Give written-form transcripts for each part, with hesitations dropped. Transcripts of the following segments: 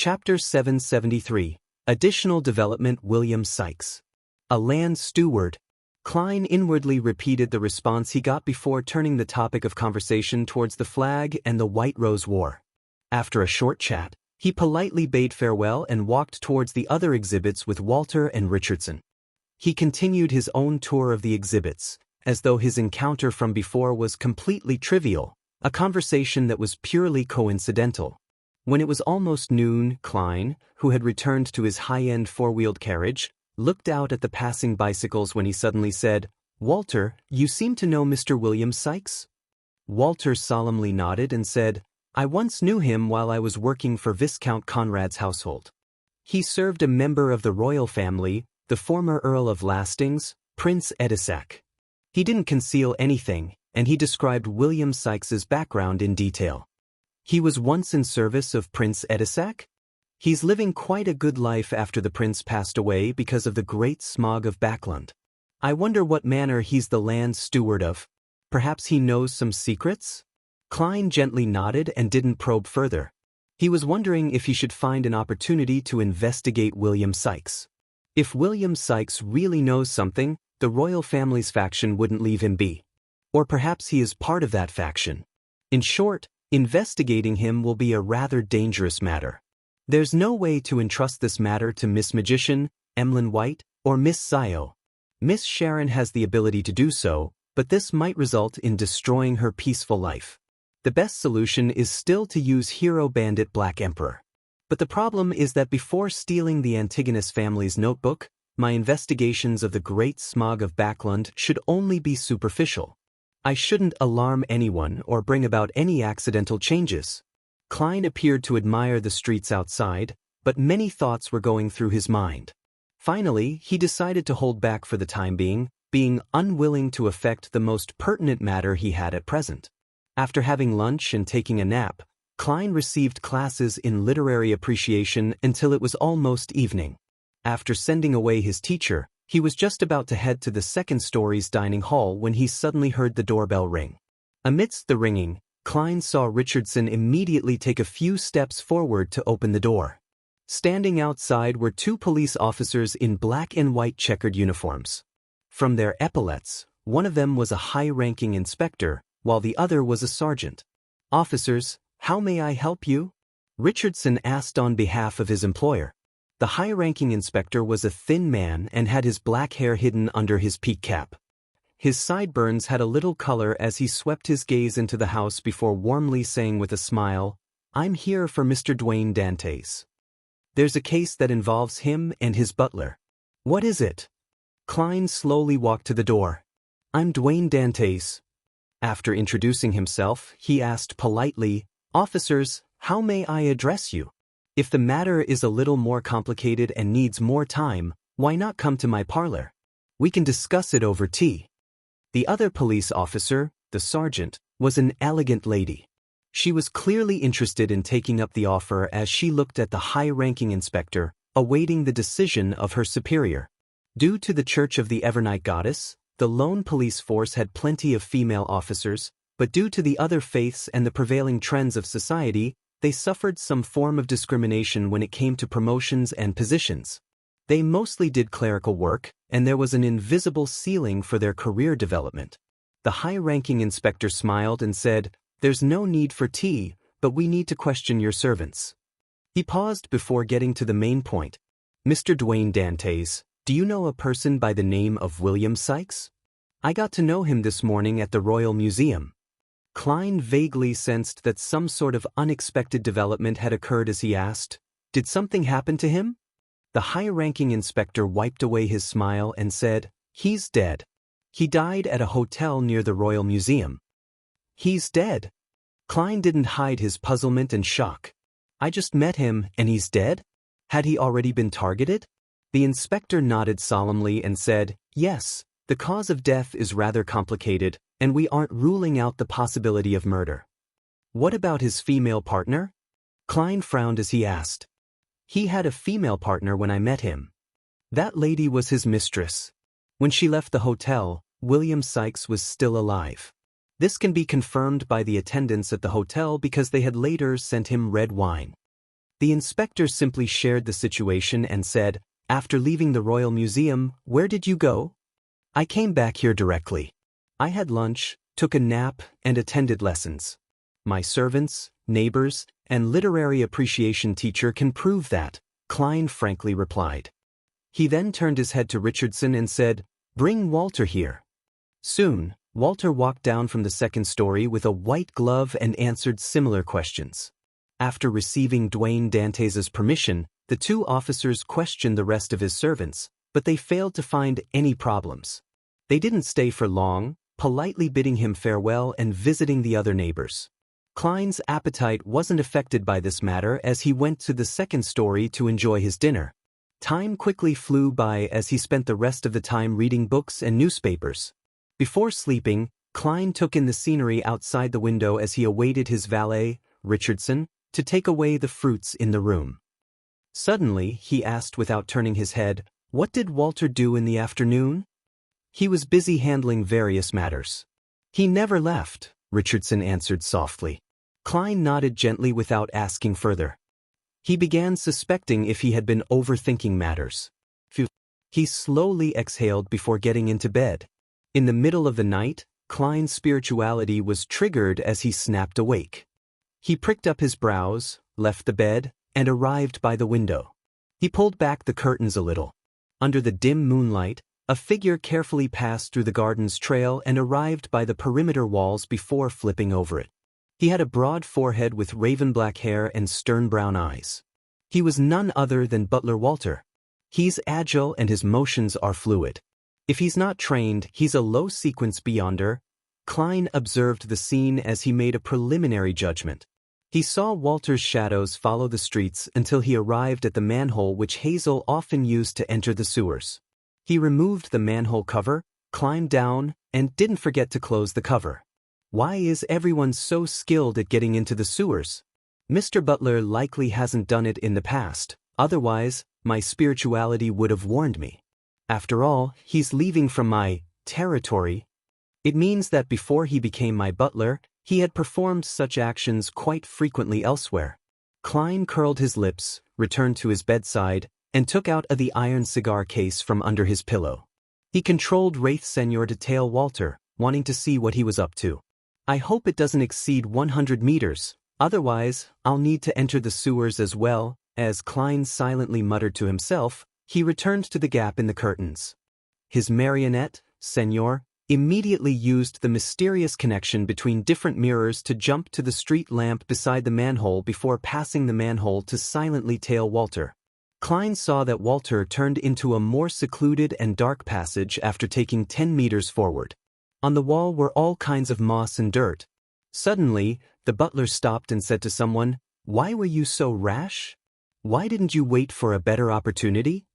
Chapter 773, Additional Development. William Sykes. A land steward. Klein inwardly repeated the response he got before turning the topic of conversation towards the flag and the White Rose War. After a short chat, he politely bade farewell and walked towards the other exhibits with Walter and Richardson. He continued his own tour of the exhibits, as though his encounter from before was completely trivial, a conversation that was purely coincidental. When it was almost noon, Klein, who had returned to his high-end four-wheeled carriage, looked out at the passing bicycles when he suddenly said, "Walter, you seem to know Mr. William Sykes?" Walter solemnly nodded and said, "I once knew him while I was working for Viscount Conrad's household. He served a member of the royal family, the former Earl of Lastings, Prince Edisac." He didn't conceal anything, and he described William Sykes's background in detail. "He was once in service of Prince Edisac? He's living quite a good life after the prince passed away because of the great smog of Backland. I wonder what manor he's the land steward of. Perhaps he knows some secrets?" Klein gently nodded and didn't probe further. He was wondering if he should find an opportunity to investigate William Sykes. If William Sykes really knows something, the royal family's faction wouldn't leave him be. Or perhaps he is part of that faction. In short, investigating him will be a rather dangerous matter. There's no way to entrust this matter to Miss Magician, Emlyn White, or Miss Sio. Miss Sharon has the ability to do so, but this might result in destroying her peaceful life. The best solution is still to use hero bandit Black Emperor. But the problem is that before stealing the Antigonus family's notebook, my investigations of the great smog of Backland should only be superficial. I shouldn't alarm anyone or bring about any accidental changes. Klein appeared to admire the streets outside, but many thoughts were going through his mind. Finally, he decided to hold back for the time being unwilling to affect the most pertinent matter he had at present. After having lunch and taking a nap, Klein received classes in literary appreciation until it was almost evening. After sending away his teacher, he was just about to head to the second story's dining hall when he suddenly heard the doorbell ring. Amidst the ringing, Klein saw Richardson immediately take a few steps forward to open the door. Standing outside were two police officers in black and white checkered uniforms. From their epaulets, one of them was a high-ranking inspector, while the other was a sergeant. "Officers, how may I help you?" Richardson asked on behalf of his employer. The high-ranking inspector was a thin man and had his black hair hidden under his peak cap. His sideburns had a little color as he swept his gaze into the house before warmly saying with a smile, "I'm here for Mr. Dwayne Dantes. There's a case that involves him and his butler." "What is it?" Klein slowly walked to the door. "I'm Dwayne Dantes." After introducing himself, he asked politely, "Officers, how may I address you? If the matter is a little more complicated and needs more time, why not come to my parlor? We can discuss it over tea." The other police officer, the sergeant, was an elegant lady. She was clearly interested in taking up the offer as she looked at the high-ranking inspector, awaiting the decision of her superior. Due to the Church of the Evernight Goddess, the lone police force had plenty of female officers, but due to the other faiths and the prevailing trends of society, they suffered some form of discrimination when it came to promotions and positions. They mostly did clerical work, and there was an invisible ceiling for their career development. The high-ranking inspector smiled and said, "There's no need for tea, but we need to question your servants." He paused before getting to the main point. "Mr. Dwayne Dantes, do you know a person by the name of William Sykes? I got to know him this morning at the Royal Museum." Klein vaguely sensed that some sort of unexpected development had occurred as he asked, "Did something happen to him?" The high-ranking inspector wiped away his smile and said, "He's dead. He died at a hotel near the Royal Museum." "He's dead?" Klein didn't hide his puzzlement and shock. "I just met him, and he's dead? Had he already been targeted?" The inspector nodded solemnly and said, "Yes, the cause of death is rather complicated, and we aren't ruling out the possibility of murder." "What about his female partner?" Klein frowned as he asked. "He had a female partner when I met him. That lady was his mistress. When she left the hotel, William Sykes was still alive. This can be confirmed by the attendants at the hotel because they had later sent him red wine." The inspector simply shared the situation and said, "After leaving the Royal Museum, where did you go?" "I came back here directly. I had lunch, took a nap, and attended lessons. My servants, neighbors, and literary appreciation teacher can prove that," Klein frankly replied. He then turned his head to Richardson and said, "Bring Walter here." Soon, Walter walked down from the second story with a white glove and answered similar questions. After receiving Dwayne Dantes's permission, the two officers questioned the rest of his servants, but they failed to find any problems. They didn't stay for long, politely bidding him farewell and visiting the other neighbors. Klein's appetite wasn't affected by this matter as he went to the second story to enjoy his dinner. Time quickly flew by as he spent the rest of the time reading books and newspapers. Before sleeping, Klein took in the scenery outside the window as he awaited his valet, Richardson, to take away the fruits in the room. Suddenly, he asked without turning his head, "What did Walter do in the afternoon?" "He was busy handling various matters. He never left," Richardson answered softly. Klein nodded gently without asking further. He began suspecting if he had been overthinking matters. He slowly exhaled before getting into bed. In the middle of the night, Klein's spirituality was triggered as he snapped awake. He pricked up his brows, left the bed, and arrived by the window. He pulled back the curtains a little. Under the dim moonlight, a figure carefully passed through the garden's trail and arrived by the perimeter walls before flipping over it. He had a broad forehead with raven-black hair and stern brown eyes. He was none other than Butler Walter. He's agile and his motions are fluid. If he's not trained, he's a low-sequence beyonder. Klein observed the scene as he made a preliminary judgment. He saw Walter's shadows follow the streets until he arrived at the manhole which Hazel often used to enter the sewers. He removed the manhole cover, climbed down, and didn't forget to close the cover. Why is everyone so skilled at getting into the sewers? Mr. Butler likely hasn't done it in the past, otherwise, my spirituality would have warned me. After all, he's leaving from my territory. It means that before he became my butler, he had performed such actions quite frequently elsewhere. Klein curled his lips, returned to his bedside, and took out the iron cigar case from under his pillow. He controlled Wraith Senor to tail Walter, wanting to see what he was up to. "I hope it doesn't exceed 100 meters, otherwise, I'll need to enter the sewers as well," as Klein silently muttered to himself. He returned to the gap in the curtains. His marionette, Senor, immediately used the mysterious connection between different mirrors to jump to the street lamp beside the manhole before passing the manhole to silently tail Walter. Klein saw that Walter turned into a more secluded and dark passage after taking 10 meters forward. On the wall were all kinds of moss and dirt. Suddenly, the butler stopped and said to someone, "Why were you so rash? Why didn't you wait for a better opportunity?"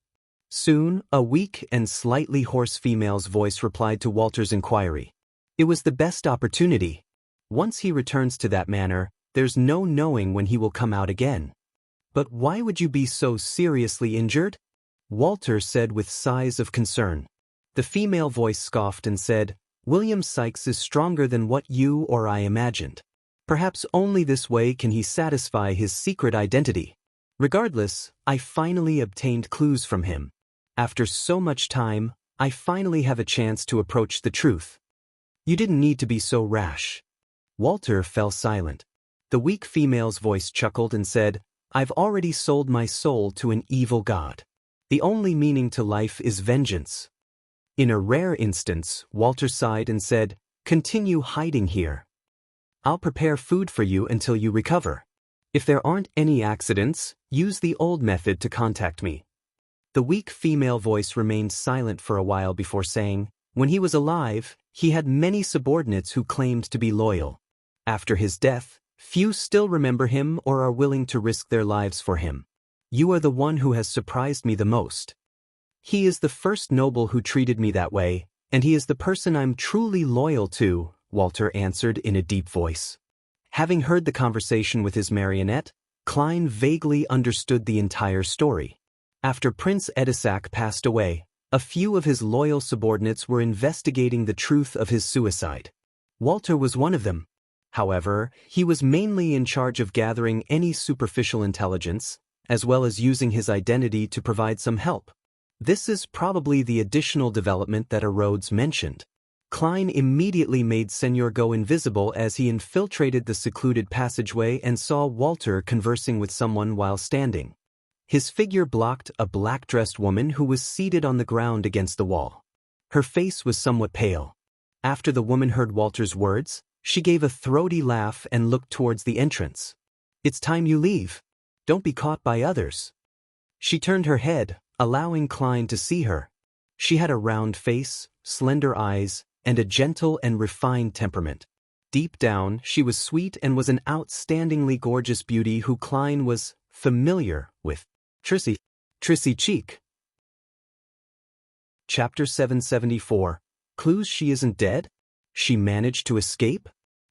Soon, a weak and slightly hoarse female's voice replied to Walter's inquiry. "It was the best opportunity. Once he returns to that manor, there's no knowing when he will come out again." "But why would you be so seriously injured?" Walter said with sighs of concern. The female voice scoffed and said, "William Sykes is stronger than what you or I imagined. Perhaps only this way can he satisfy his secret identity. Regardless, I finally obtained clues from him. After so much time, I finally have a chance to approach the truth. You didn't need to be so rash." Walter fell silent. The weak female's voice chuckled and said, "I've already sold my soul to an evil god. The only meaning to life is vengeance." In a rare instance, Walter sighed and said, "Continue hiding here. I'll prepare food for you until you recover. If there aren't any accidents, use the old method to contact me." The weak female voice remained silent for a while before saying, "When he was alive, he had many subordinates who claimed to be loyal. After his death, few still remember him or are willing to risk their lives for him. You are the one who has surprised me the most. He is the first noble who treated me that way, and he is the person I'm truly loyal to," Walter answered in a deep voice. Having heard the conversation with his marionette, Klein vaguely understood the entire story. After Prince Edisac passed away, a few of his loyal subordinates were investigating the truth of his suicide. Walter was one of them. However, he was mainly in charge of gathering any superficial intelligence, as well as using his identity to provide some help. This is probably the additional development that Rhodes mentioned. Klein immediately made Senor go invisible as he infiltrated the secluded passageway and saw Walter conversing with someone while standing. His figure blocked a black-dressed woman who was seated on the ground against the wall. Her face was somewhat pale. After the woman heard Walter's words, she gave a throaty laugh and looked towards the entrance. "It's time you leave. Don't be caught by others." She turned her head, allowing Klein to see her. She had a round face, slender eyes, and a gentle and refined temperament. Deep down, she was sweet and was an outstandingly gorgeous beauty who Klein was familiar with. Trissy Cheek. Chapter 774. Clues she isn't dead? She managed to escape?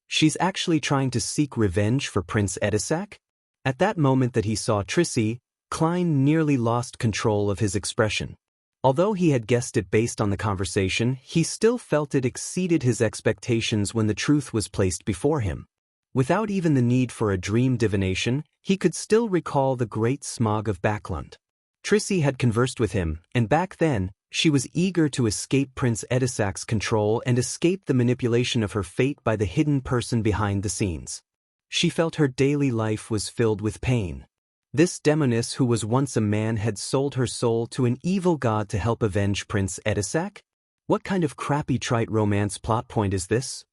She's actually trying to seek revenge for Prince Edisac? At that moment that he saw Trissy, Klein nearly lost control of his expression. Although he had guessed it based on the conversation, he still felt it exceeded his expectations when the truth was placed before him. Without even the need for a dream divination, he could still recall the great smog of Backlund. Trissy had conversed with him, and back then, she was eager to escape Prince Edisac's control and escape the manipulation of her fate by the hidden person behind the scenes. She felt her daily life was filled with pain. This demoness who was once a man had sold her soul to an evil god to help avenge Prince Edisac? What kind of crappy trite romance plot point is this?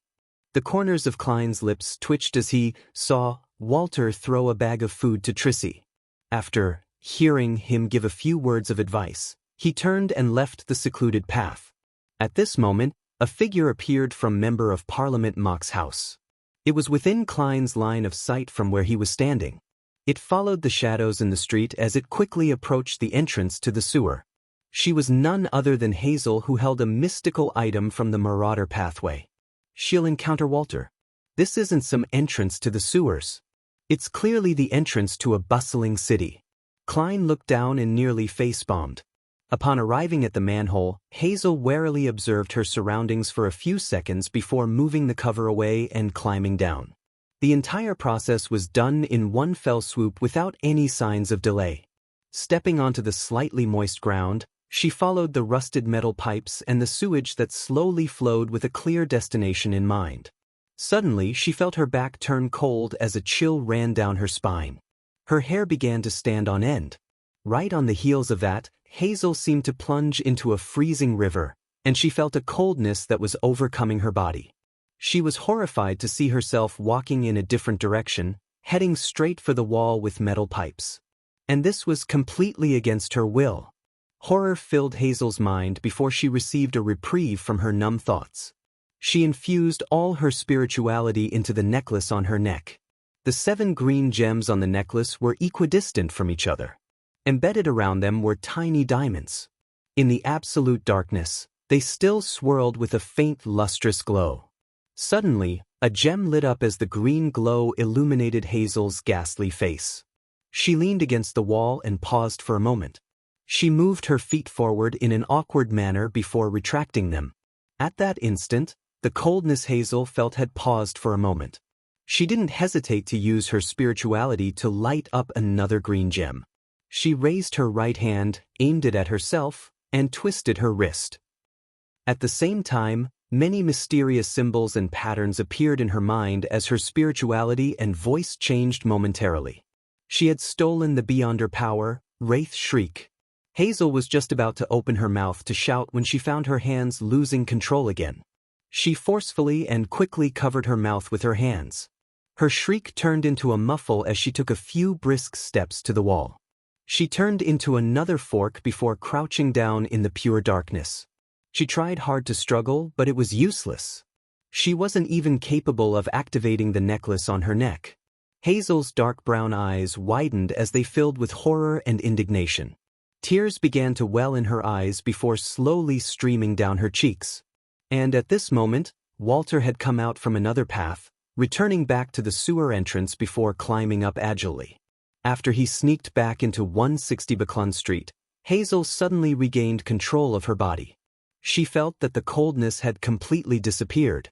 The corners of Klein's lips twitched as he saw Walter throw a bag of food to Trissy. After hearing him give a few words of advice, he turned and left the secluded path. At this moment, a figure appeared from Member of Parliament Mock's house. It was within Klein's line of sight from where he was standing. It followed the shadows in the street as it quickly approached the entrance to the sewer. She was none other than Hazel, who held a mystical item from the Marauder pathway. She'll encounter Walter. This isn't some entrance to the sewers. It's clearly the entrance to a bustling city. Klein looked down and nearly face-bombed. Upon arriving at the manhole, Hazel warily observed her surroundings for a few seconds before moving the cover away and climbing down. The entire process was done in one fell swoop without any signs of delay. Stepping onto the slightly moist ground, she followed the rusted metal pipes and the sewage that slowly flowed with a clear destination in mind. Suddenly, she felt her back turn cold as a chill ran down her spine. Her hair began to stand on end. Right on the heels of that, Hazel seemed to plunge into a freezing river, and she felt a coldness that was overcoming her body. She was horrified to see herself walking in a different direction, heading straight for the wall with metal pipes. And this was completely against her will. Horror filled Hazel's mind before she received a reprieve from her numb thoughts. She infused all her spirituality into the necklace on her neck. The 7 green gems on the necklace were equidistant from each other. Embedded around them were tiny diamonds. In the absolute darkness, they still swirled with a faint lustrous glow. Suddenly, a gem lit up as the green glow illuminated Hazel's ghastly face. She leaned against the wall and paused for a moment. She moved her feet forward in an awkward manner before retracting them. At that instant, the coldness Hazel felt had paused for a moment. She didn't hesitate to use her spirituality to light up another green gem. She raised her right hand, aimed it at herself, and twisted her wrist. At the same time, many mysterious symbols and patterns appeared in her mind as her spirituality and voice changed momentarily. She had stolen the Beyonder power, Wraith Shriek. Hazel was just about to open her mouth to shout when she found her hands losing control again. She forcefully and quickly covered her mouth with her hands. Her shriek turned into a muffle as she took a few brisk steps to the wall. She turned into another fork before crouching down in the pure darkness. She tried hard to struggle, but it was useless. She wasn't even capable of activating the necklace on her neck. Hazel's dark brown eyes widened as they filled with horror and indignation. Tears began to well in her eyes before slowly streaming down her cheeks. And at this moment, Walter had come out from another path, returning back to the sewer entrance before climbing up agilely. After he sneaked back into 160 Backlund Street, Hazel suddenly regained control of her body. She felt that the coldness had completely disappeared.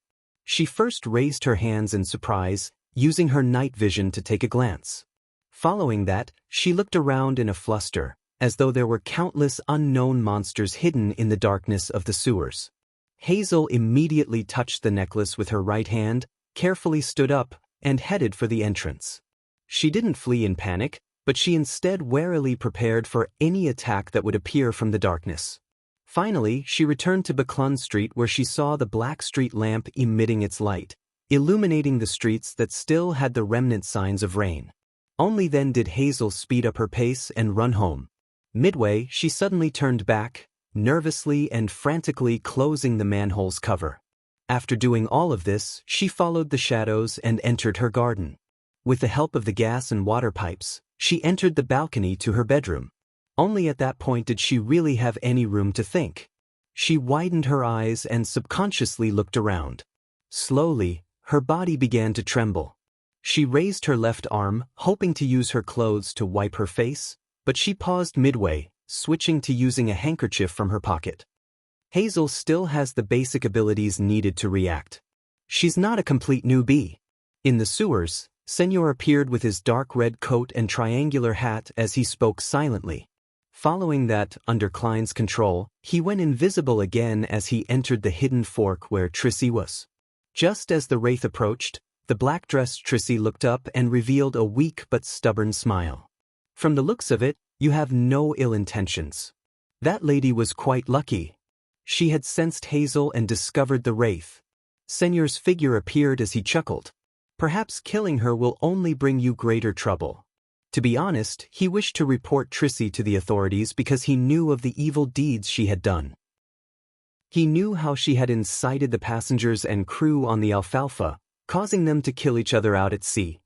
She first raised her hands in surprise, using her night vision to take a glance. Following that, she looked around in a fluster, as though there were countless unknown monsters hidden in the darkness of the sewers. Hazel immediately touched the necklace with her right hand, carefully stood up, and headed for the entrance. She didn't flee in panic, but she instead warily prepared for any attack that would appear from the darkness. Finally, she returned to Buckland Street where she saw the black street lamp emitting its light, illuminating the streets that still had the remnant signs of rain. Only then did Hazel speed up her pace and run home. Midway, she suddenly turned back, nervously and frantically closing the manhole's cover. After doing all of this, she followed the shadows and entered her garden. With the help of the gas and water pipes, she entered the balcony to her bedroom. Only at that point did she really have any room to think. She widened her eyes and subconsciously looked around. Slowly, her body began to tremble. She raised her left arm, hoping to use her clothes to wipe her face, but she paused midway, switching to using a handkerchief from her pocket. Hazel still has the basic abilities needed to react. She's not a complete newbie. In the sewers, Senor appeared with his dark red coat and triangular hat as he spoke silently. Following that, under Klein's control, he went invisible again as he entered the hidden fork where Trissy was. Just as the wraith approached, the black-dressed Trissy looked up and revealed a weak but stubborn smile. From the looks of it, you have no ill intentions. That lady was quite lucky. She had sensed Hazel and discovered the wraith. Senor's figure appeared as he chuckled. Perhaps killing her will only bring you greater trouble. To be honest, he wished to report Trissy to the authorities because he knew of the evil deeds she had done. He knew how she had incited the passengers and crew on the Alfalfa, causing them to kill each other out at sea.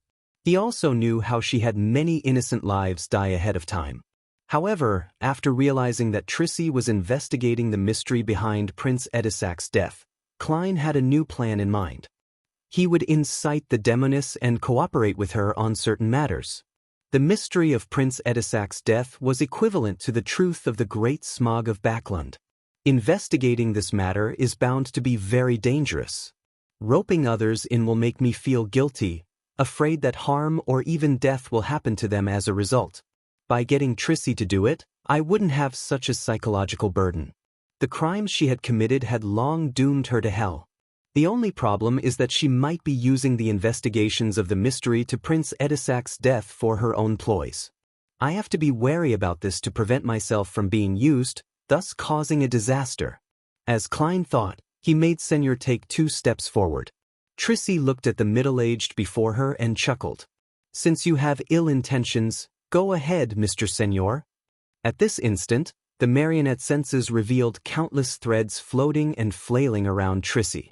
He also knew how she had many innocent lives die ahead of time. However, after realizing that Trissy was investigating the mystery behind Prince Edisac's death, Klein had a new plan in mind. He would incite the demoness and cooperate with her on certain matters. The mystery of Prince Edisac's death was equivalent to the truth of the Great Smog of Backland. Investigating this matter is bound to be very dangerous. Roping others in will make me feel guilty, afraid that harm or even death will happen to them as a result. By getting Trissy to do it, I wouldn't have such a psychological burden. The crimes she had committed had long doomed her to hell. The only problem is that she might be using the investigations of the mystery to Prince Edisac's death for her own ploys. I have to be wary about this to prevent myself from being used, thus causing a disaster. As Klein thought, he made Senor take 2 steps forward. Trissy looked at the middle-aged before her and chuckled. Since you have ill intentions, go ahead, Mr. Senor. At this instant, the marionette senses revealed countless threads floating and flailing around Trissy.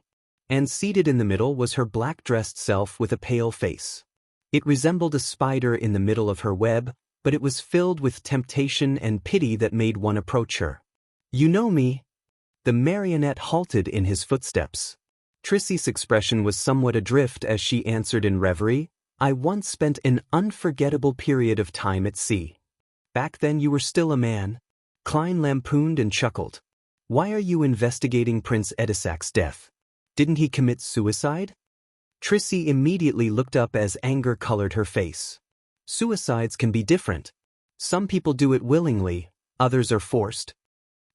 And seated in the middle was her black-dressed self with a pale face. It resembled a spider in the middle of her web, but it was filled with temptation and pity that made one approach her. You know me. The marionette halted in his footsteps. Trissy's expression was somewhat adrift as she answered in reverie, I once spent an unforgettable period of time at sea. Back then you were still a man. Klein lampooned and chuckled. Why are you investigating Prince Edisac's death? Didn't he commit suicide? Trissy immediately looked up as anger colored her face. Suicides can be different. Some people do it willingly, others are forced.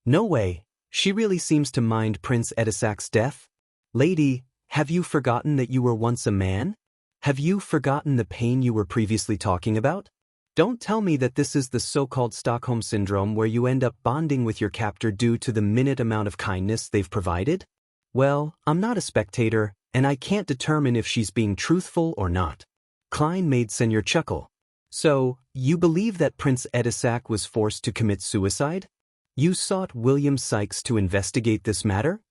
No way, she really seems to mind Prince Edisac's death. Lady, have you forgotten that you were once a man? Have you forgotten the pain you were previously talking about? Don't tell me that this is the so-called Stockholm Syndrome where you end up bonding with your captor due to the minute amount of kindness they've provided? Well, I'm not a spectator, and I can't determine if she's being truthful or not. Klein made Senor chuckle. So, you believe that Prince Edisac was forced to commit suicide? You sought William Sykes to investigate this matter?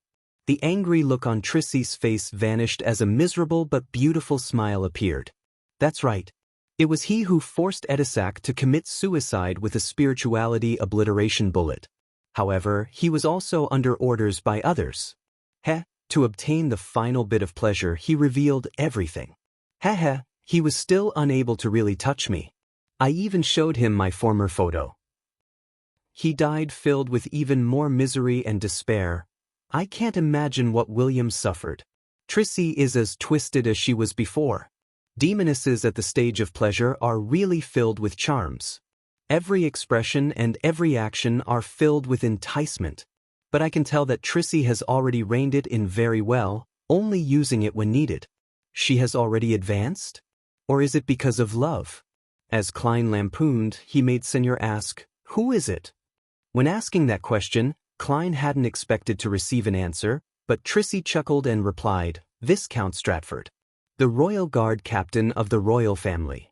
The angry look on Trissy's face vanished as a miserable but beautiful smile appeared. That's right. It was he who forced Edisac to commit suicide with a spirituality obliteration bullet. However, he was also under orders by others. To obtain the final bit of pleasure, he revealed everything. He was still unable to really touch me. I even showed him my former photo. He died filled with even more misery and despair. I can't imagine what William suffered. Trissy is as twisted as she was before. Demonesses at the stage of pleasure are really filled with charms. Every expression and every action are filled with enticement. But I can tell that Trissy has already reined it in very well, only using it when needed. She has already advanced? Or is it because of love? As Klein lampooned, he made Senor ask, "Who is it?" When asking that question, Klein hadn't expected to receive an answer, but Trissy chuckled and replied, "Viscount Stratford, the Royal Guard Captain of the Royal Family."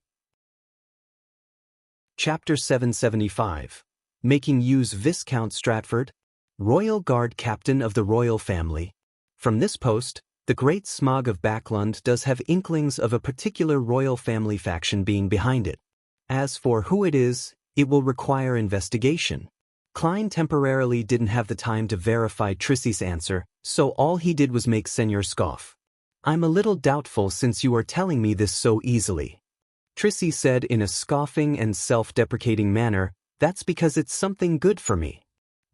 Chapter 775. Making use Viscount Stratford, Royal Guard Captain of the Royal Family. From this post, the Great Smog of Backlund does have inklings of a particular royal family faction being behind it. As for who it is, it will require investigation. Klein temporarily didn't have the time to verify Trissy's answer, so all he did was make Senor scoff. "I'm a little doubtful since you are telling me this so easily." Trissy said in a scoffing and self-deprecating manner, "That's because it's something good for me.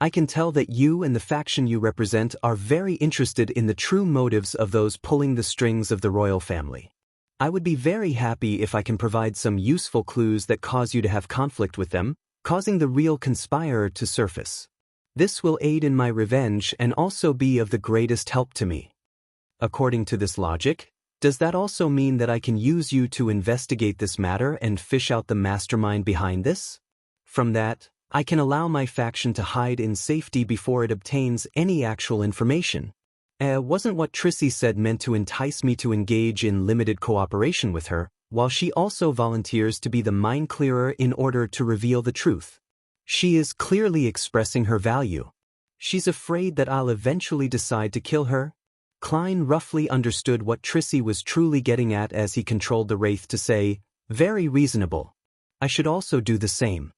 I can tell that you and the faction you represent are very interested in the true motives of those pulling the strings of the royal family. I would be very happy if I can provide some useful clues that cause you to have conflict with them, causing the real conspirer to surface. This will aid in my revenge and also be of the greatest help to me." According to this logic, does that also mean that I can use you to investigate this matter and fish out the mastermind behind this? From that, I can allow my faction to hide in safety before it obtains any actual information. Wasn't what Trissy said meant to entice me to engage in limited cooperation with her, while she also volunteers to be the mind clearer in order to reveal the truth? She is clearly expressing her value. She's afraid that I'll eventually decide to kill her? Klein roughly understood what Trissy was truly getting at as he controlled the wraith to say, "Very reasonable. I should also do the same.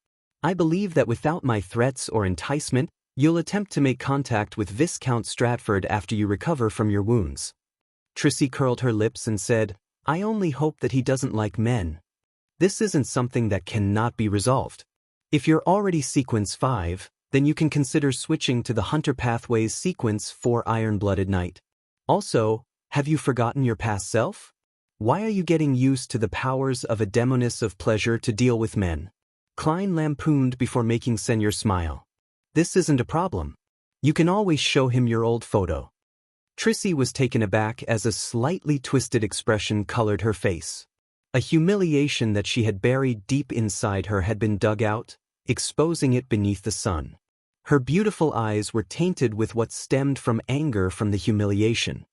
I believe that without my threats or enticement, you'll attempt to make contact with Viscount Stratford after you recover from your wounds." Trissy curled her lips and said, "I only hope that he doesn't like men. This isn't something that cannot be resolved. If you're already sequence 5, then you can consider switching to the Hunter Pathways sequence for Iron-Blooded Knight. Also, have you forgotten your past self? Why are you getting used to the powers of a demoness of pleasure to deal with men?" Klein lampooned before making Senor smile. "This isn't a problem. You can always show him your old photo." Trissy was taken aback as a slightly twisted expression colored her face. A humiliation that she had buried deep inside her had been dug out, exposing it beneath the sun. Her beautiful eyes were tainted with what stemmed from anger from the humiliation.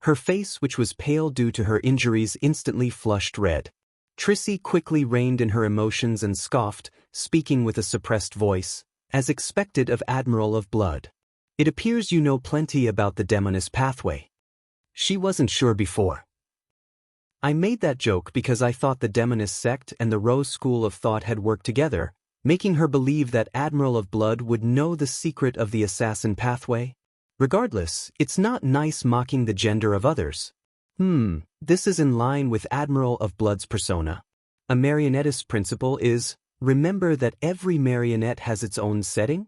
Her face, which was pale due to her injuries, instantly flushed red. Trissy quickly reined in her emotions and scoffed, speaking with a suppressed voice, as expected of Admiral of Blood. "It appears you know plenty about the Demoness pathway." She wasn't sure before. "I made that joke because I thought the Demoness sect and the Rose school of thought had worked together, making her believe that Admiral of Blood would know the secret of the assassin pathway. Regardless, it's not nice mocking the gender of others. This is in line with Admiral of Blood's persona. A marionettist principle is, remember that every marionette has its own setting?"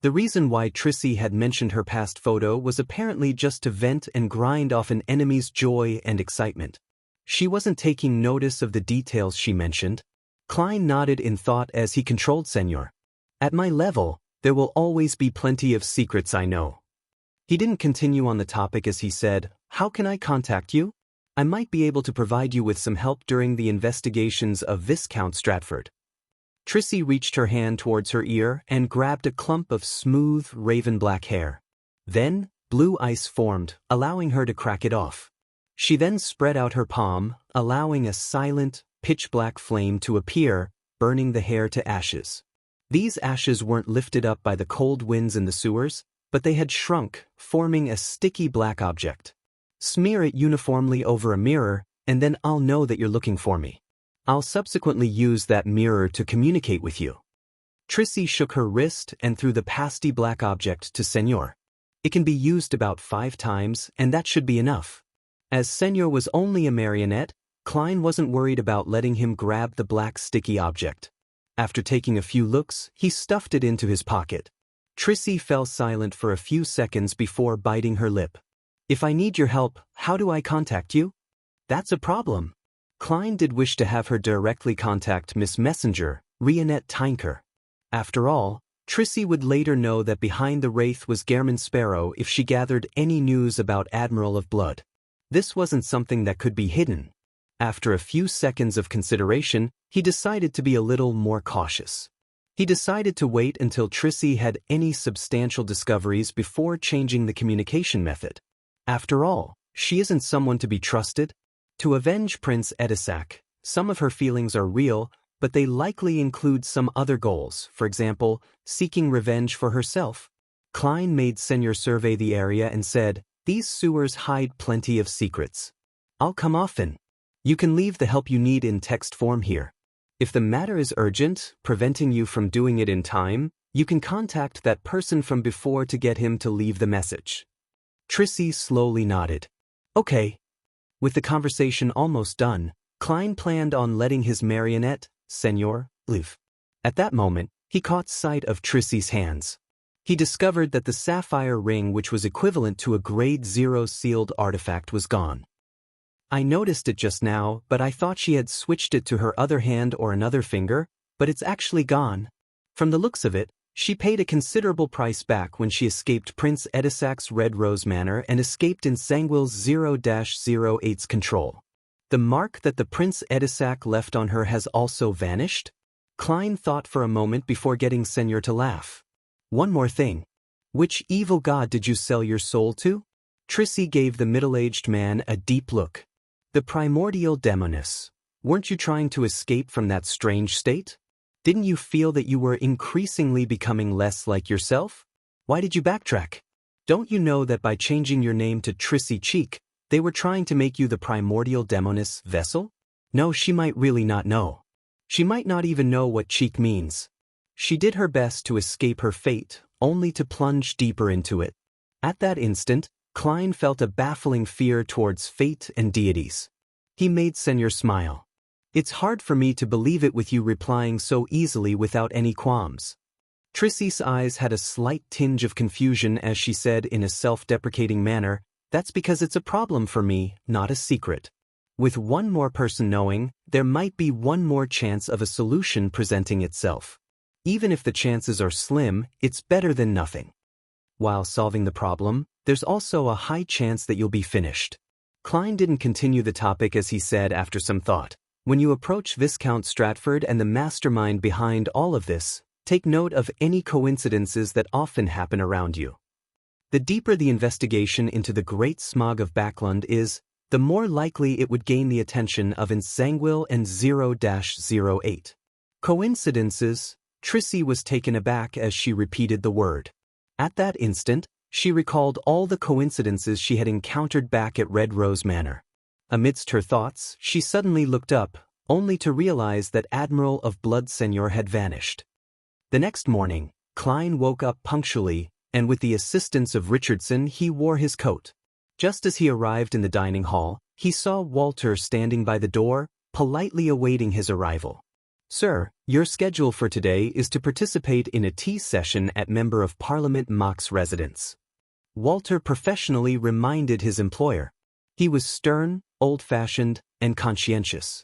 The reason why Trissy had mentioned her past photo was apparently just to vent and grind off an enemy's joy and excitement. She wasn't taking notice of the details she mentioned. Klein nodded in thought as he controlled Senor. "At my level, there will always be plenty of secrets I know." He didn't continue on the topic as he said, "How can I contact you? I might be able to provide you with some help during the investigations of Viscount Stratford." Trissy reached her hand towards her ear and grabbed a clump of smooth, raven-black hair. Then, blue ice formed, allowing her to crack it off. She then spread out her palm, allowing a silent, pitch-black flame to appear, burning the hair to ashes. These ashes weren't lifted up by the cold winds in the sewers, but they had shrunk, forming a sticky black object. "Smear it uniformly over a mirror, and then I'll know that you're looking for me. I'll subsequently use that mirror to communicate with you." Trissy shook her wrist and threw the pasty black object to Senor. "It can be used about 5 times, and that should be enough." As Senor was only a marionette, Klein wasn't worried about letting him grab the black sticky object. After taking a few looks, he stuffed it into his pocket. Trissy fell silent for a few seconds before biting her lip. If I need your help, how do I contact you? That's a problem. Klein did wish to have her directly contact Miss Messenger, Rionette Tynker. After all, Trissy would later know that behind the wraith was Gehrman Sparrow if she gathered any news about Admiral of Blood. This wasn't something that could be hidden. After a few seconds of consideration, he decided to be a little more cautious. He decided to wait until Trissy had any substantial discoveries before changing the communication method. After all, she isn't someone to be trusted. To avenge Prince Edisac, some of her feelings are real, but they likely include some other goals, for example, seeking revenge for herself. Klein made Senior survey the area and said, "These sewers hide plenty of secrets. I'll come often. You can leave the help you need in text form here. If the matter is urgent, preventing you from doing it in time, you can contact that person from before to get him to leave the message." Trissy slowly nodded. Okay. With the conversation almost done, Klein planned on letting his marionette, Senor, live. At that moment, he caught sight of Trissy's hands. He discovered that the sapphire ring, which was equivalent to a grade 0 sealed artifact, was gone. I noticed it just now, but I thought she had switched it to her other hand or another finger, but it's actually gone. From the looks of it, she paid a considerable price back when she escaped Prince Edisac's Red Rose Manor and escaped in Sanguil's 0-08's control. The mark that the Prince Edisac left on her has also vanished? Klein thought for a moment before getting Senor to laugh. One more thing. Which evil god did you sell your soul to? Trissy gave the middle-aged man a deep look. The primordial demoness. Weren't you trying to escape from that strange state? Didn't you feel that you were increasingly becoming less like yourself? Why did you backtrack? Don't you know that by changing your name to Trissy Cheek, they were trying to make you the primordial demoness vessel? No, she might really not know. She might not even know what cheek means. She did her best to escape her fate, only to plunge deeper into it. At that instant, Klein felt a baffling fear towards fate and deities. He made Senor smile. It's hard for me to believe it with you replying so easily without any qualms. Trissy's eyes had a slight tinge of confusion as she said in a self-deprecating manner, "That's because it's a problem for me, not a secret. With one more person knowing, there might be one more chance of a solution presenting itself. Even if the chances are slim, it's better than nothing. While solving the problem, there's also a high chance that you'll be finished." Klein didn't continue the topic as he said after some thought, "When you approach Viscount Stratford and the mastermind behind all of this, take note of any coincidences that often happen around you. The deeper the investigation into the Great Smog of Backlund is, the more likely it would gain the attention of Ensanguil and 0-08. Coincidences? Trissy was taken aback as she repeated the word. At that instant, she recalled all the coincidences she had encountered back at Red Rose Manor. Amidst her thoughts, she suddenly looked up, only to realize that Admiral of Blood Senor had vanished. The next morning, Klein woke up punctually, and with the assistance of Richardson he wore his coat. Just as he arrived in the dining hall, he saw Walter standing by the door, politely awaiting his arrival. "Sir, your schedule for today is to participate in a tea session at Member of Parliament Mock's residence." Walter professionally reminded his employer. He was stern, old-fashioned, and conscientious.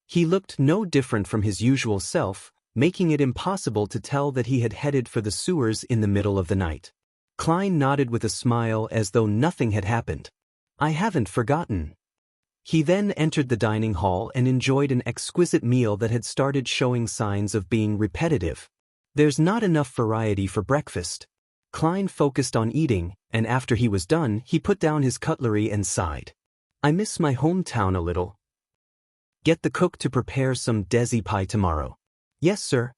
He looked no different from his usual self, making it impossible to tell that he had headed for the sewers in the middle of the night. Klein nodded with a smile as though nothing had happened. "I haven't forgotten." He then entered the dining hall and enjoyed an exquisite meal that had started showing signs of being repetitive. There's not enough variety for breakfast. Klein focused on eating, and after he was done, he put down his cutlery and sighed. "I miss my hometown a little. Get the cook to prepare some desi pie tomorrow." "Yes, sir."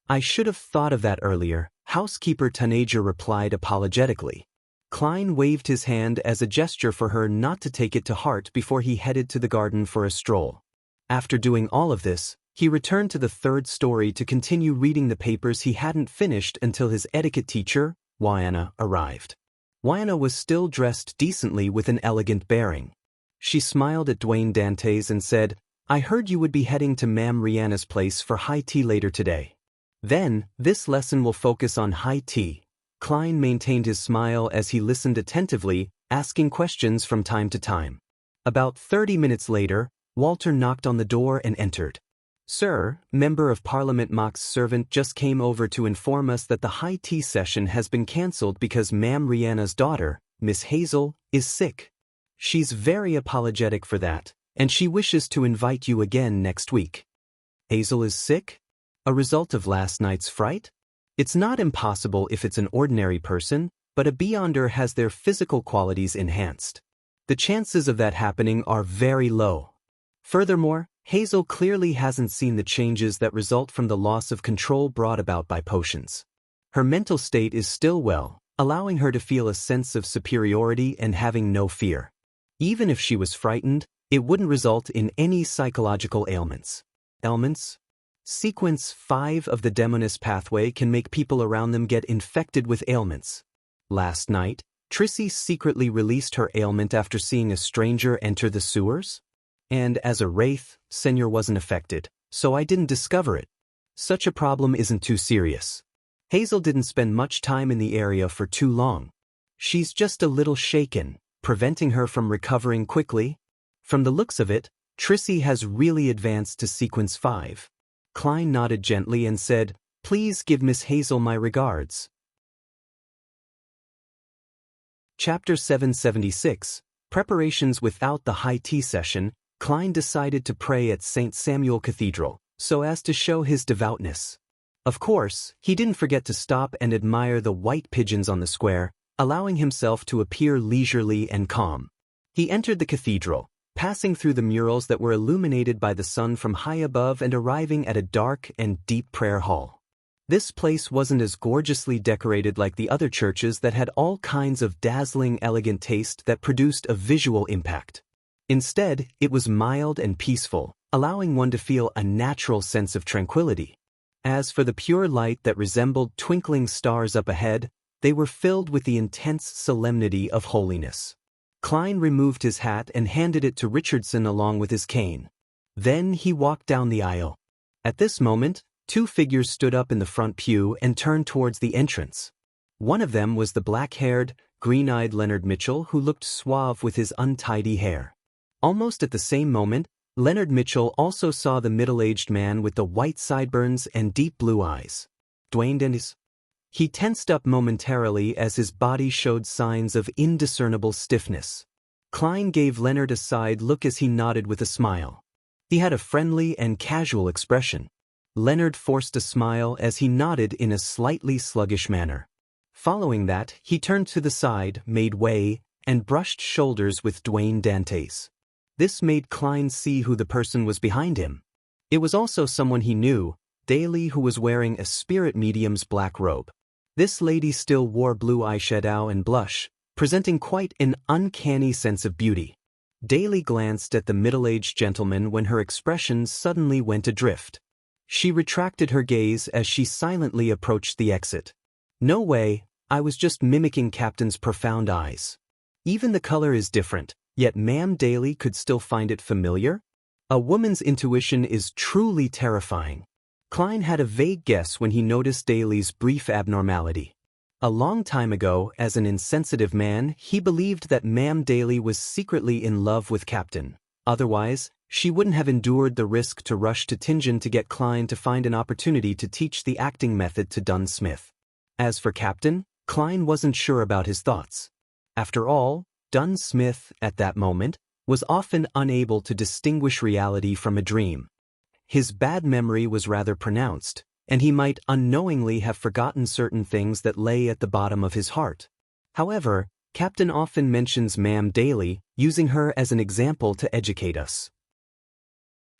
"I should have thought of that earlier," housekeeper Tanager replied apologetically. Klein waved his hand as a gesture for her not to take it to heart before he headed to the garden for a stroll. After doing all of this, he returned to the third story to continue reading the papers he hadn't finished until his etiquette teacher, Wyanna, arrived. Wyanna was still dressed decently with an elegant bearing. She smiled at Dwayne Dantes and said, "I heard you would be heading to Ma'am Rihanna's place for high tea later today. Then, this lesson will focus on high tea." Klein maintained his smile as he listened attentively, asking questions from time to time. About 30 minutes later, Walter knocked on the door and entered. "Sir, Member of Parliament Mock's servant just came over to inform us that the high tea session has been cancelled because Ma'am Rihanna's daughter, Miss Hazel, is sick. She's very apologetic for that, and she wishes to invite you again next week." Hazel is sick? A result of last night's fright? It's not impossible if it's an ordinary person, but a beyonder has their physical qualities enhanced. The chances of that happening are very low. Furthermore, Hazel clearly hasn't seen the changes that result from the loss of control brought about by potions. Her mental state is still well, allowing her to feel a sense of superiority and having no fear. Even if she was frightened, it wouldn't result in any psychological ailments. Ailments? Sequence 5 of the Demoness pathway can make people around them get infected with ailments. Last night, Trissy secretly released her ailment after seeing a stranger enter the sewers? And as a wraith, Senor wasn't affected, so I didn't discover it. Such a problem isn't too serious. Hazel didn't spend much time in the area for too long. She's just a little shaken, preventing her from recovering quickly. From the looks of it, Trissy has really advanced to Sequence 5. Klein nodded gently and said, "Please give Miss Hazel my regards." Chapter 776, Preparations without the high tea session. Klein decided to pray at St. Samuel Cathedral, so as to show his devoutness. Of course, he didn't forget to stop and admire the white pigeons on the square, allowing himself to appear leisurely and calm. He entered the cathedral, passing through the murals that were illuminated by the sun from high above and arriving at a dark and deep prayer hall. This place wasn't as gorgeously decorated like the other churches that had all kinds of dazzling, elegant taste that produced a visual impact. Instead, it was mild and peaceful, allowing one to feel a natural sense of tranquility. As for the pure light that resembled twinkling stars up ahead, they were filled with the intense solemnity of holiness. Klein removed his hat and handed it to Richardson along with his cane. Then he walked down the aisle. At this moment, two figures stood up in the front pew and turned towards the entrance. One of them was the black-haired, green-eyed Leonard Mitchell, who looked suave with his untidy hair. Almost at the same moment, Leonard Mitchell also saw the middle-aged man with the white sideburns and deep blue eyes. Dwayne Dennis. He tensed up momentarily as his body showed signs of indiscernible stiffness. Klein gave Leonard a side look as he nodded with a smile. He had a friendly and casual expression. Leonard forced a smile as he nodded in a slightly sluggish manner. Following that, he turned to the side, made way, and brushed shoulders with Dwayne Dantes. This made Klein see who the person was behind him. It was also someone he knew, Daly, who was wearing a spirit medium's black robe. This lady still wore blue eyeshadow and blush, presenting quite an uncanny sense of beauty. Daly glanced at the middle-aged gentleman when her expression suddenly went adrift. She retracted her gaze as she silently approached the exit. "No way, I was just mimicking Captain's profound eyes. Even the color is different. Yet Ma'am Daly could still find it familiar? A woman's intuition is truly terrifying." Klein had a vague guess when he noticed Daly's brief abnormality. A long time ago, as an insensitive man, he believed that Ma'am Daly was secretly in love with Captain. Otherwise, she wouldn't have endured the risk to rush to Tingen to get Klein to find an opportunity to teach the acting method to Dunn Smith. As for Captain, Klein wasn't sure about his thoughts. After all, Dunn Smith, at that moment, was often unable to distinguish reality from a dream. His bad memory was rather pronounced, and he might unknowingly have forgotten certain things that lay at the bottom of his heart. However, Captain often mentions Ma'am Daly, using her as an example to educate us.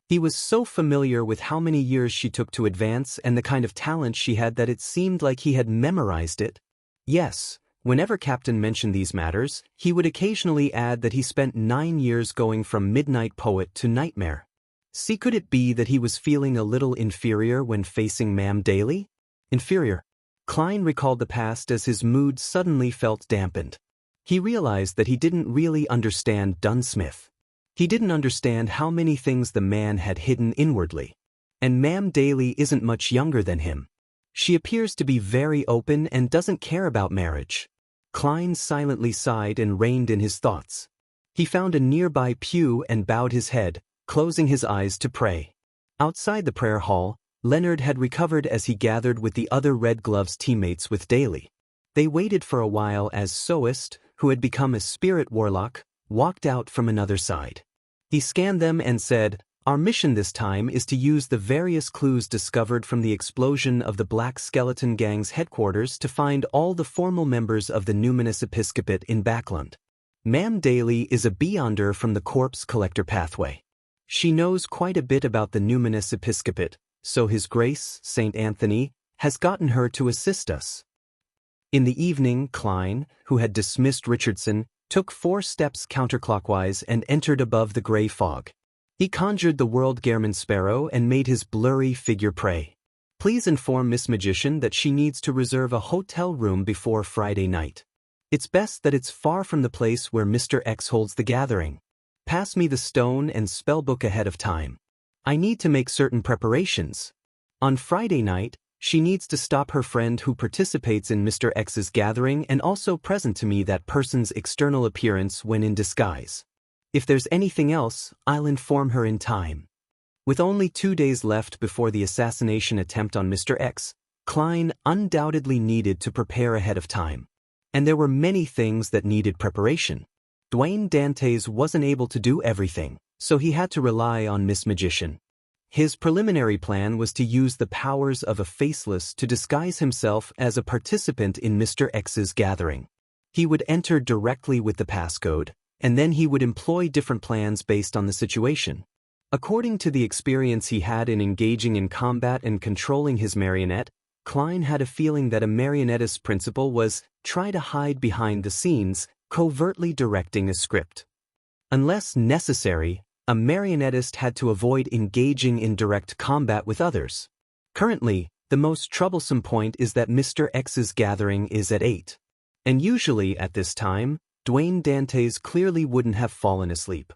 He was so familiar with how many years she took to advance and the kind of talent she had that it seemed like he had memorized it. Yes, whenever Captain mentioned these matters, he would occasionally add that he spent 9 years going from midnight poet to nightmare. See, could it be that he was feeling a little inferior when facing Ma'am Daly? Inferior. Klein recalled the past as his mood suddenly felt dampened. He realized that he didn't really understand Dunn Smith. He didn't understand how many things the man had hidden inwardly. And Ma'am Daly isn't much younger than him. She appears to be very open and doesn't care about marriage. Klein silently sighed and reined in his thoughts. He found a nearby pew and bowed his head, closing his eyes to pray. Outside the prayer hall, Leonard had recovered as he gathered with the other Red Gloves teammates with Daly. They waited for a while as Soist, who had become a spirit warlock, walked out from another side. He scanned them and said, "Our mission this time is to use the various clues discovered from the explosion of the Black Skeleton Gang's headquarters to find all the formal members of the Numinous Episcopate in Backland. Ma'am Daly is a Beyonder from the Corpse Collector pathway. She knows quite a bit about the Numinous Episcopate, so His Grace, St. Anthony, has gotten her to assist us." In the evening, Klein, who had dismissed Richardson, took 4 steps counterclockwise and entered above the gray fog. He conjured the World Gehrman Sparrow and made his blurry figure pray. "Please inform Miss Magician that she needs to reserve a hotel room before Friday night. It's best that it's far from the place where Mr. X holds the gathering. Pass me the stone and spellbook ahead of time. I need to make certain preparations. On Friday night, she needs to stop her friend who participates in Mr. X's gathering and also present to me that person's external appearance when in disguise. If there's anything else, I'll inform her in time." With only 2 days left before the assassination attempt on Mr. X, Klein undoubtedly needed to prepare ahead of time. And there were many things that needed preparation. Dwayne Dantes wasn't able to do everything, so he had to rely on Miss Magician. His preliminary plan was to use the powers of a faceless to disguise himself as a participant in Mr. X's gathering. He would enter directly with the passcode, and then he would employ different plans based on the situation. According to the experience he had in engaging in combat and controlling his marionette, Klein had a feeling that a marionettist principle was try to hide behind the scenes, covertly directing a script. Unless necessary, a marionettist had to avoid engaging in direct combat with others. Currently, the most troublesome point is that Mr. X's gathering is at 8. And usually at this time, Dwayne Dantes clearly wouldn't have fallen asleep.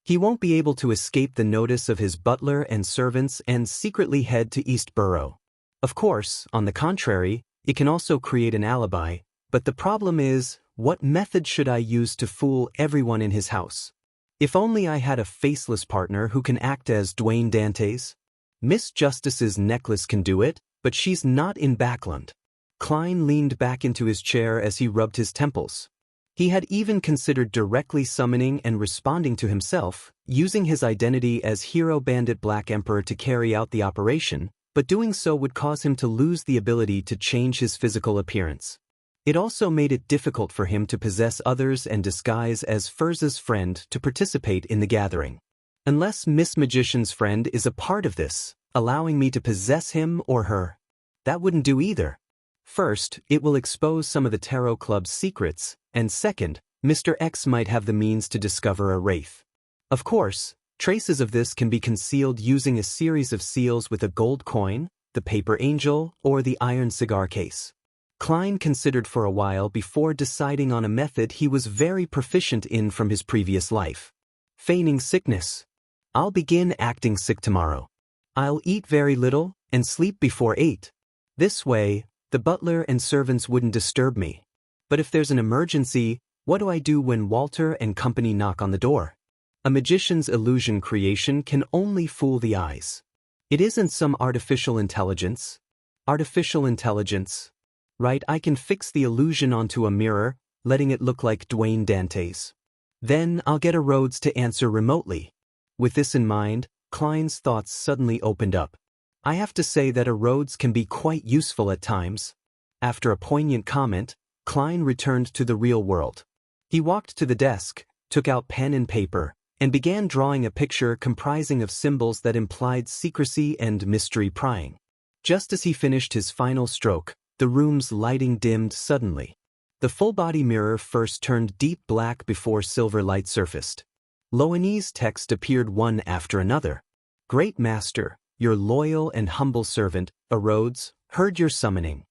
He won't be able to escape the notice of his butler and servants and secretly head to Eastborough. Of course, on the contrary, it can also create an alibi, but the problem is, what method should I use to fool everyone in his house? If only I had a faceless partner who can act as Dwayne Dantes. Miss Justice's necklace can do it, but she's not in Backland. Klein leaned back into his chair as he rubbed his temples. He had even considered directly summoning and responding to himself, using his identity as Hero Bandit Black Emperor to carry out the operation, but doing so would cause him to lose the ability to change his physical appearance. It also made it difficult for him to possess others and disguise as Furza's friend to participate in the gathering. Unless Miss Magician's friend is a part of this, allowing me to possess him or her. That wouldn't do either. First, it will expose some of the Tarot Club's secrets, and second, Mr. X might have the means to discover a wraith. Of course, traces of this can be concealed using a series of seals with a gold coin, the paper angel, or the iron cigar case. Klein considered for a while before deciding on a method he was very proficient in from his previous life. Feigning sickness. I'll begin acting sick tomorrow. I'll eat very little and sleep before 8. This way, the butler and servants wouldn't disturb me. But if there's an emergency, what do I do when Walter and company knock on the door? A magician's illusion creation can only fool the eyes. It isn't some artificial intelligence. Artificial intelligence. Right, I can fix the illusion onto a mirror, letting it look like Dwayne Dantes. Then I'll get a Rhodes to answer remotely. With this in mind, Klein's thoughts suddenly opened up. I have to say that a Rhodes can be quite useful at times. After a poignant comment, Klein returned to the real world. He walked to the desk, took out pen and paper, and began drawing a picture comprising of symbols that implied secrecy and mystery prying. Just as he finished his final stroke, the room's lighting dimmed suddenly. The full-body mirror first turned deep black before silver light surfaced. Loanese text appeared one after another. Great Master, your loyal and humble servant, a Rhodes, heard your summoning.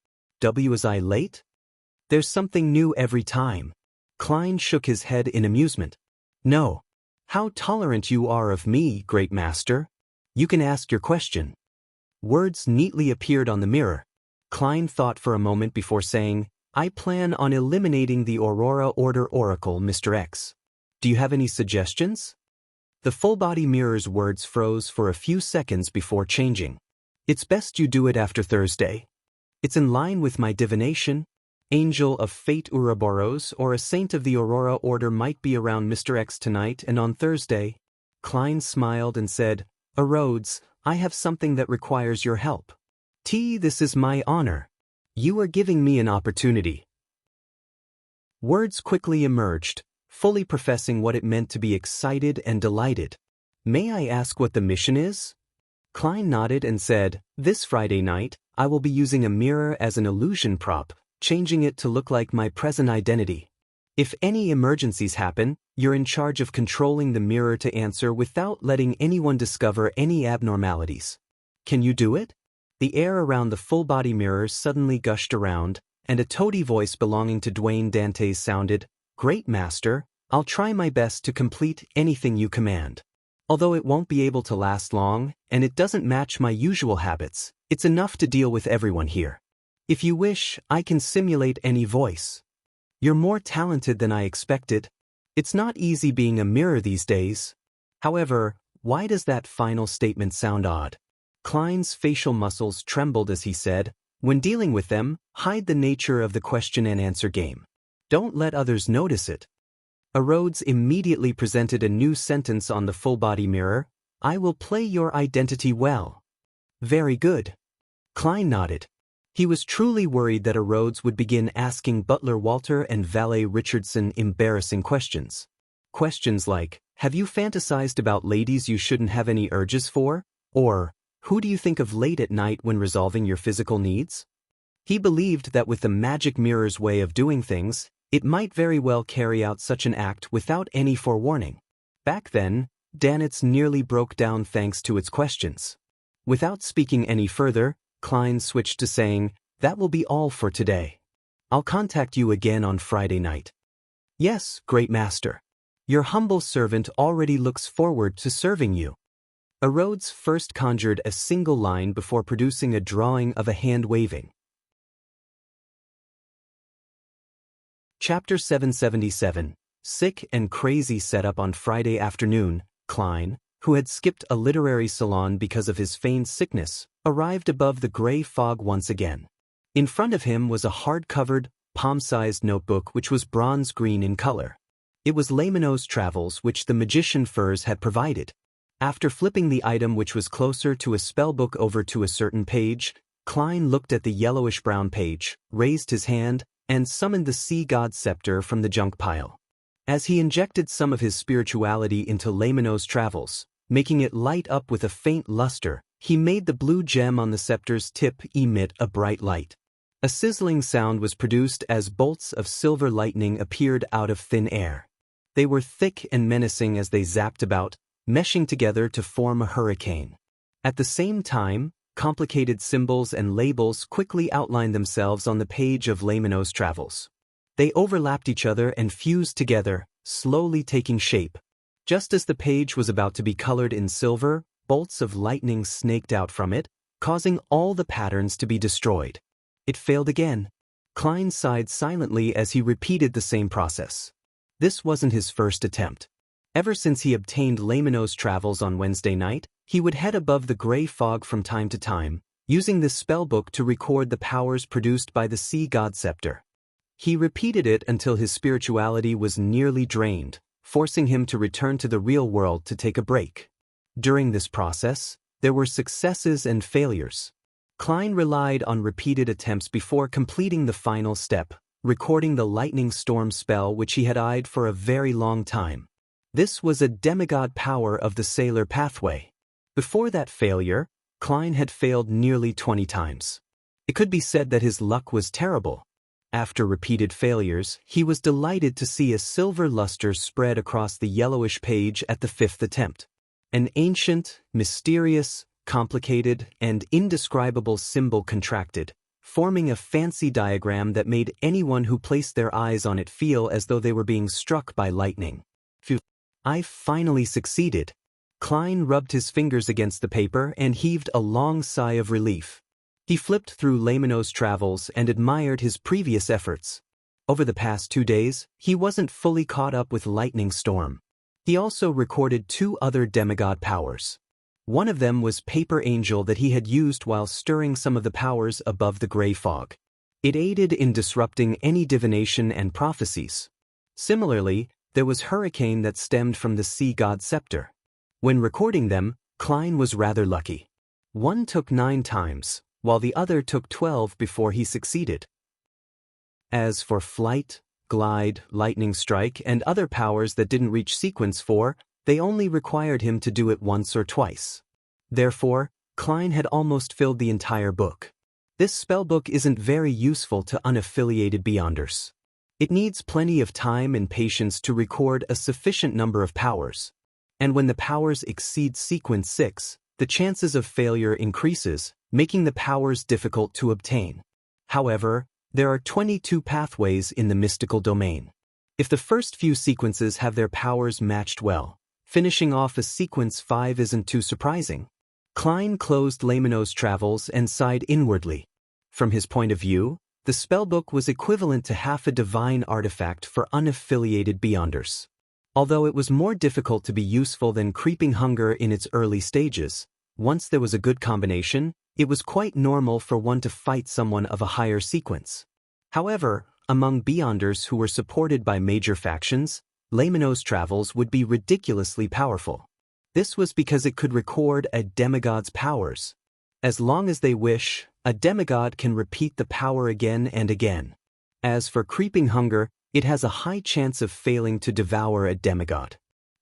Was I late? There's something new every time. Klein shook his head in amusement. No. How tolerant you are of me, Great Master. You can ask your question. Words neatly appeared on the mirror. Klein thought for a moment before saying, I plan on eliminating the Aurora Order Oracle, Mr. X. Do you have any suggestions? The full-body mirror's words froze for a few seconds before changing. It's best you do it after Thursday. It's in line with my divination. Angel of Fate Ouroboros or a saint of the Aurora Order might be around Mr. X tonight and on Thursday. Klein smiled and said, Rhodes, I have something that requires your help. This is my honor. You are giving me an opportunity. Words quickly emerged, fully professing what it meant to be excited and delighted. May I ask what the mission is? Klein nodded and said, This Friday night, I will be using a mirror as an illusion prop, changing it to look like my present identity. If any emergencies happen, you're in charge of controlling the mirror to answer without letting anyone discover any abnormalities. Can you do it? The air around the full-body mirror suddenly gushed around, and a toady voice belonging to Dwayne Dantes sounded, Great Master, I'll try my best to complete anything you command. Although it won't be able to last long, and it doesn't match my usual habits, it's enough to deal with everyone here. If you wish, I can simulate any voice. You're more talented than I expected. It's not easy being a mirror these days. However, why does that final statement sound odd? Klein's facial muscles trembled as he said, When dealing with them, hide the nature of the question and answer game. Don't let others notice it. Rhodes immediately presented a new sentence on the full-body mirror, I will play your identity well. Very good. Klein nodded. He was truly worried that Rhodes would begin asking butler Walter and valet Richardson embarrassing questions. Questions like, have you fantasized about ladies you shouldn't have any urges for? Or, who do you think of late at night when resolving your physical needs? He believed that with the magic mirror's way of doing things, it might very well carry out such an act without any forewarning. Back then, Danitz nearly broke down thanks to its questions. Without speaking any further, Klein switched to saying, That will be all for today. I'll contact you again on Friday night. Yes, Great Master. Your humble servant already looks forward to serving you. Rhodes first conjured a single line before producing a drawing of a hand waving. Chapter 777. Sick and crazy setup on Friday afternoon, Klein, who had skipped a literary salon because of his feigned sickness, arrived above the gray fog once again. In front of him was a hard-covered, palm-sized notebook which was bronze green in color. It was Laymanow's Travels which the magician Furs had provided. After flipping the item which was closer to a spellbook over to a certain page, Klein looked at the yellowish-brown page, raised his hand, and summoned the sea god scepter from the junk pile. As he injected some of his spirituality into Laymanow's Travels, making it light up with a faint luster, he made the blue gem on the scepter's tip emit a bright light. A sizzling sound was produced as bolts of silver lightning appeared out of thin air. They were thick and menacing as they zapped about, meshing together to form a hurricane. At the same time, complicated symbols and labels quickly outlined themselves on the page of Laymanow's Travels. They overlapped each other and fused together, slowly taking shape. Just as the page was about to be colored in silver, bolts of lightning snaked out from it, causing all the patterns to be destroyed. It failed again. Klein sighed silently as he repeated the same process. This wasn't his first attempt. Ever since he obtained Laymanow's Travels on Wednesday night, he would head above the gray fog from time to time, using this spellbook to record the powers produced by the sea god scepter. He repeated it until his spirituality was nearly drained, forcing him to return to the real world to take a break. During this process, there were successes and failures. Klein relied on repeated attempts before completing the final step, recording the lightning storm spell which he had eyed for a very long time. This was a demigod power of the Sailor Pathway. Before that failure, Klein had failed nearly 20 times. It could be said that his luck was terrible. After repeated failures, he was delighted to see a silver luster spread across the yellowish page at the 5th attempt. An ancient, mysterious, complicated, and indescribable symbol contracted, forming a fancy diagram that made anyone who placed their eyes on it feel as though they were being struck by lightning. Phew! I finally succeeded. Klein rubbed his fingers against the paper and heaved a long sigh of relief. He flipped through Lamino's travels and admired his previous efforts. Over the past 2 days, he wasn't fully caught up with Lightning Storm. He also recorded 2 other demigod powers. One of them was Paper Angel that he had used while stirring some of the powers above the gray fog. It aided in disrupting any divination and prophecies. Similarly, there was Hurricane that stemmed from the Sea God Scepter. When recording them, Klein was rather lucky. One took 9 times, while the other took 12 before he succeeded. As for Flight, Glide, Lightning Strike, and other powers that didn't reach sequence 4, they only required him to do it once or twice. Therefore, Klein had almost filled the entire book. This spellbook isn't very useful to unaffiliated Beyonders. It needs plenty of time and patience to record a sufficient number of powers. And when the powers exceed sequence 6, the chances of failure increases, making the powers difficult to obtain. However, there are 22 pathways in the mystical domain. If the first few sequences have their powers matched well, finishing off a sequence 5 isn't too surprising. Klein closed Lamino's travels and sighed inwardly. From his point of view, the spellbook was equivalent to half a divine artifact for unaffiliated Beyonders. Although it was more difficult to be useful than Creeping Hunger in its early stages, once there was a good combination, it was quite normal for one to fight someone of a higher sequence. However, among Beyonders who were supported by major factions, Lamino's travels would be ridiculously powerful. This was because it could record a demigod's powers. As long as they wish, a demigod can repeat the power again and again. As for Creeping Hunger, it has a high chance of failing to devour a demigod.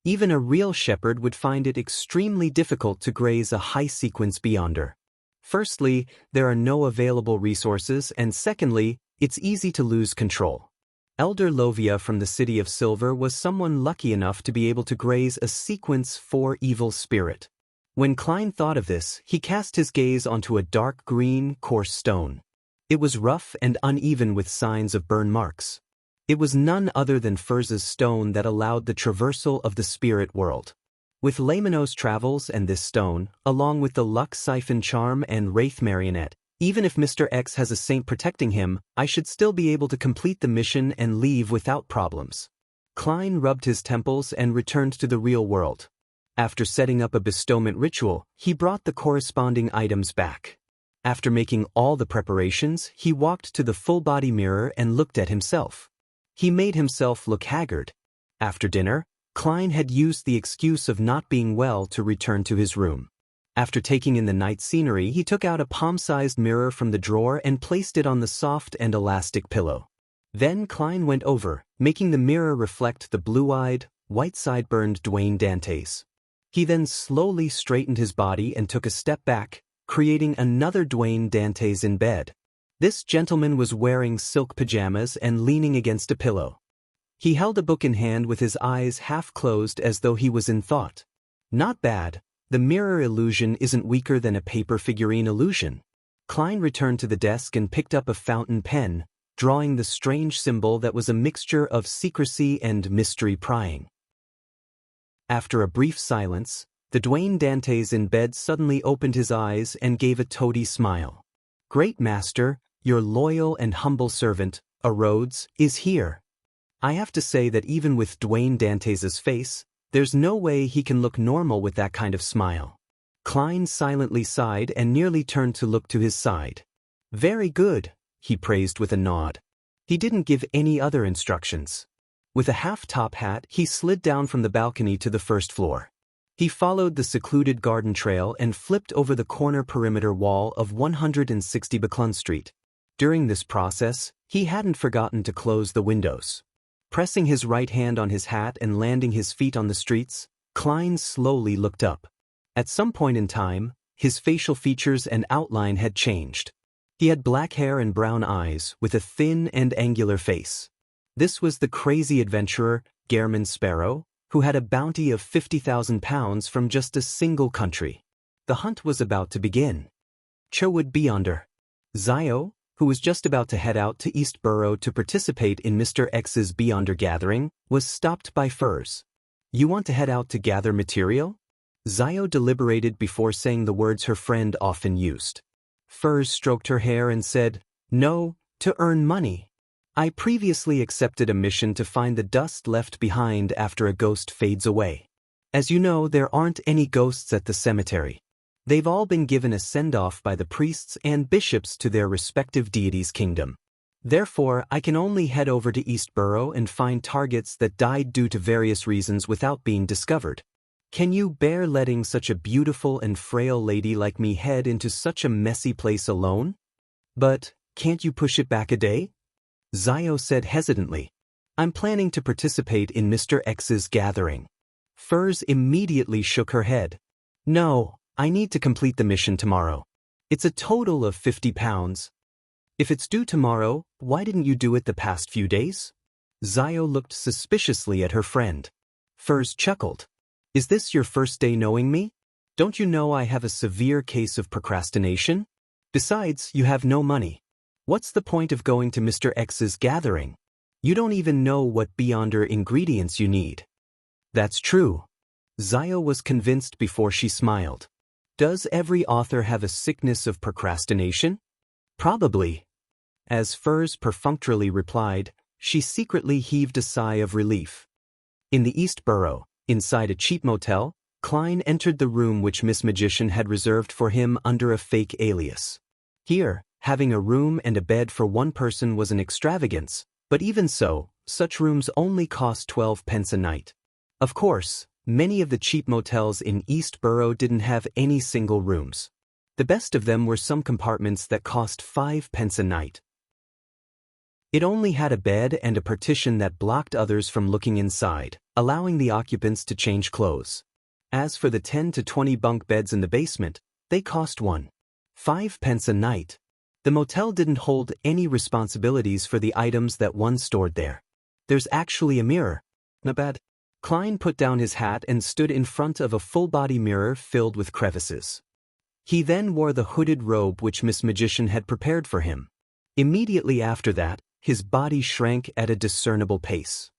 Even a real shepherd would find it extremely difficult to graze a high-sequence Beyonder. Firstly, there are no available resources, and secondly, it's easy to lose control. Elder Lovia from the City of Silver was someone lucky enough to be able to graze a sequence 4 evil spirit. When Klein thought of this, he cast his gaze onto a dark green, coarse stone. It was rough and uneven with signs of burn marks. It was none other than Furz's stone that allowed the traversal of the spirit world. With Lamino's travels and this stone, along with the Lux Siphon Charm and Wraith Marionette, even if Mr. X has a saint protecting him, I should still be able to complete the mission and leave without problems. Klein rubbed his temples and returned to the real world. After setting up a bestowment ritual, he brought the corresponding items back. After making all the preparations, he walked to the full-body mirror and looked at himself. He made himself look haggard. After dinner, Klein had used the excuse of not being well to return to his room. After taking in the night scenery, he took out a palm-sized mirror from the drawer and placed it on the soft and elastic pillow. Then Klein went over, making the mirror reflect the blue-eyed, white-sideburned Dwayne Dantes. He then slowly straightened his body and took a step back, creating another Dwayne Dantes in bed. This gentleman was wearing silk pajamas and leaning against a pillow. He held a book in hand with his eyes half closed as though he was in thought. Not bad. The mirror illusion isn't weaker than a paper figurine illusion. Klein returned to the desk and picked up a fountain pen, drawing the strange symbol that was a mixture of secrecy and mystery prying. After a brief silence, the Dwayne Dantes in bed suddenly opened his eyes and gave a toady smile. "Great Master, your loyal and humble servant, A Rhodes, is here." I have to say that even with Dwayne Dantes's face, there's no way he can look normal with that kind of smile. Klein silently sighed and nearly turned to look to his side. "Very good," he praised with a nod. He didn't give any other instructions. With a half-top hat, he slid down from the balcony to the first floor. He followed the secluded garden trail and flipped over the corner perimeter wall of 160 Buckland Street. During this process, he hadn't forgotten to close the windows. Pressing his right hand on his hat and landing his feet on the streets, Klein slowly looked up. At some point in time, his facial features and outline had changed. He had black hair and brown eyes, with a thin and angular face. This was the crazy adventurer, Gehrman Sparrow, who had a bounty of 50,000 pounds from just a single country. The hunt was about to begin. Chowood Beyonder. Zio, who was just about to head out to East Borough to participate in Mr. X's Beyonder gathering, was stopped by Furs. "You want to head out to gather material?" Zio deliberated before saying the words her friend often used. Furs stroked her hair and said, "No, to earn money. I previously accepted a mission to find the dust left behind after a ghost fades away. As you know, there aren't any ghosts at the cemetery. They've all been given a send-off by the priests and bishops to their respective deities' kingdom. Therefore, I can only head over to Eastborough and find targets that died due to various reasons without being discovered. Can you bear letting such a beautiful and frail lady like me head into such a messy place alone? But, can't you push it back a day?" Zio said hesitantly. "I'm planning to participate in Mr. X's gathering." Furs immediately shook her head. "No, I need to complete the mission tomorrow. It's a total of £50. If it's due tomorrow, why didn't you do it the past few days?" Zio looked suspiciously at her friend. Furs chuckled. "Is this your first day knowing me? Don't you know I have a severe case of procrastination? Besides, you have no money. What's the point of going to Mr. X's gathering? You don't even know what Beyonder ingredients you need." "That's true." Zio was convinced before she smiled. "Does every author have a sickness of procrastination?" "Probably." As Furs perfunctorily replied, she secretly heaved a sigh of relief. In the East Borough, inside a cheap motel, Klein entered the room which Miss Magician had reserved for him under a fake alias. Here, having a room and a bed for one person was an extravagance, but even so, such rooms only cost 12 pence a night. Of course, many of the cheap motels in East Borough didn't have any single rooms. The best of them were some compartments that cost 5 pence a night. It only had a bed and a partition that blocked others from looking inside, allowing the occupants to change clothes. As for the 10 to 20 bunk beds in the basement, they cost 1.5 pence a night. The motel didn't hold any responsibilities for the items that one stored there. "There's actually a mirror." "Not bad." Klein put down his hat and stood in front of a full-body mirror filled with crevices. He then wore the hooded robe which Miss Magician had prepared for him. Immediately after that, his body shrank at a discernible pace.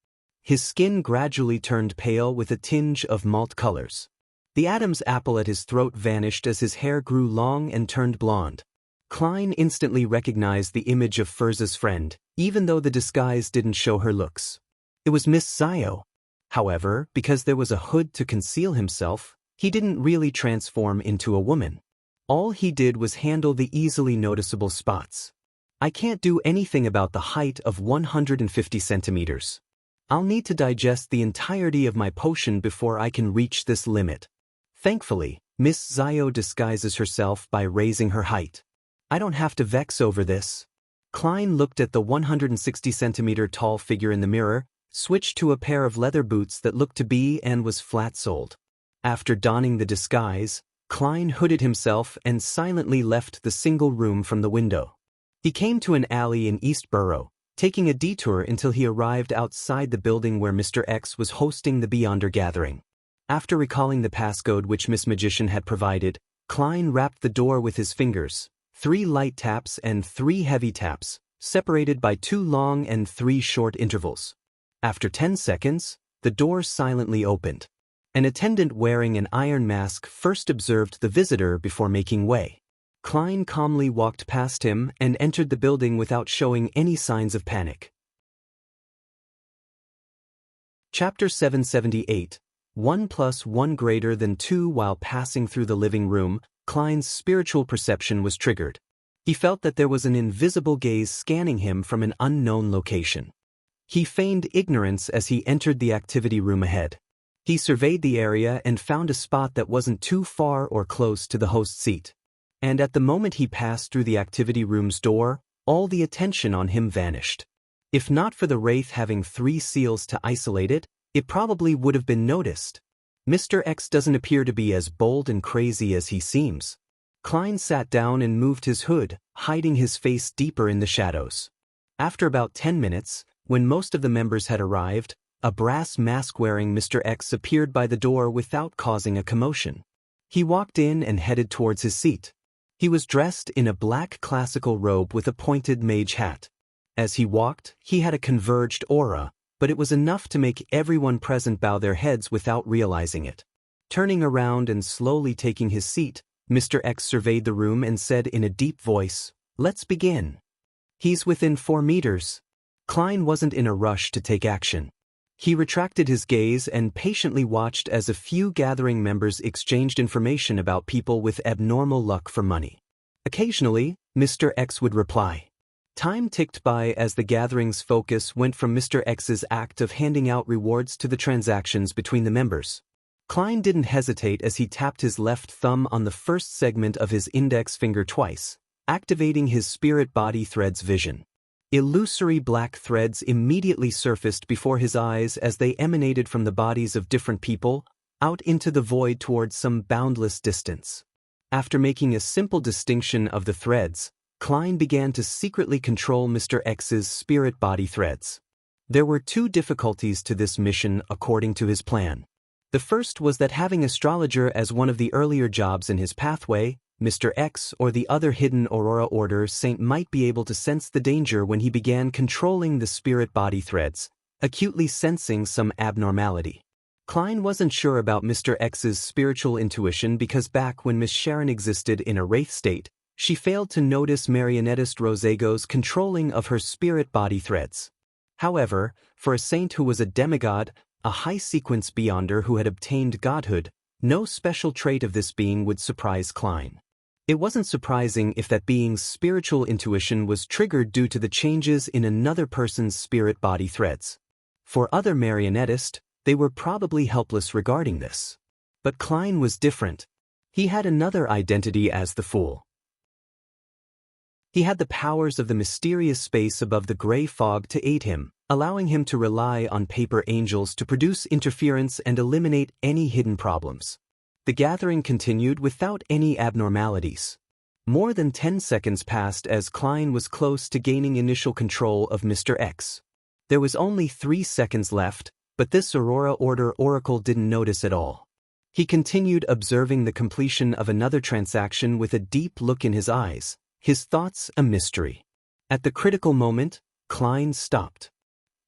His skin gradually turned pale with a tinge of malt colors. The Adam's apple at his throat vanished as his hair grew long and turned blonde. Klein instantly recognized the image of Furs's friend, even though the disguise didn't show her looks. It was Miss Zio. However, because there was a hood to conceal himself, he didn't really transform into a woman. All he did was handle the easily noticeable spots. "I can't do anything about the height of 150 centimeters. I'll need to digest the entirety of my potion before I can reach this limit. Thankfully, Miss Zio disguises herself by raising her height. I don't have to vex over this." Klein looked at the 160-centimeter tall figure in the mirror, switched to a pair of leather boots that looked to be and was flat-soled. After donning the disguise, Klein hooded himself and silently left the single room from the window. He came to an alley in East Borough, taking a detour until he arrived outside the building where Mr. X was hosting the Beyonder gathering. After recalling the passcode which Miss Magician had provided, Klein rapped the door with his fingers, 3 light taps and 3 heavy taps, separated by 2 long and 3 short intervals. After 10 seconds, the door silently opened. An attendant wearing an iron mask first observed the visitor before making way. Klein calmly walked past him and entered the building without showing any signs of panic. Chapter 778, 1 + 1 greater than 2. While passing through the living room, Klein's spiritual perception was triggered. He felt that there was an invisible gaze scanning him from an unknown location. He feigned ignorance as he entered the activity room ahead. He surveyed the area and found a spot that wasn't too far or close to the host's seat. And at the moment he passed through the activity room's door, all the attention on him vanished. If not for the wraith having 3 seals to isolate it, it probably would have been noticed. Mr. X doesn't appear to be as bold and crazy as he seems. Klein sat down and moved his hood, hiding his face deeper in the shadows. After about 10 minutes, when most of the members had arrived, a brass mask-wearing Mr. X appeared by the door without causing a commotion. He walked in and headed towards his seat. He was dressed in a black classical robe with a pointed mage hat. As he walked, he had a converged aura, but it was enough to make everyone present bow their heads without realizing it. Turning around and slowly taking his seat, Mr. X surveyed the room and said in a deep voice, "Let's begin." "He's within 4 meters." Klein wasn't in a rush to take action. He retracted his gaze and patiently watched as a few gathering members exchanged information about people with abnormal luck for money. Occasionally, Mr. X would reply. Time ticked by as the gathering's focus went from Mr. X's act of handing out rewards to the transactions between the members. Klein didn't hesitate as he tapped his left thumb on the first segment of his index finger twice, activating his spirit body thread's vision. Illusory black threads immediately surfaced before his eyes as they emanated from the bodies of different people, out into the void towards some boundless distance. After making a simple distinction of the threads, Klein began to secretly control Mr. X's spirit body threads. There were 2 difficulties to this mission according to his plan. The first was that having astrologer as one of the earlier jobs in his pathway, Mr. X or the other hidden Aurora Order saint might be able to sense the danger when he began controlling the spirit body threads, acutely sensing some abnormality. Klein wasn't sure about Mr. X's spiritual intuition because back when Miss Sharon existed in a wraith state, she failed to notice marionettist Rosego's controlling of her spirit body threads. However, for a saint who was a demigod, a high-sequence beyonder who had obtained godhood, no special trait of this being would surprise Klein. It wasn't surprising if that being's spiritual intuition was triggered due to the changes in another person's spirit body threads. For other marionettists, they were probably helpless regarding this. But Klein was different. He had another identity as the Fool. He had the powers of the mysterious space above the gray fog to aid him, allowing him to rely on paper angels to produce interference and eliminate any hidden problems. The gathering continued without any abnormalities. More than 10 seconds passed as Klein was close to gaining initial control of Mr. X. There was only 3 seconds left, but this Aurora Order oracle didn't notice at all. He continued observing the completion of another transaction with a deep look in his eyes, his thoughts a mystery. At the critical moment, Klein stopped.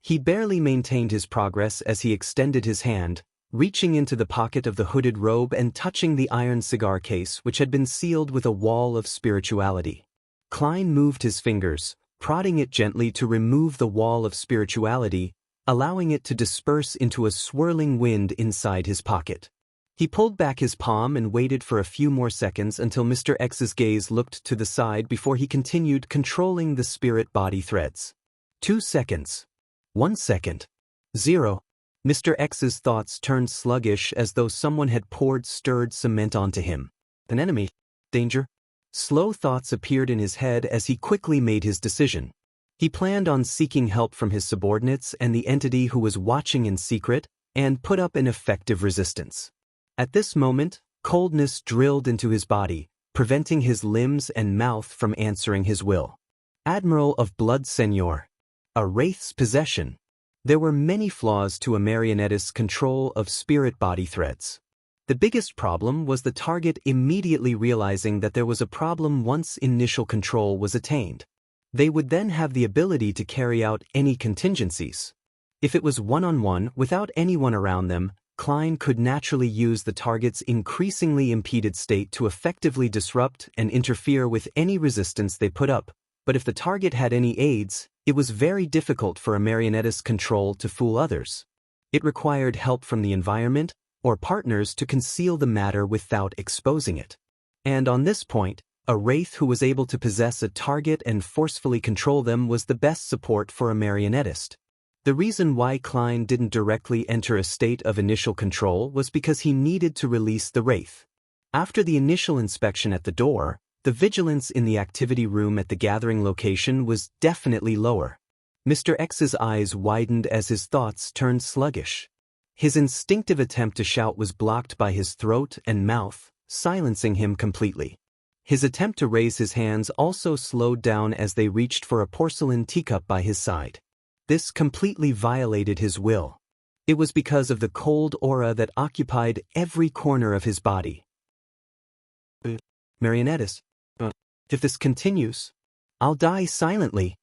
He barely maintained his progress as he extended his hand, reaching into the pocket of the hooded robe and touching the iron cigar case which had been sealed with a wall of spirituality. Klein moved his fingers, prodding it gently to remove the wall of spirituality, allowing it to disperse into a swirling wind inside his pocket. He pulled back his palm and waited for a few more seconds until Mr. X's gaze looked to the side before he continued controlling the spirit body threads. 2 seconds. 1 second. 0. Mr. X's thoughts turned sluggish as though someone had poured stirred cement onto him. An enemy. Danger. Slow thoughts appeared in his head as he quickly made his decision. He planned on seeking help from his subordinates and the entity who was watching in secret, and put up an effective resistance. At this moment, coldness drilled into his body, preventing his limbs and mouth from answering his will. Admiral of Blood Seigneur. A wraith's possession. There were many flaws to a marionettist's control of spirit body threads. The biggest problem was the target immediately realizing that there was a problem once initial control was attained. They would then have the ability to carry out any contingencies. If it was one-on-one without anyone around them, Klein could naturally use the target's increasingly impeded state to effectively disrupt and interfere with any resistance they put up. But if the target had any aids, it was very difficult for a marionettist's control to fool others. It required help from the environment or partners to conceal the matter without exposing it. And on this point, a wraith who was able to possess a target and forcefully control them was the best support for a marionettist. The reason why Klein didn't directly enter a state of initial control was because he needed to release the wraith. After the initial inspection at the door, the vigilance in the activity room at the gathering location was definitely lower. Mr. X's eyes widened as his thoughts turned sluggish. His instinctive attempt to shout was blocked by his throat and mouth, silencing him completely. His attempt to raise his hands also slowed down as they reached for a porcelain teacup by his side. This completely violated his will. It was because of the cold aura that occupied every corner of his body. Marionettist. If this continues, I'll die silently.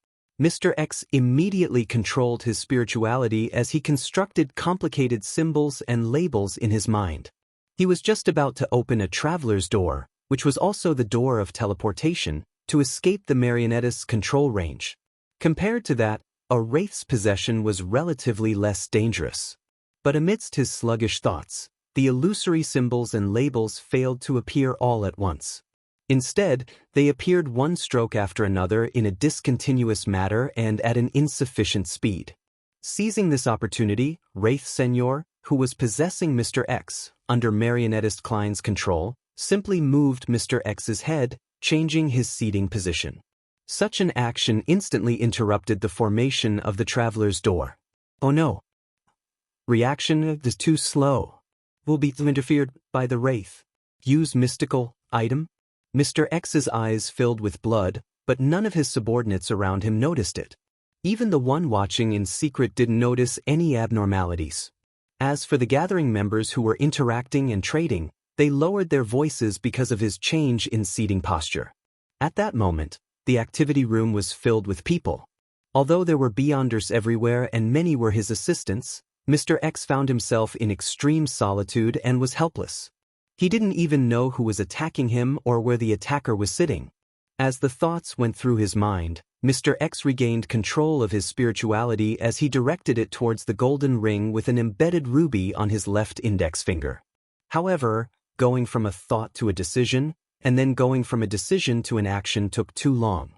Mr. X immediately controlled his spirituality as he constructed complicated symbols and labels in his mind. He was just about to open a traveler's door, which was also the door of teleportation, to escape the marionettist's control range. Compared to that, a wraith's possession was relatively less dangerous. But amidst his sluggish thoughts, the illusory symbols and labels failed to appear all at once. Instead, they appeared one stroke after another in a discontinuous manner and at an insufficient speed. Seizing this opportunity, Wraith Senor, who was possessing Mr. X, under marionettist Klein's control, simply moved Mr. X's head, changing his seating position. Such an action instantly interrupted the formation of the traveler's door. Oh no! Reaction is too slow. Will be interfered by the Wraith. Use mystical item? Mr. X's eyes filled with blood, but none of his subordinates around him noticed it. Even the one watching in secret didn't notice any abnormalities. As for the gathering members who were interacting and trading, they lowered their voices because of his change in seating posture. At that moment, the activity room was filled with people. Although there were Beyonders everywhere and many were his assistants, Mr. X found himself in extreme solitude and was helpless. He didn't even know who was attacking him or where the attacker was sitting. As the thoughts went through his mind, Mr. X regained control of his spirituality as he directed it towards the golden ring with an embedded ruby on his left index finger. However, going from a thought to a decision, and then going from a decision to an action took too long.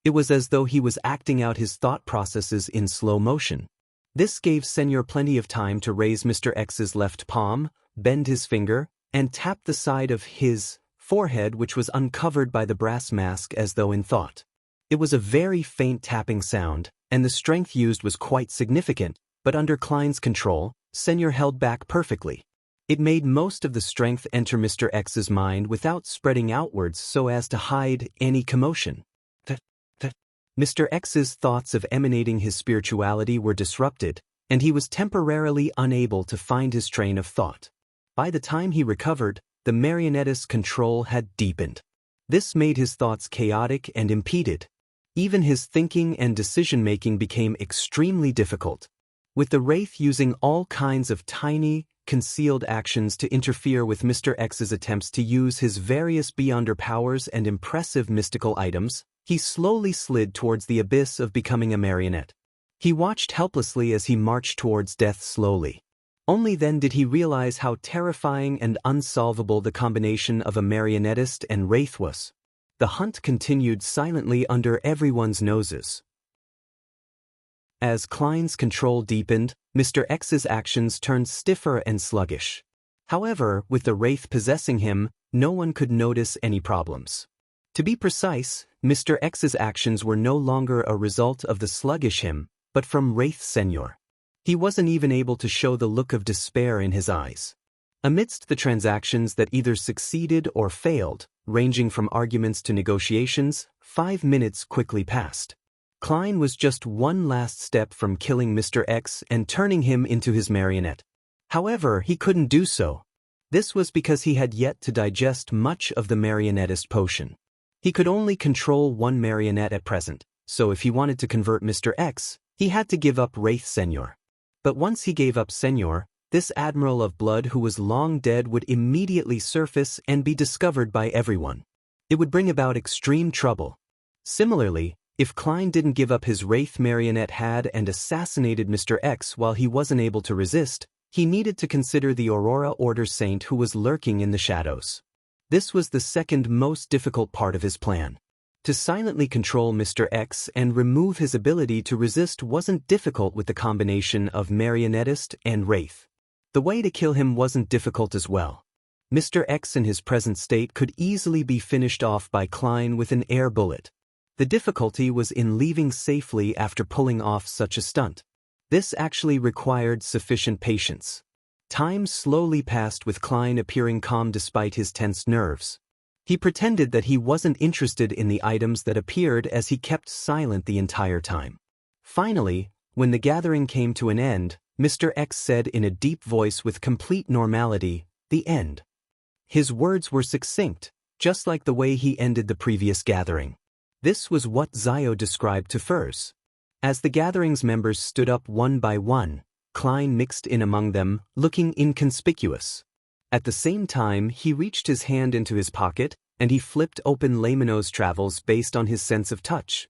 It was as though he was acting out his thought processes in slow motion. This gave Senor plenty of time to raise Mr. X's left palm, bend his finger, and tap the side of his forehead, which was uncovered by the brass mask as though in thought. It was a very faint tapping sound, and the strength used was quite significant, but under Klein's control, Senor held back perfectly. It made most of the strength enter Mr. X's mind without spreading outwards so as to hide any commotion. Mr. X's thoughts of emanating his spirituality were disrupted, and he was temporarily unable to find his train of thought. By the time he recovered, the marionettist's control had deepened. This made his thoughts chaotic and impeded. Even his thinking and decision-making became extremely difficult. With the Wraith using all kinds of tiny, concealed actions to interfere with Mr. X's attempts to use his various Beyonder powers and impressive mystical items, he slowly slid towards the abyss of becoming a marionette. He watched helplessly as he marched towards death slowly. Only then did he realize how terrifying and unsolvable the combination of a marionettist and Wraith was. The hunt continued silently under everyone's noses. As Klein's control deepened, Mr. X's actions turned stiffer and sluggish. However, with the Wraith possessing him, no one could notice any problems. To be precise, Mr. X's actions were no longer a result of the sluggish him, but from Wraith Senor. He wasn't even able to show the look of despair in his eyes. Amidst the transactions that either succeeded or failed, ranging from arguments to negotiations, 5 minutes quickly passed. Klein was just one last step from killing Mr. X and turning him into his marionette. However, he couldn't do so. This was because he had yet to digest much of the marionettist potion. He could only control one marionette at present, so if he wanted to convert Mr. X, he had to give up Wraith Senor. But once he gave up Senor, this Admiral of Blood who was long dead would immediately surface and be discovered by everyone. It would bring about extreme trouble. Similarly, if Klein didn't give up his Wraith marionette had and assassinated Mr. X while he wasn't able to resist, he needed to consider the Aurora Order Saint who was lurking in the shadows. This was the second most difficult part of his plan. To silently control Mr. X and remove his ability to resist wasn't difficult with the combination of marionettist and Wraith. The way to kill him wasn't difficult as well. Mr. X in his present state could easily be finished off by Klein with an air bullet. The difficulty was in leaving safely after pulling off such a stunt. This actually required sufficient patience. Time slowly passed with Klein appearing calm despite his tense nerves. He pretended that he wasn't interested in the items that appeared as he kept silent the entire time. Finally, when the gathering came to an end, Mr. X said in a deep voice with complete normality, "The end." His words were succinct, just like the way he ended the previous gathering. This was what Zio described to Furs. As the gathering's members stood up one by one, Klein mixed in among them, looking inconspicuous. At the same time, he reached his hand into his pocket, and he flipped open Lamino's travels based on his sense of touch.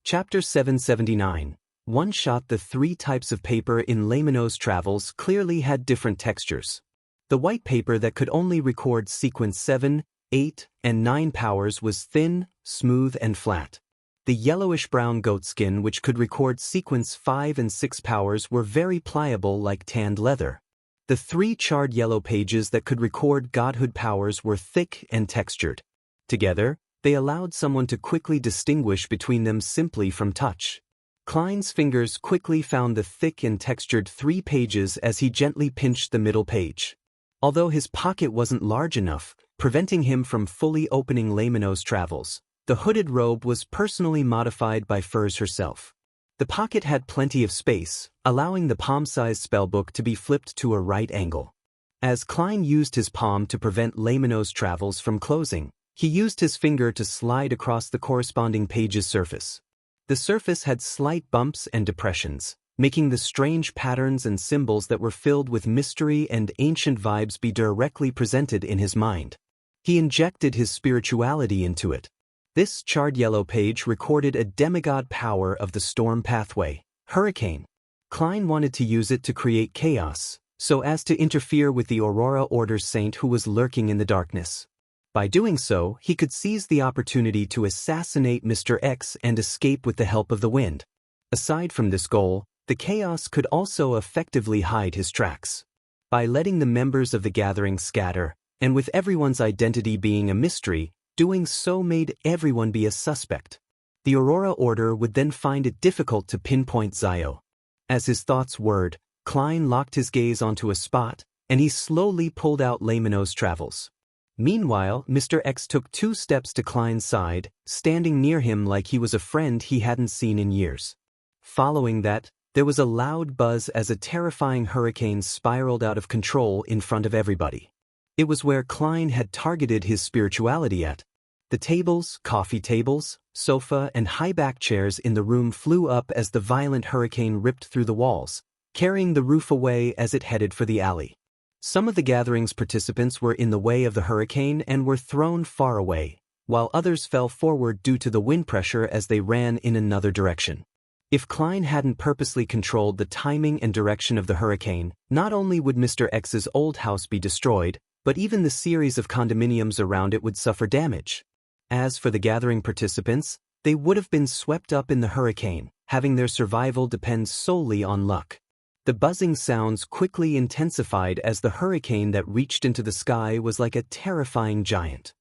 Chapter 779. One shot. The three types of paper in Lamino's travels clearly had different textures. The white paper that could only record sequence 7, 8, and 9 powers was thin, smooth, and flat. The yellowish-brown goatskin which could record sequence 5 and 6 powers were very pliable like tanned leather. The three charred yellow pages that could record godhood powers were thick and textured. Together, they allowed someone to quickly distinguish between them simply from touch. Klein's fingers quickly found the thick and textured 3 pages as he gently pinched the middle page. Although his pocket wasn't large enough, preventing him from fully opening Lamino's travels, the hooded robe was personally modified by Furs herself. The pocket had plenty of space, allowing the palm-sized spellbook to be flipped to a right angle. As Klein used his palm to prevent Lamino's travels from closing, he used his finger to slide across the corresponding page's surface. The surface had slight bumps and depressions, making the strange patterns and symbols that were filled with mystery and ancient vibes be directly presented in his mind. He injected his spirituality into it. This charred yellow page recorded a demigod power of the storm pathway, Hurricane. Klein wanted to use it to create chaos, so as to interfere with the Aurora Order's saint who was lurking in the darkness. By doing so, he could seize the opportunity to assassinate Mr. X and escape with the help of the wind. Aside from this goal, the chaos could also effectively hide his tracks. By letting the members of the gathering scatter, and with everyone's identity being a mystery, doing so made everyone be a suspect. The Aurora Order would then find it difficult to pinpoint Zio. As his thoughts whirred, Klein locked his gaze onto a spot, and he slowly pulled out Lamino's travels. Meanwhile, Mr. X took 2 steps to Klein's side, standing near him like he was a friend he hadn't seen in years. Following that, there was a loud buzz as a terrifying hurricane spiraled out of control in front of everybody. It was where Klein had targeted his spirituality at. The tables, coffee tables, sofa, and high-back chairs in the room flew up as the violent hurricane ripped through the walls, carrying the roof away as it headed for the alley. Some of the gathering's participants were in the way of the hurricane and were thrown far away, while others fell forward due to the wind pressure as they ran in another direction. If Klein hadn't purposely controlled the timing and direction of the hurricane, not only would Mr. X's old house be destroyed, but even the series of condominiums around it would suffer damage. As for the gathering participants, they would have been swept up in the hurricane, having their survival depend solely on luck. The buzzing sounds quickly intensified as the hurricane that reached into the sky was like a terrifying giant.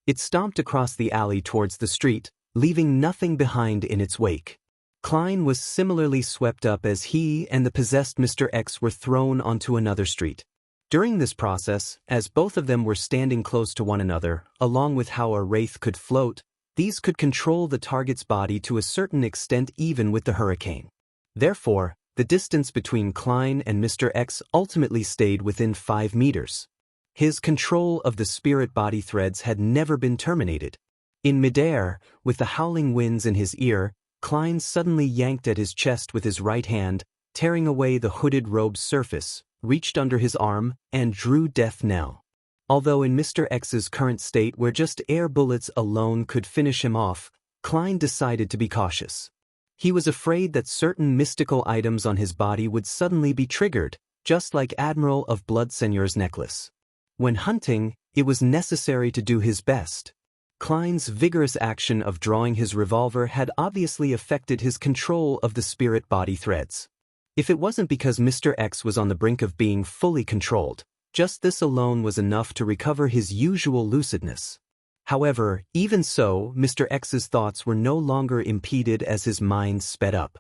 It stomped across the alley towards the street, leaving nothing behind in its wake. Klein was similarly swept up as he and the possessed Mr. X were thrown onto another street. During this process, as both of them were standing close to one another, along with how a wraith could float, these could control the target's body to a certain extent even with the hurricane. Therefore, the distance between Klein and Mr. X ultimately stayed within 5 meters. His control of the spirit body threads had never been terminated. In midair, with the howling winds in his ear, Klein suddenly yanked at his chest with his right hand, tearing away the hooded robe's surface, reached under his arm, and drew death knell. Although in Mr. X's current state where just air bullets alone could finish him off, Klein decided to be cautious. He was afraid that certain mystical items on his body would suddenly be triggered, just like Admiral of Blood Seigneur's necklace. When hunting, it was necessary to do his best. Klein's vigorous action of drawing his revolver had obviously affected his control of the spirit body threads. If it wasn't because Mr. X was on the brink of being fully controlled, just this alone was enough to recover his usual lucidness. However, even so, Mr. X's thoughts were no longer impeded as his mind sped up.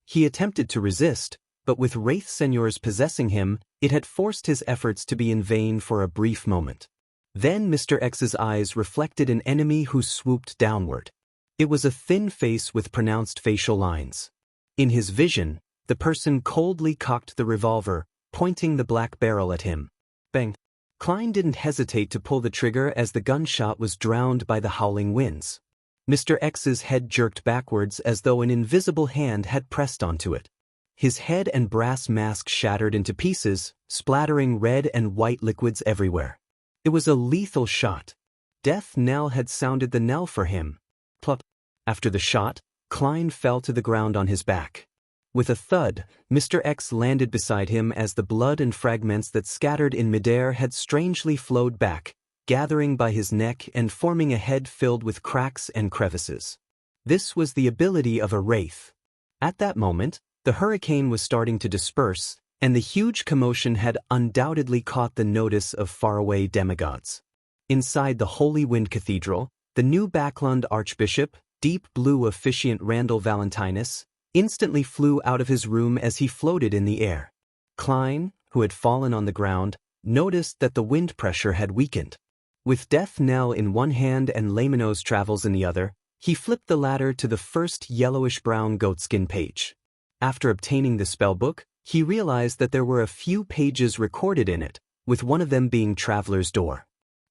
He attempted to resist, but with Wraith Seigneurs possessing him, it had forced his efforts to be in vain for a brief moment. Then Mr. X's eyes reflected an enemy who swooped downward. It was a thin face with pronounced facial lines. In his vision, the person coldly cocked the revolver, pointing the black barrel at him. Bang! Klein didn't hesitate to pull the trigger as the gunshot was drowned by the howling winds. Mr. X's head jerked backwards as though an invisible hand had pressed onto it. His head and brass mask shattered into pieces, splattering red and white liquids everywhere. It was a lethal shot. Death knell had sounded the knell for him. Plop. After the shot, Klein fell to the ground on his back. With a thud, Mr. X landed beside him as the blood and fragments that scattered in midair had strangely flowed back, gathering by his neck and forming a head filled with cracks and crevices. This was the ability of a wraith. At that moment, the hurricane was starting to disperse, and the huge commotion had undoubtedly caught the notice of faraway demigods. Inside the Holy Wind Cathedral, the new Backlund Archbishop, deep blue officiant Randall Valentinus, instantly flew out of his room as he floated in the air. Klein, who had fallen on the ground, noticed that the wind pressure had weakened. With death knell in one hand and Laymanos travels in the other, he flipped the latter to the first yellowish-brown goatskin page. After obtaining the spellbook, he realized that there were a few pages recorded in it, with one of them being Traveler's Door.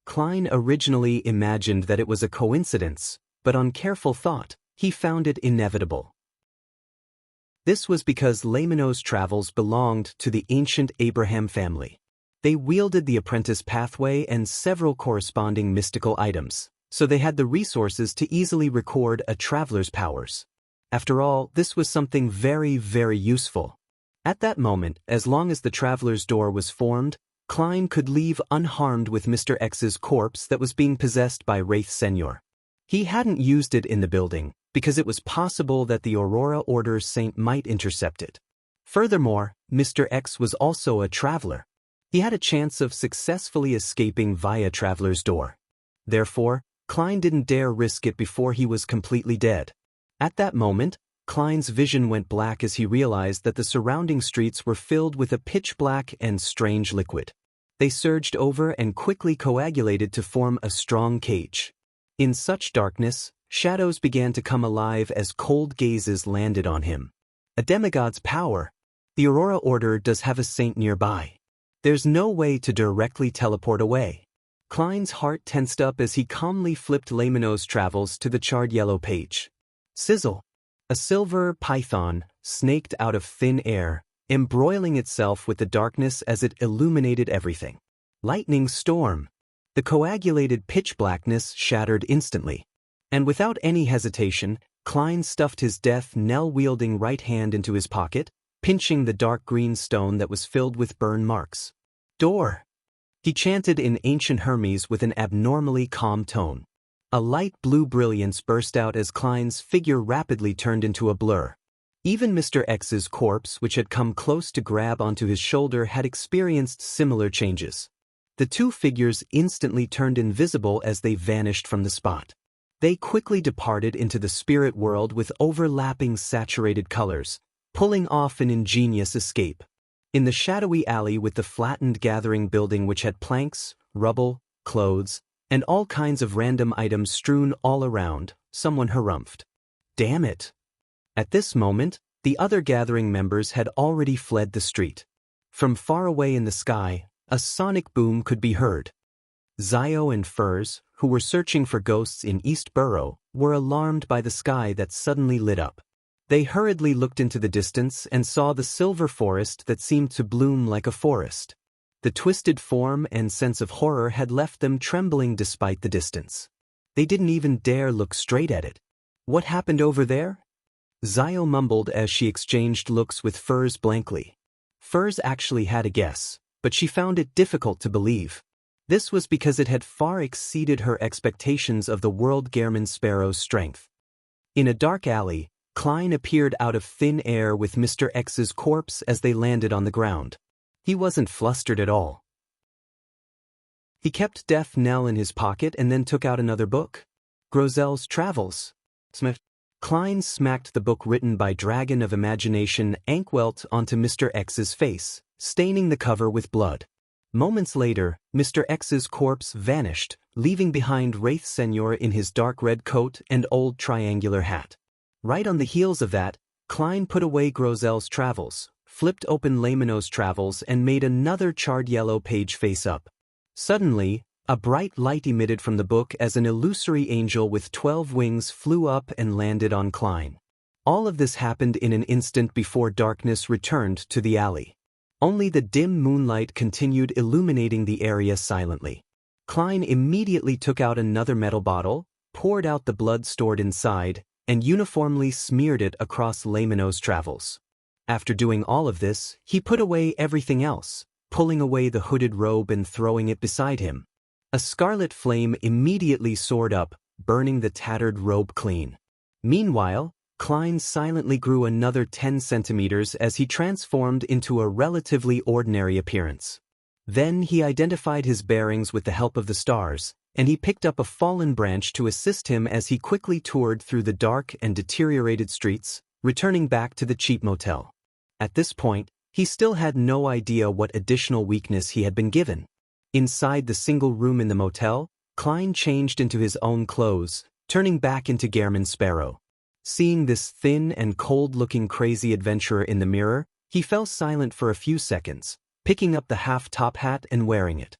Klein originally imagined that it was a coincidence, but on careful thought, he found it inevitable. This was because Laymanos travels belonged to the ancient Abraham family. They wielded the apprentice pathway and several corresponding mystical items, so they had the resources to easily record a traveler's powers. After all, this was something very, very useful. At that moment, as long as the Traveler's Door was formed, Klein could leave unharmed with Mr. X's corpse that was being possessed by Wraith Senior. He hadn't used it in the building, because it was possible that the Aurora Order Saint might intercept it. Furthermore, Mr. X was also a traveler. He had a chance of successfully escaping via Traveler's Door. Therefore, Klein didn't dare risk it before he was completely dead. At that moment, Klein's vision went black as he realized that the surrounding streets were filled with a pitch-black and strange liquid. They surged over and quickly coagulated to form a strong cage. In such darkness, shadows began to come alive as cold gazes landed on him. A demigod's power. The Aurora Order does have a saint nearby. There's no way to directly teleport away. Klein's heart tensed up as he calmly flipped Laymanos Travels to the charred yellow page. Sizzle. A silver python snaked out of thin air, embroiling itself with the darkness as it illuminated everything. Lightning storm. The coagulated pitch blackness shattered instantly. And without any hesitation, Klein stuffed his death knell-wielding right hand into his pocket, pinching the dark green stone that was filled with burn marks. Door. He chanted in ancient Hermes with an abnormally calm tone. A light blue brilliance burst out as Klein's figure rapidly turned into a blur. Even Mr. X's corpse, which had come close to grab onto his shoulder, had experienced similar changes. The two figures instantly turned invisible as they vanished from the spot. They quickly departed into the spirit world with overlapping saturated colors, pulling off an ingenious escape. In the shadowy alley with the flattened gathering building which had planks, rubble, clothes, and all kinds of random items strewn all around, someone harumphed. Damn it! At this moment, the other gathering members had already fled the street. From far away in the sky, a sonic boom could be heard. Zio and Furs, who were searching for ghosts in East Borough, were alarmed by the sky that suddenly lit up. They hurriedly looked into the distance and saw the silver forest that seemed to bloom like a forest. The twisted form and sense of horror had left them trembling despite the distance. They didn't even dare look straight at it. What happened over there? Zio mumbled as she exchanged looks with Furs blankly. Furs actually had a guess, but she found it difficult to believe. This was because it had far exceeded her expectations of the World Gehrman Sparrow's strength. In a dark alley, Klein appeared out of thin air with Mr. X's corpse as they landed on the ground. He wasn't flustered at all. He kept Death Knell in his pocket and then took out another book. Grozel's Travels. Smith. Klein smacked the book written by Dragon of Imagination Ankwelt onto Mr. X's face, staining the cover with blood. Moments later, Mr. X's corpse vanished, leaving behind Wraith Senior in his dark red coat and old triangular hat. Right on the heels of that, Klein put away Grozel's Travels, flipped open Laymanos Travels and made another charred yellow page face up. Suddenly, a bright light emitted from the book as an illusory angel with 12 wings flew up and landed on Klein. All of this happened in an instant before darkness returned to the alley. Only the dim moonlight continued illuminating the area silently. Klein immediately took out another metal bottle, poured out the blood stored inside, and uniformly smeared it across Lamino's travels. After doing all of this, he put away everything else, pulling away the hooded robe and throwing it beside him. A scarlet flame immediately soared up, burning the tattered robe clean. Meanwhile, Klein silently grew another 10 centimeters as he transformed into a relatively ordinary appearance. Then he identified his bearings with the help of the stars, and he picked up a fallen branch to assist him as he quickly toured through the dark and deteriorated streets, returning back to the cheap motel. At this point, he still had no idea what additional weakness he had been given. Inside the single room in the motel, Klein changed into his own clothes, turning back into Gehrman Sparrow. Seeing this thin and cold-looking crazy adventurer in the mirror, he fell silent for a few seconds, picking up the half-top hat and wearing it.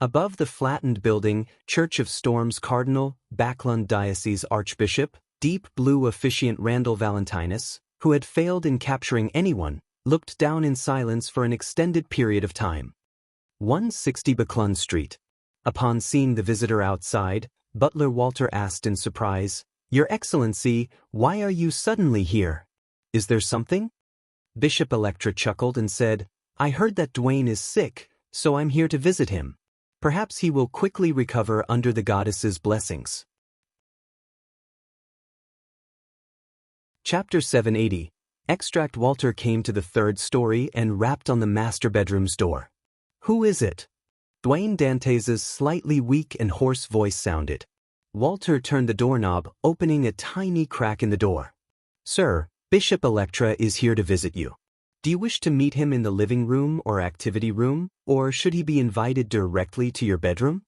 Above the flattened building, Church of Storms Cardinal, Backlund Diocese Archbishop, deep blue officiant Randall Valentinus, who had failed in capturing anyone, looked down in silence for an extended period of time. 160 Backlund Street. Upon seeing the visitor outside, Butler Walter asked in surprise, "Your Excellency, why are you suddenly here? Is there something?" Bishop Electra chuckled and said, "I heard that Dwayne is sick, so I'm here to visit him. Perhaps he will quickly recover under the goddess's blessings." Chapter 780. Extract. Walter came to the third story and rapped on the master bedroom's door. "Who is it?" Dwayne Dantes' slightly weak and hoarse voice sounded. Walter turned the doorknob, opening a tiny crack in the door. "Sir, Bishop Electra is here to visit you. Do you wish to meet him in the living room or activity room, or should he be invited directly to your bedroom?"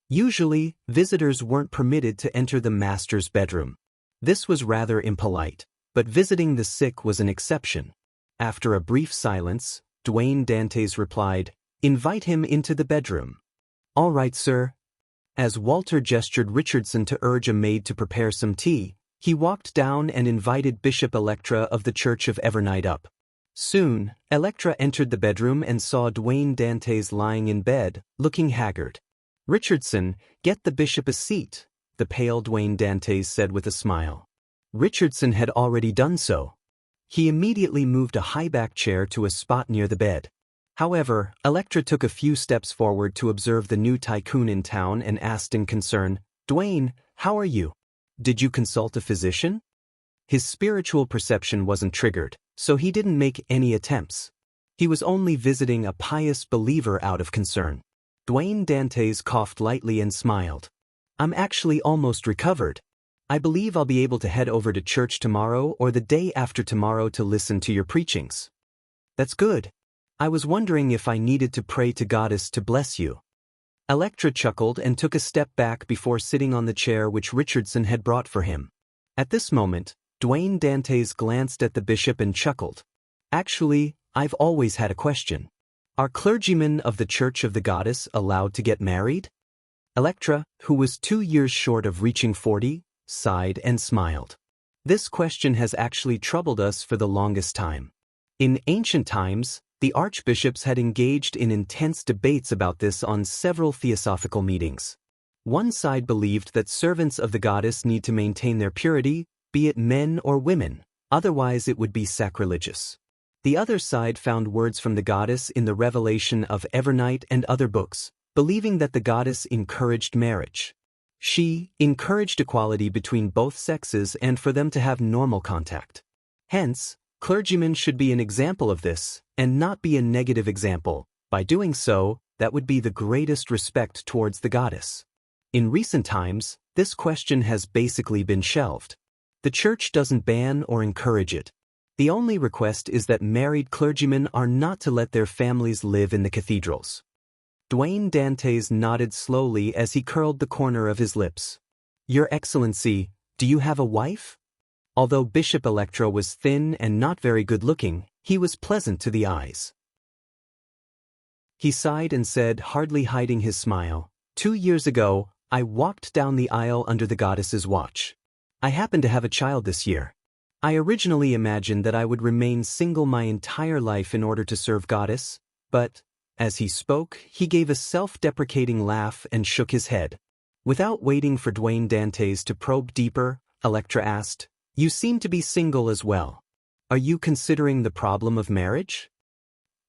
Usually, visitors weren't permitted to enter the master's bedroom. This was rather impolite, but visiting the sick was an exception. After a brief silence, Dwayne Dantes replied, "Invite him into the bedroom." "All right, sir." As Walter gestured Richardson to urge a maid to prepare some tea, he walked down and invited Bishop Electra of the Church of Evernight up. Soon, Electra entered the bedroom and saw Dwayne Dantes lying in bed, looking haggard. "Richardson, get the bishop a seat," the pale Dwayne Dantes said with a smile. Richardson had already done so. He immediately moved a high-back chair to a spot near the bed. However, Electra took a few steps forward to observe the new tycoon in town and asked in concern, "Dwayne, how are you? Did you consult a physician?" His spiritual perception wasn't triggered, so he didn't make any attempts. He was only visiting a pious believer out of concern. Dwayne Dantes coughed lightly and smiled. "I'm actually almost recovered. I believe I'll be able to head over to church tomorrow or the day after tomorrow to listen to your preachings." "That's good. I was wondering if I needed to pray to Goddess to bless you." Electra chuckled and took a step back before sitting on the chair which Richardson had brought for him. At this moment, Dwayne Dantes glanced at the bishop and chuckled. "Actually, I've always had a question. Are clergymen of the Church of the Goddess allowed to get married?" Electra, who was 2 years short of reaching 40, sighed and smiled. "This question has actually troubled us for the longest time. In ancient times, the archbishops had engaged in intense debates about this on several theosophical meetings. One side believed that servants of the goddess need to maintain their purity, be it men or women, otherwise it would be sacrilegious. The other side found words from the goddess in the revelation of Evernight and other books, believing that the goddess encouraged marriage. She encouraged equality between both sexes and for them to have normal contact. Hence, clergymen should be an example of this, and not be a negative example. By doing so, that would be the greatest respect towards the goddess. In recent times, this question has basically been shelved. The church doesn't ban or encourage it. The only request is that married clergymen are not to let their families live in the cathedrals. Dwayne Dantes nodded slowly as he curled the corner of his lips. "Your Excellency, do you have a wife?" Although Bishop Electra was thin and not very good-looking, he was pleasant to the eyes. He sighed and said, hardly hiding his smile, 2 years ago, I walked down the aisle under the goddess's watch. I happened to have a child this year. I originally imagined that I would remain single my entire life in order to serve Goddess, but, as he spoke, he gave a self-deprecating laugh and shook his head. Without waiting for Dwayne Dantes to probe deeper, Electra asked, "You seem to be single as well. Are you considering the problem of marriage?"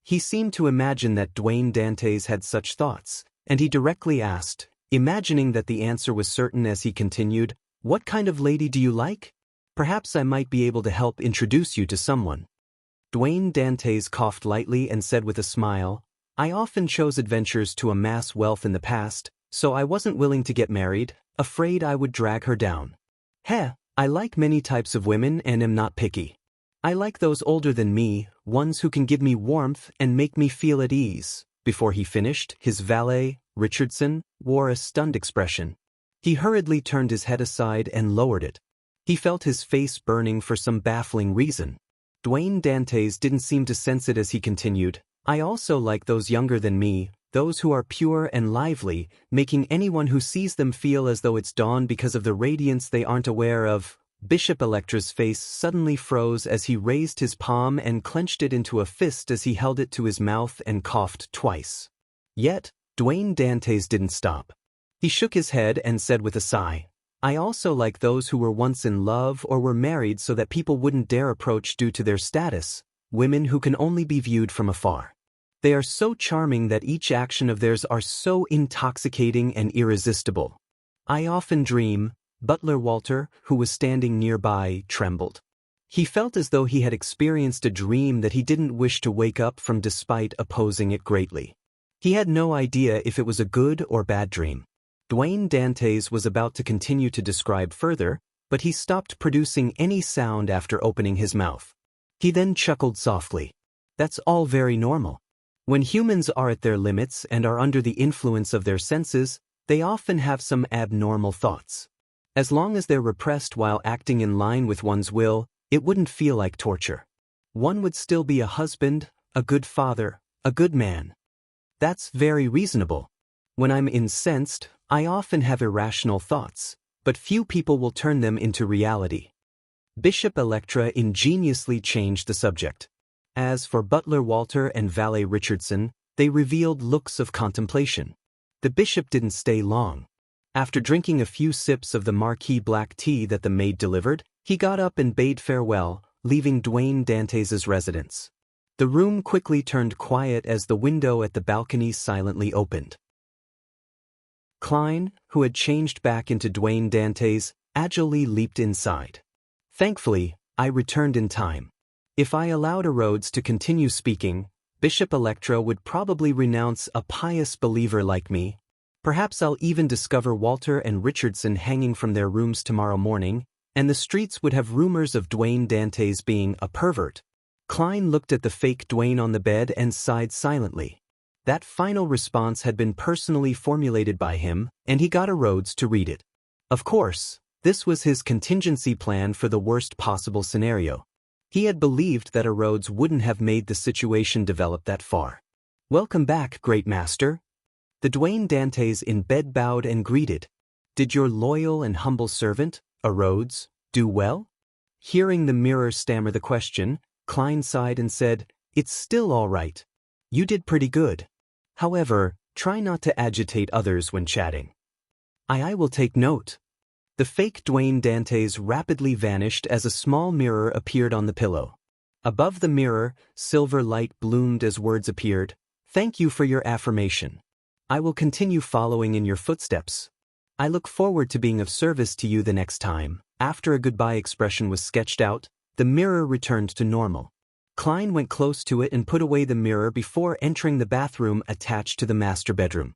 He seemed to imagine that Dwayne Dantes had such thoughts, and he directly asked, imagining that the answer was certain as he continued, "What kind of lady do you like? Perhaps I might be able to help introduce you to someone." Dwayne Dantes coughed lightly and said with a smile, "I often chose adventures to amass wealth in the past, so I wasn't willing to get married, afraid I would drag her down. I like many types of women and am not picky. I like those older than me, ones who can give me warmth and make me feel at ease." Before he finished, his valet, Richardson, wore a stunned expression. He hurriedly turned his head aside and lowered it. He felt his face burning for some baffling reason. Dwayne Dantes didn't seem to sense it as he continued, "I also like those younger than me, those who are pure and lively, making anyone who sees them feel as though it's dawn because of the radiance they aren't aware of." Bishop Electra's face suddenly froze as he raised his palm and clenched it into a fist as he held it to his mouth and coughed twice. Yet, Dwayne Dantes didn't stop. He shook his head and said with a sigh, "I also like those who were once in love or were married so that people wouldn't dare approach due to their status, women who can only be viewed from afar. They are so charming that each action of theirs are so intoxicating and irresistible. I often dream." Butler Walter, who was standing nearby, trembled. He felt as though he had experienced a dream that he didn't wish to wake up from despite opposing it greatly. He had no idea if it was a good or bad dream. Dwayne Dantes was about to continue to describe further, but he stopped producing any sound after opening his mouth. He then chuckled softly. "That's all very normal. When humans are at their limits and are under the influence of their senses, they often have some abnormal thoughts. As long as they're repressed while acting in line with one's will, it wouldn't feel like torture. One would still be a husband, a good father, a good man. That's very reasonable. When I'm incensed, I often have irrational thoughts, but few people will turn them into reality." Bishop Electra ingeniously changed the subject. As for Butler Walter and Valet Richardson, they revealed looks of contemplation. The bishop didn't stay long. After drinking a few sips of the marquee black tea that the maid delivered, he got up and bade farewell, leaving Dwayne Dantes's residence. The room quickly turned quiet as the window at the balcony silently opened. Klein, who had changed back into Dwayne Dantes, agilely leaped inside. "Thankfully, I returned in time. If I allowed Rhodes to continue speaking, Bishop Electra would probably renounce a pious believer like me. Perhaps I'll even discover Walter and Richardson hanging from their rooms tomorrow morning, and the streets would have rumors of Dwayne Dantes being a pervert." Klein looked at the fake Dwayne on the bed and sighed silently. That final response had been personally formulated by him, and he got Rhodes to read it. Of course, this was his contingency plan for the worst possible scenario. He had believed that Rhodes wouldn't have made the situation develop that far. "Welcome back, great master." The Dwayne Dantes in bed bowed and greeted. "Did your loyal and humble servant, Rhodes, do well?" Hearing the mirror stammer the question, Klein sighed and said, "It's still all right. You did pretty good. However, try not to agitate others when chatting." I will take note." The fake Dwayne Dantes rapidly vanished as a small mirror appeared on the pillow. Above the mirror, silver light bloomed as words appeared, "Thank you for your affirmation. I will continue following in your footsteps. I look forward to being of service to you the next time." After a goodbye expression was sketched out, the mirror returned to normal. Klein went close to it and put away the mirror before entering the bathroom attached to the master bedroom.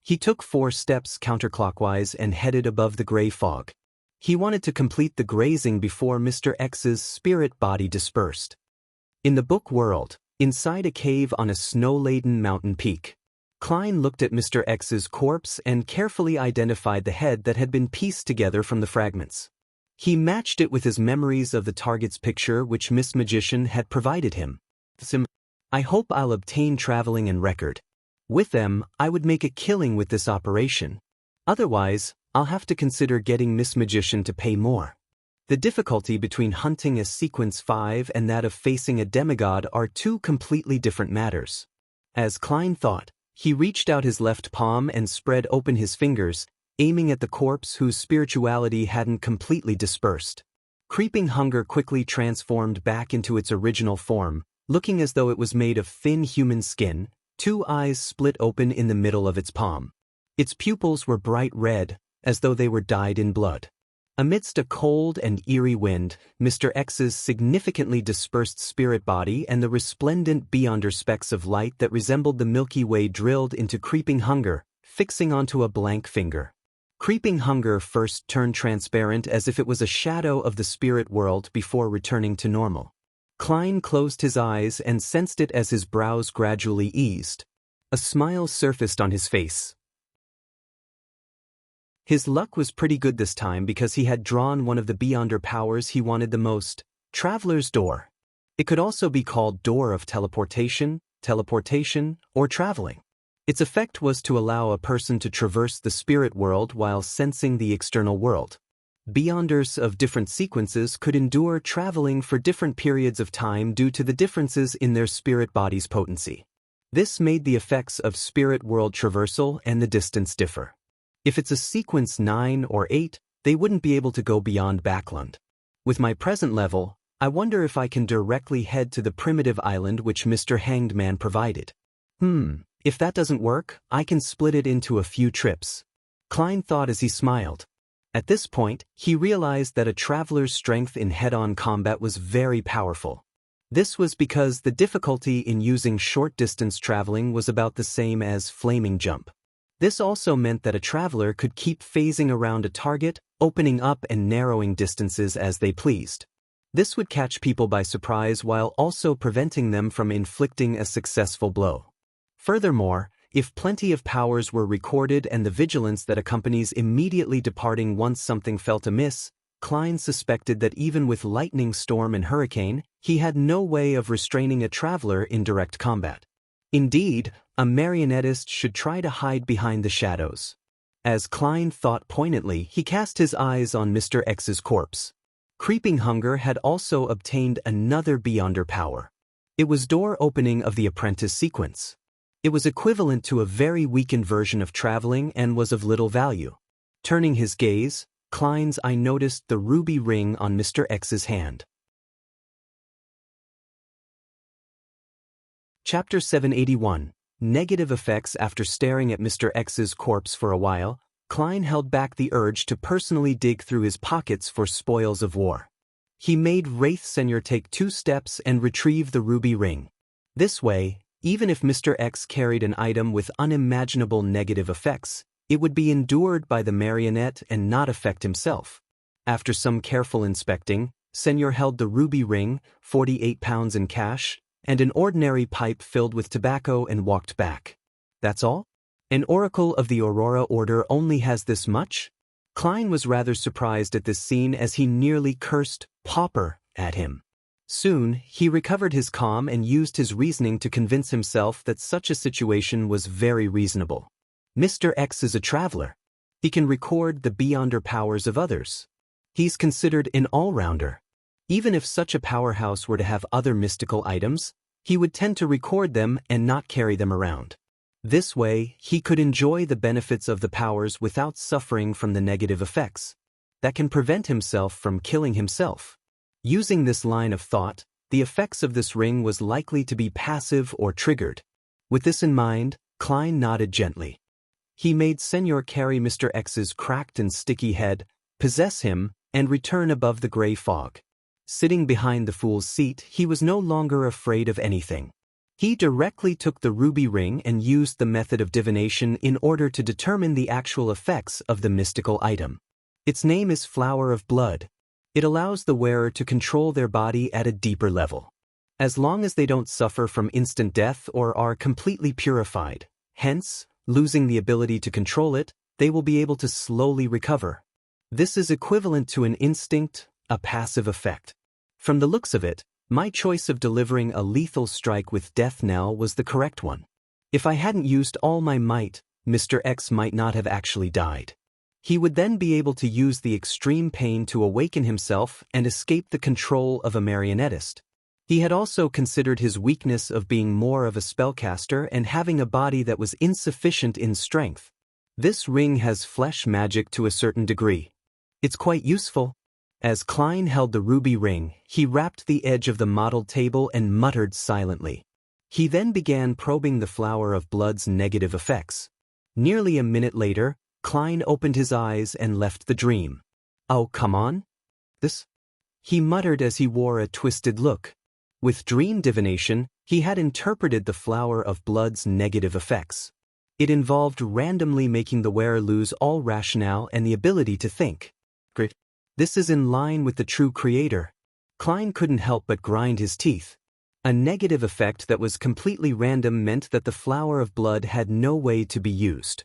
He took 4 steps counterclockwise and headed above the gray fog. He wanted to complete the grazing before Mr. X's spirit body dispersed. In the book world, inside a cave on a snow-laden mountain peak, Klein looked at Mr. X's corpse and carefully identified the head that had been pieced together from the fragments. He matched it with his memories of the target's picture which Miss Magician had provided him. "I hope I'll obtain traveling and record. With them, I would make a killing with this operation. Otherwise, I'll have to consider getting Miss Magician to pay more." The difficulty between hunting a sequence 5 and that of facing a demigod are two completely different matters. As Klein thought, he reached out his left palm and spread open his fingers, aiming at the corpse whose spirituality hadn't completely dispersed. Creeping hunger quickly transformed back into its original form, looking as though it was made of thin human skin, two eyes split open in the middle of its palm. Its pupils were bright red, as though they were dyed in blood. Amidst a cold and eerie wind, Mr. X's significantly dispersed spirit body and the resplendent beyonder specks of light that resembled the Milky Way drilled into Creeping Hunger, fixing onto a blank finger. Creeping Hunger first turned transparent as if it was a shadow of the spirit world before returning to normal. Klein closed his eyes and sensed it as his brows gradually eased. A smile surfaced on his face. His luck was pretty good this time because he had drawn one of the beyonder powers he wanted the most, Traveler's Door. It could also be called Door of Teleportation, or Traveling. Its effect was to allow a person to traverse the spirit world while sensing the external world. Beyonders of different sequences could endure traveling for different periods of time due to the differences in their spirit body's potency. This made the effects of spirit world traversal and the distance differ. If it's a sequence 9 or 8, they wouldn't be able to go beyond Backland. With my present level, I wonder if I can directly head to the primitive island which Mr. Hanged Man provided. If that doesn't work, I can split it into a few trips. Klein thought as he smiled. At this point, he realized that a traveler's strength in head-on combat was very powerful. This was because the difficulty in using short-distance traveling was about the same as flaming jump. This also meant that a traveler could keep phasing around a target, opening up and narrowing distances as they pleased. This would catch people by surprise while also preventing them from inflicting a successful blow. Furthermore, if plenty of powers were recorded and the vigilance that accompanies immediately departing once something felt amiss, Klein suspected that even with lightning storm and hurricane, he had no way of restraining a traveler in direct combat. Indeed, a marionettist should try to hide behind the shadows. As Klein thought poignantly, he cast his eyes on Mr. X's corpse. Creeping Hunger had also obtained another beyonder power. It was Door Opening of the Apprentice sequence. It was equivalent to a very weakened version of traveling and was of little value. Turning his gaze, Klein's eye noticed the ruby ring on Mr. X's hand. Chapter 781. Negative Effects. After staring at Mr. X's corpse for a while, Klein held back the urge to personally dig through his pockets for spoils of war. He made Wraith Senior take 2 steps and retrieve the ruby ring. This way, even if Mr. X carried an item with unimaginable negative effects, it would be endured by the marionette and not affect himself. After some careful inspecting, Senior held the ruby ring, 48 pounds in cash, and an ordinary pipe filled with tobacco and walked back. That's all? An Oracle of the Aurora Order only has this much? Klein was rather surprised at this scene as he nearly cursed "pauper" at him. Soon, he recovered his calm and used his reasoning to convince himself that such a situation was very reasonable. Mr. X is a traveler. He can record the beyonder powers of others. He's considered an all-rounder. Even if such a powerhouse were to have other mystical items, he would tend to record them and not carry them around. This way, he could enjoy the benefits of the powers without suffering from the negative effects. That can prevent himself from killing himself. Using this line of thought, the effects of this ring was likely to be passive or triggered. With this in mind, Klein nodded gently. He made Senior carry Mr. X's cracked and sticky head, possess him, and return above the gray fog. Sitting behind the fool's seat, he was no longer afraid of anything. He directly took the ruby ring and used the method of divination in order to determine the actual effects of the mystical item. Its name is Flower of Blood. It allows the wearer to control their body at a deeper level. As long as they don't suffer from instant death or are completely purified, hence, losing the ability to control it, they will be able to slowly recover. This is equivalent to an instinct, a passive effect. From the looks of it, my choice of delivering a lethal strike with Death Knell was the correct one. If I hadn't used all my might, Mr. X might not have actually died. He would then be able to use the extreme pain to awaken himself and escape the control of a marionettist. He had also considered his weakness of being more of a spellcaster and having a body that was insufficient in strength. This ring has flesh magic to a certain degree. It's quite useful. As Klein held the ruby ring, he rapped the edge of the model table and muttered silently. He then began probing the flower of blood's negative effects. Nearly a minute later, Klein opened his eyes and left the dream. "Oh, come on? This?" he muttered as he wore a twisted look. With dream divination, he had interpreted the flower of blood's negative effects. It involved randomly making the wearer lose all rationale and the ability to think. Great. This is in line with the true creator. Klein couldn't help but grind his teeth. A negative effect that was completely random meant that the flower of blood had no way to be used.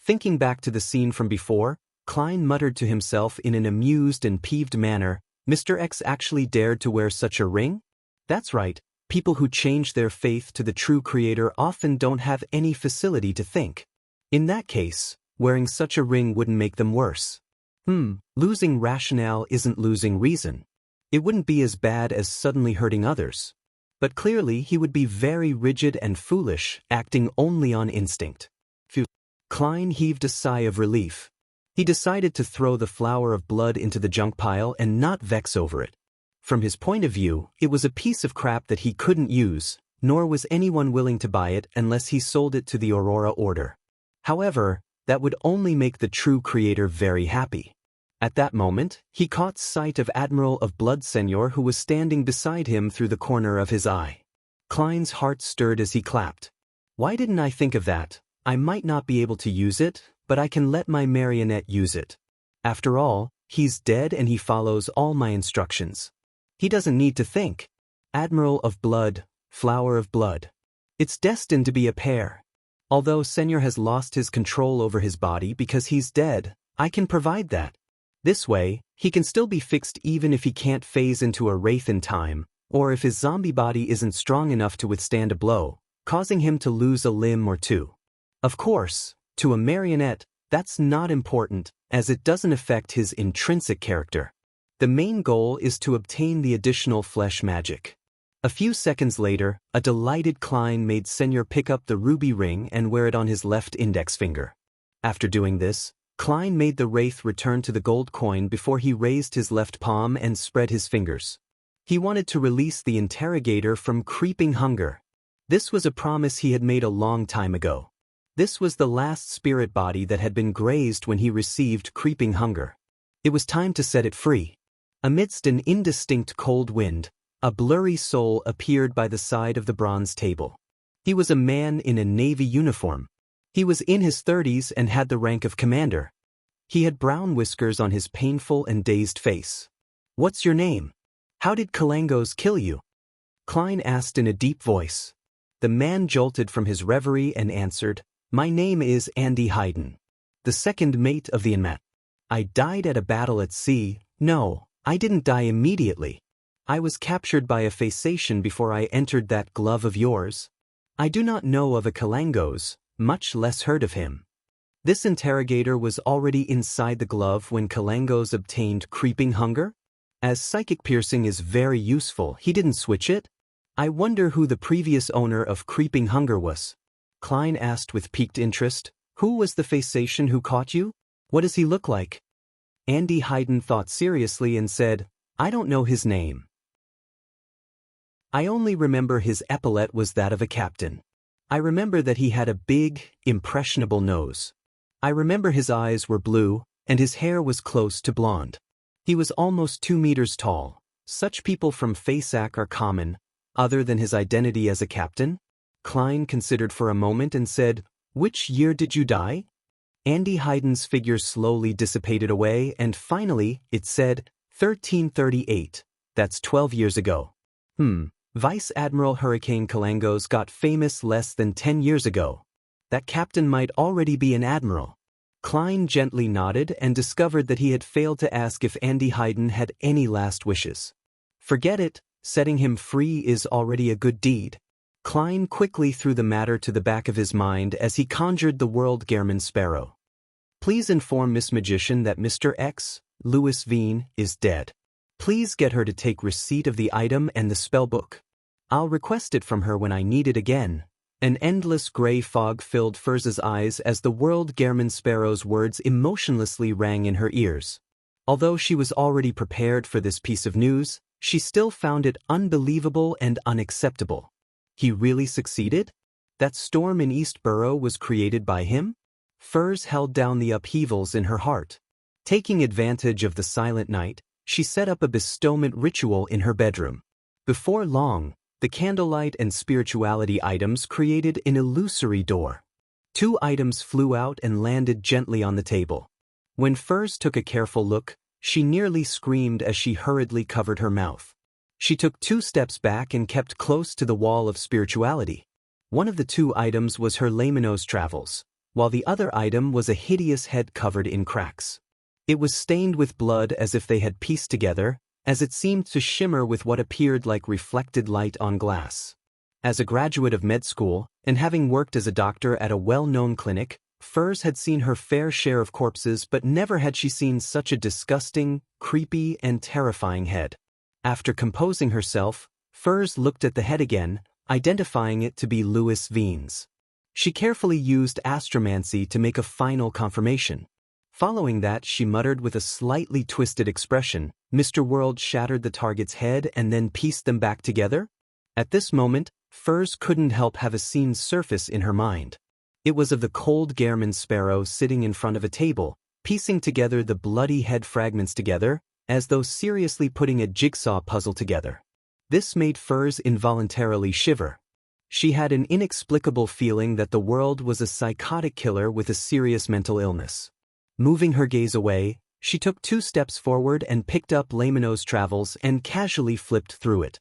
Thinking back to the scene from before, Klein muttered to himself in an amused and peeved manner, "Mr. X actually dared to wear such a ring? That's right, people who change their faith to the true creator often don't have any facility to think. In that case, wearing such a ring wouldn't make them worse. Losing rationale isn't losing reason. It wouldn't be as bad as suddenly hurting others. But clearly he would be very rigid and foolish, acting only on instinct." Phew. Klein heaved a sigh of relief. He decided to throw the flower of blood into the junk pile and not vex over it. From his point of view, it was a piece of crap that he couldn't use, nor was anyone willing to buy it unless he sold it to the Aurora Order. However, that would only make the true creator very happy. At that moment, he caught sight of Admiral of Blood Senor who was standing beside him through the corner of his eye. Klein's heart stirred as he clapped. "Why didn't I think of that? I might not be able to use it, but I can let my marionette use it. After all, he's dead and he follows all my instructions. He doesn't need to think. Admiral of Blood, Flower of Blood. It's destined to be a pair. Although Senor has lost his control over his body because he's dead, I can provide that. This way, he can still be fixed even if he can't phase into a wraith in time, or if his zombie body isn't strong enough to withstand a blow, causing him to lose a limb or two. Of course, to a marionette, that's not important, as it doesn't affect his intrinsic character. The main goal is to obtain the additional flesh magic." A few seconds later, a delighted Klein made Senor pick up the ruby ring and wear it on his left index finger. After doing this, Klein made the wraith return to the gold coin before he raised his left palm and spread his fingers. He wanted to release the interrogator from creeping hunger. This was a promise he had made a long time ago. This was the last spirit body that had been grazed when he received creeping hunger. It was time to set it free. Amidst an indistinct cold wind, a blurry soul appeared by the side of the bronze table. He was a man in a navy uniform. He was in his 30s and had the rank of commander. He had brown whiskers on his painful and dazed face. "What's your name? How did Kalangos kill you?" Klein asked in a deep voice. The man jolted from his reverie and answered, "My name is Andy Hayden, the second mate of the Enmat. I died at a battle at sea. No, I didn't die immediately. I was captured by a Phasation before I entered that glove of yours. I do not know of a Kalangos, much less heard of him." This interrogator was already inside the glove when Kalangos obtained creeping hunger? As psychic piercing is very useful, he didn't switch it? "I wonder who the previous owner of creeping hunger was?" Klein asked with piqued interest. "Who was the Phasation who caught you? What does he look like?" Andy Hayden thought seriously and said, "I don't know his name. I only remember his epaulette was that of a captain. I remember that he had a big, impressionable nose. I remember his eyes were blue, and his hair was close to blonde. He was almost 2 meters tall. Such people from Fasak are common, other than his identity as a captain." Klein considered for a moment and said, "Which year did you die?" Andy Hayden's figure slowly dissipated away and finally, it said, 1338. That's 12 years ago. Vice Admiral Hurricane Kalangos got famous less than 10 years ago. That captain might already be an admiral. Klein gently nodded and discovered that he had failed to ask if Andy Hayden had any last wishes. Forget it, setting him free is already a good deed. Klein quickly threw the matter to the back of his mind as he conjured the world Gehrman Sparrow. Please inform Miss Magician that Mr. X, Louis Veen, is dead. Please get her to take receipt of the item and the spellbook. I'll request it from her when I need it again. An endless gray fog filled Furz's eyes as the World Gehrman Sparrow's words emotionlessly rang in her ears. Although she was already prepared for this piece of news, she still found it unbelievable and unacceptable. He really succeeded? That storm in East Borough was created by him? Furz held down the upheavals in her heart. Taking advantage of the silent night, she set up a bestowment ritual in her bedroom. Before long, the candlelight and spirituality items created an illusory door. 2 items flew out and landed gently on the table. When Furz took a careful look, she nearly screamed as she hurriedly covered her mouth. She took 2 steps back and kept close to the wall of spirituality. One of the 2 items was her Lamino's travels, while the other item was a hideous head covered in cracks. It was stained with blood as if they had pieced together, as it seemed to shimmer with what appeared like reflected light on glass. As a graduate of med school, and having worked as a doctor at a well-known clinic, Furz had seen her fair share of corpses, but never had she seen such a disgusting, creepy, and terrifying head. After composing herself, Furz looked at the head again, identifying it to be Louis Veen's. She carefully used astromancy to make a final confirmation. Following that, she muttered with a slightly twisted expression, "Mr. World shattered the target's head and then pieced them back together?" At this moment, Furz couldn't help have a scene surface in her mind. It was of the cold Gehrman Sparrow sitting in front of a table, piecing together the bloody head fragments together, as though seriously putting a jigsaw puzzle together. This made Furz involuntarily shiver. She had an inexplicable feeling that the world was a psychotic killer with a serious mental illness. Moving her gaze away, she took 2 steps forward and picked up Lamino's travels and casually flipped through it.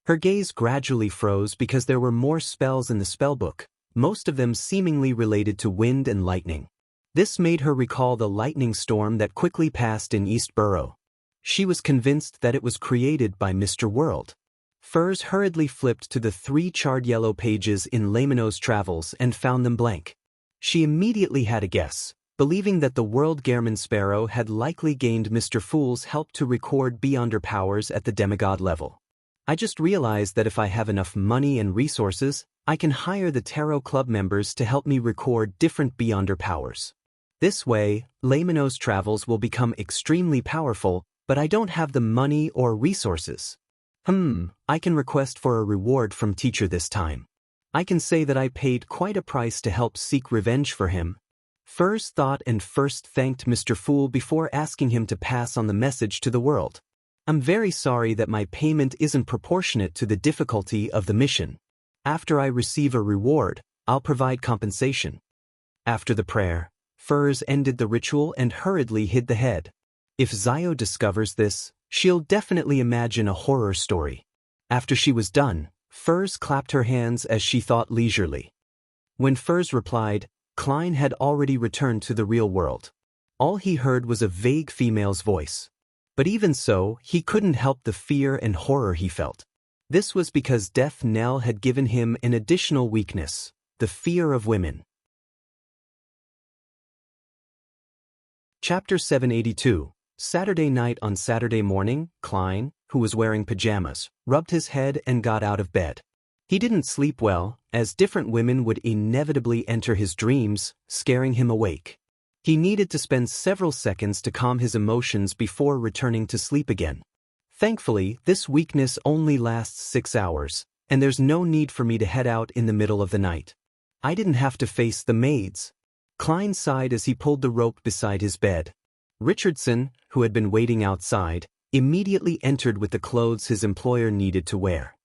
Her gaze gradually froze because there were more spells in the spellbook, most of them seemingly related to wind and lightning. This made her recall the lightning storm that quickly passed in East Borough. She was convinced that it was created by Mr. World. Furz hurriedly flipped to the 3 charred yellow pages in Lamino's travels and found them blank. She immediately had a guess, believing that the World Gehrman Sparrow had likely gained Mr. Fool's help to record Beyonder powers at the demigod level. I just realized that if I have enough money and resources, I can hire the Tarot Club members to help me record different Beyonder powers. This way, Lamino's travels will become extremely powerful, but I don't have the money or resources. I can request for a reward from teacher this time. I can say that I paid quite a price to help seek revenge for him. Furz thought and first thanked Mr. Fool before asking him to pass on the message to the world. I'm very sorry that my payment isn't proportionate to the difficulty of the mission. After I receive a reward, I'll provide compensation. After the prayer, Furz ended the ritual and hurriedly hid the head. If Zio discovers this, she'll definitely imagine a horror story. After she was done, Furz clapped her hands as she thought leisurely. When Furz replied, Klein had already returned to the real world. All he heard was a vague female's voice. But even so, he couldn't help the fear and horror he felt. This was because Death Knell had given him an additional weakness, the fear of women. Chapter 782. Saturday night. On Saturday morning, Klein, who was wearing pajamas, rubbed his head and got out of bed. He didn't sleep well, as different women would inevitably enter his dreams, scaring him awake. He needed to spend several seconds to calm his emotions before returning to sleep again. Thankfully, this weakness only lasts 6 hours, and there's no need for me to head out in the middle of the night. I didn't have to face the maids. Klein sighed as he pulled the rope beside his bed. Richardson, who had been waiting outside, immediately entered with the clothes his employer needed to wear.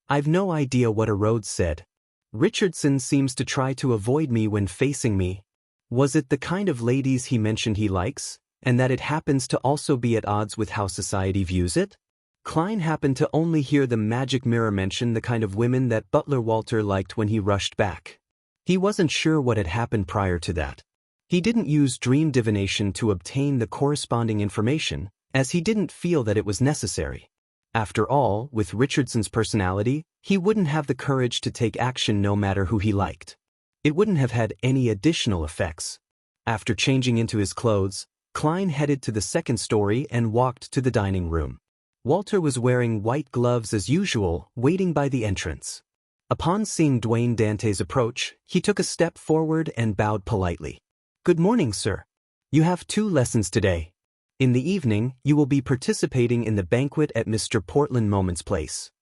I've no idea what a Rhodes said. Richardson seems to try to avoid me when facing me. Was it the kind of ladies he mentioned he likes, and that it happens to also be at odds with how society views it? Klein happened to only hear the magic mirror mention the kind of women that Butler Walter liked when he rushed back. He wasn't sure what had happened prior to that. He didn't use dream divination to obtain the corresponding information, as he didn't feel that it was necessary. After all, with Richardson's personality, he wouldn't have the courage to take action no matter who he liked. It wouldn't have had any additional effects. After changing into his clothes, Klein headed to the second story and walked to the dining room. Walter was wearing white gloves as usual, waiting by the entrance. Upon seeing Dwayne Dante's approach, he took a step forward and bowed politely. "Good morning, sir. You have 2 lessons today. In the evening, you will be participating in the banquet at Mr. Portland Moment's place."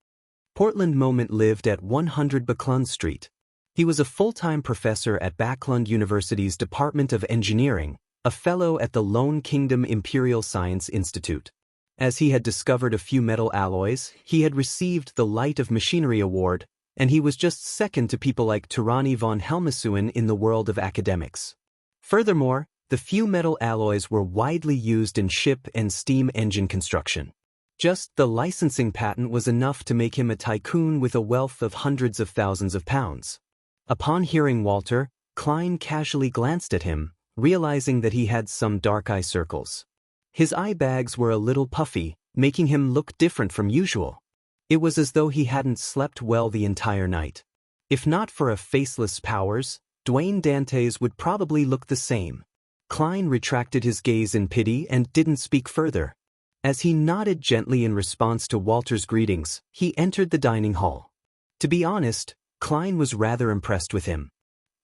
Portland Moment lived at 100 Backlund Street. He was a full-time professor at Backlund University's Department of Engineering, a fellow at the Lone Kingdom Imperial Science Institute. As he had discovered a few metal alloys, he had received the Light of Machinery Award, and he was just second to people like Tirani von Helmesuen in the world of academics. Furthermore, the few metal alloys were widely used in ship and steam engine construction. Just the licensing patent was enough to make him a tycoon with a wealth of hundreds of thousands of pounds. Upon hearing Walter, Klein casually glanced at him, realizing that he had some dark eye circles. His eye bags were a little puffy, making him look different from usual. It was as though he hadn't slept well the entire night. If not for a faceless powers, Dwayne Dante's would probably look the same. Klein retracted his gaze in pity and didn't speak further. As he nodded gently in response to Walter's greetings, he entered the dining hall. To be honest, Klein was rather impressed with him.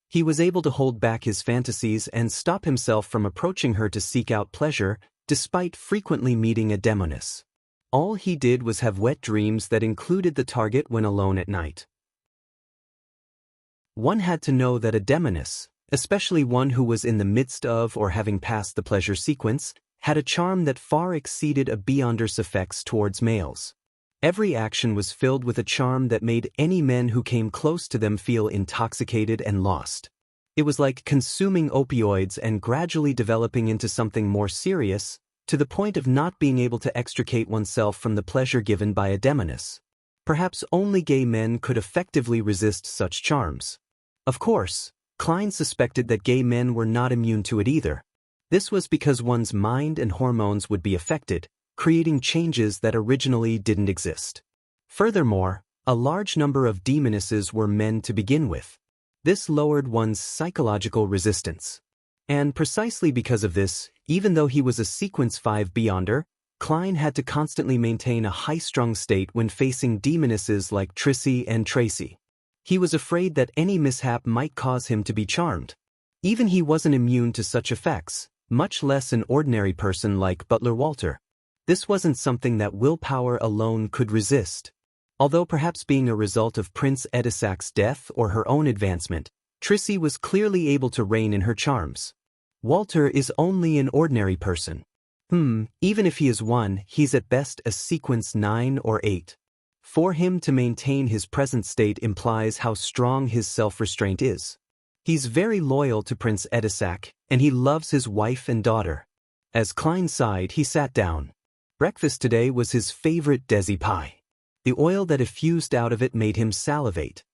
He was able to hold back his fantasies and stop himself from approaching her to seek out pleasure, despite frequently meeting a demoness. All he did was have wet dreams that included the target when alone at night. One had to know that a demoness, especially one who was in the midst of or having passed the pleasure sequence, had a charm that far exceeded a beyonder's effects towards males. Every action was filled with a charm that made any men who came close to them feel intoxicated and lost. It was like consuming opioids and gradually developing into something more serious, to the point of not being able to extricate oneself from the pleasure given by a demoness. Perhaps only gay men could effectively resist such charms. Of course, Klein suspected that gay men were not immune to it either. This was because one's mind and hormones would be affected, creating changes that originally didn't exist. Furthermore, a large number of demonesses were men to begin with. This lowered one's psychological resistance. And precisely because of this, even though he was a Sequence 5 Beyonder, Klein had to constantly maintain a high-strung state when facing demonesses like Trissy and Tracy. He was afraid that any mishap might cause him to be charmed. Even he wasn't immune to such effects, much less an ordinary person like Butler Walter. This wasn't something that willpower alone could resist. Although perhaps being a result of Prince Edisac's death or her own advancement, Trissy was clearly able to rein in her charms. Walter is only an ordinary person. Even if he is one, he's at best a Sequence 9 or 8. For him to maintain his present state implies how strong his self-restraint is. He's very loyal to Prince Edisac, and he loves his wife and daughter. As Klein sighed, he sat down. Breakfast today was his favorite Desi pie. The oil that effused out of it made him salivate.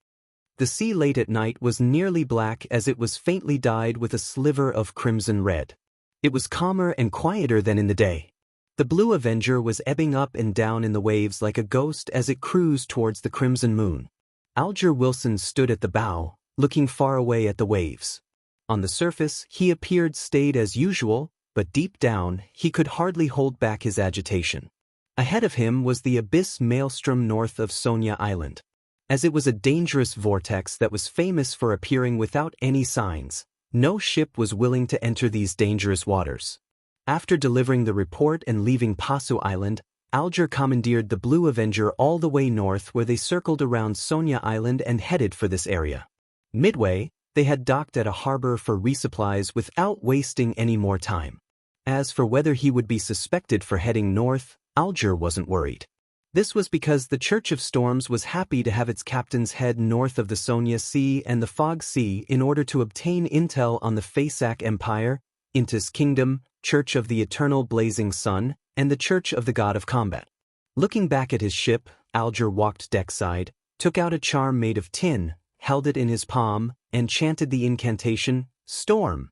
The sea late at night was nearly black as it was faintly dyed with a sliver of crimson red. It was calmer and quieter than in the day. The Blue Avenger was ebbing up and down in the waves like a ghost as it cruised towards the crimson moon. Alger Wilson stood at the bow, looking far away at the waves. On the surface, he appeared staid as usual, but deep down, he could hardly hold back his agitation. Ahead of him was the abyss maelstrom north of Sonia Island. As it was a dangerous vortex that was famous for appearing without any signs, no ship was willing to enter these dangerous waters. After delivering the report and leaving Pasu Island, Alger commandeered the Blue Avenger all the way north where they circled around Sonia Island and headed for this area. Midway, they had docked at a harbor for resupplies without wasting any more time. As for whether he would be suspected for heading north, Alger wasn't worried. This was because the Church of Storms was happy to have its captains head north of the Sonia Sea and the Fog Sea in order to obtain intel on the Fasak Empire, Intis Kingdom, Church of the Eternal Blazing Sun, and the Church of the God of Combat. Looking back at his ship, Alger walked deckside, took out a charm made of tin, held it in his palm, and chanted the incantation, "Storm."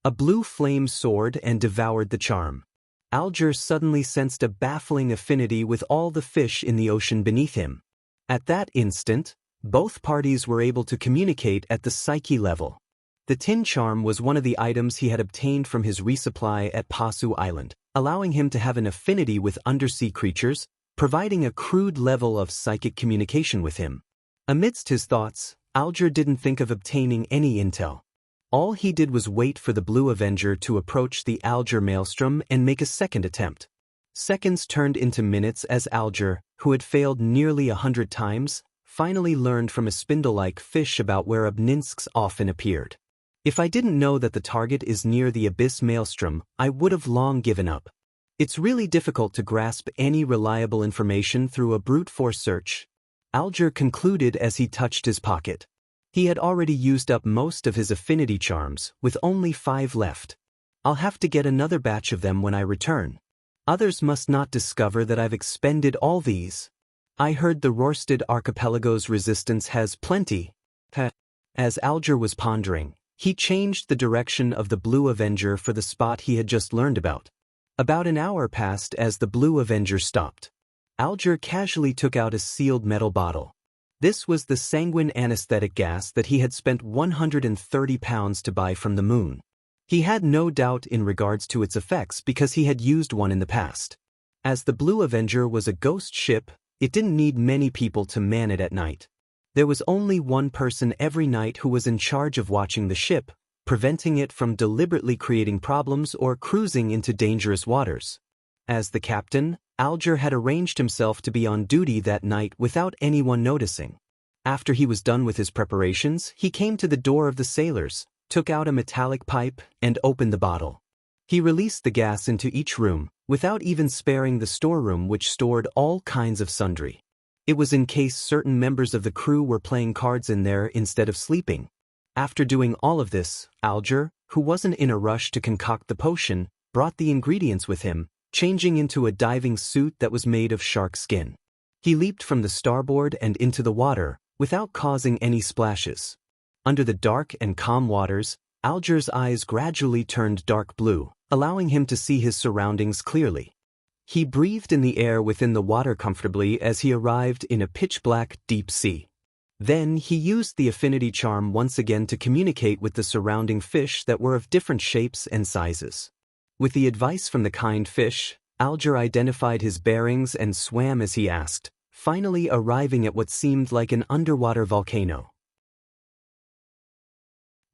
A blue flame soared and devoured the charm. Alger suddenly sensed a baffling affinity with all the fish in the ocean beneath him. At that instant, both parties were able to communicate at the psyche level. The tin charm was one of the items he had obtained from his resupply at Pasu Island, allowing him to have an affinity with undersea creatures, providing a crude level of psychic communication with him. Amidst his thoughts, Alger didn't think of obtaining any intel. All he did was wait for the Blue Avenger to approach the Alger maelstrom and make a second attempt. Seconds turned into minutes as Alger, who had failed nearly 100 times, finally learned from a spindle-like fish about where Obninsk's often appeared. If I didn't know that the target is near the Abyss maelstrom, I would have long given up. It's really difficult to grasp any reliable information through a brute force search, Alger concluded as he touched his pocket. He had already used up most of his affinity charms, with only 5 left. I'll have to get another batch of them when I return. Others must not discover that I've expended all these. I heard the Rørsted Archipelago's resistance has plenty. As Alger was pondering, he changed the direction of the Blue Avenger for the spot he had just learned about. About an hour passed as the Blue Avenger stopped. Alger casually took out a sealed metal bottle. This was the sanguine anesthetic gas that he had spent 130 pounds to buy from the moon. He had no doubt in regards to its effects because he had used one in the past. As the Blue Avenger was a ghost ship, it didn't need many people to man it at night. There was only one person every night who was in charge of watching the ship, preventing it from deliberately creating problems or cruising into dangerous waters. As the captain, Alger had arranged himself to be on duty that night without anyone noticing. After he was done with his preparations, he came to the door of the sailors, took out a metallic pipe, and opened the bottle. He released the gas into each room, without even sparing the storeroom which stored all kinds of sundry. It was in case certain members of the crew were playing cards in there instead of sleeping. After doing all of this, Alger, who wasn't in a rush to concoct the potion, brought the ingredients with him, changing into a diving suit that was made of shark skin. He leaped from the starboard and into the water, without causing any splashes. Under the dark and calm waters, Alger's eyes gradually turned dark blue, allowing him to see his surroundings clearly. He breathed in the air within the water comfortably as he arrived in a pitch-black deep sea. Then he used the affinity charm once again to communicate with the surrounding fish that were of different shapes and sizes. With the advice from the kind fish, Alger identified his bearings and swam as he asked, finally arriving at what seemed like an underwater volcano.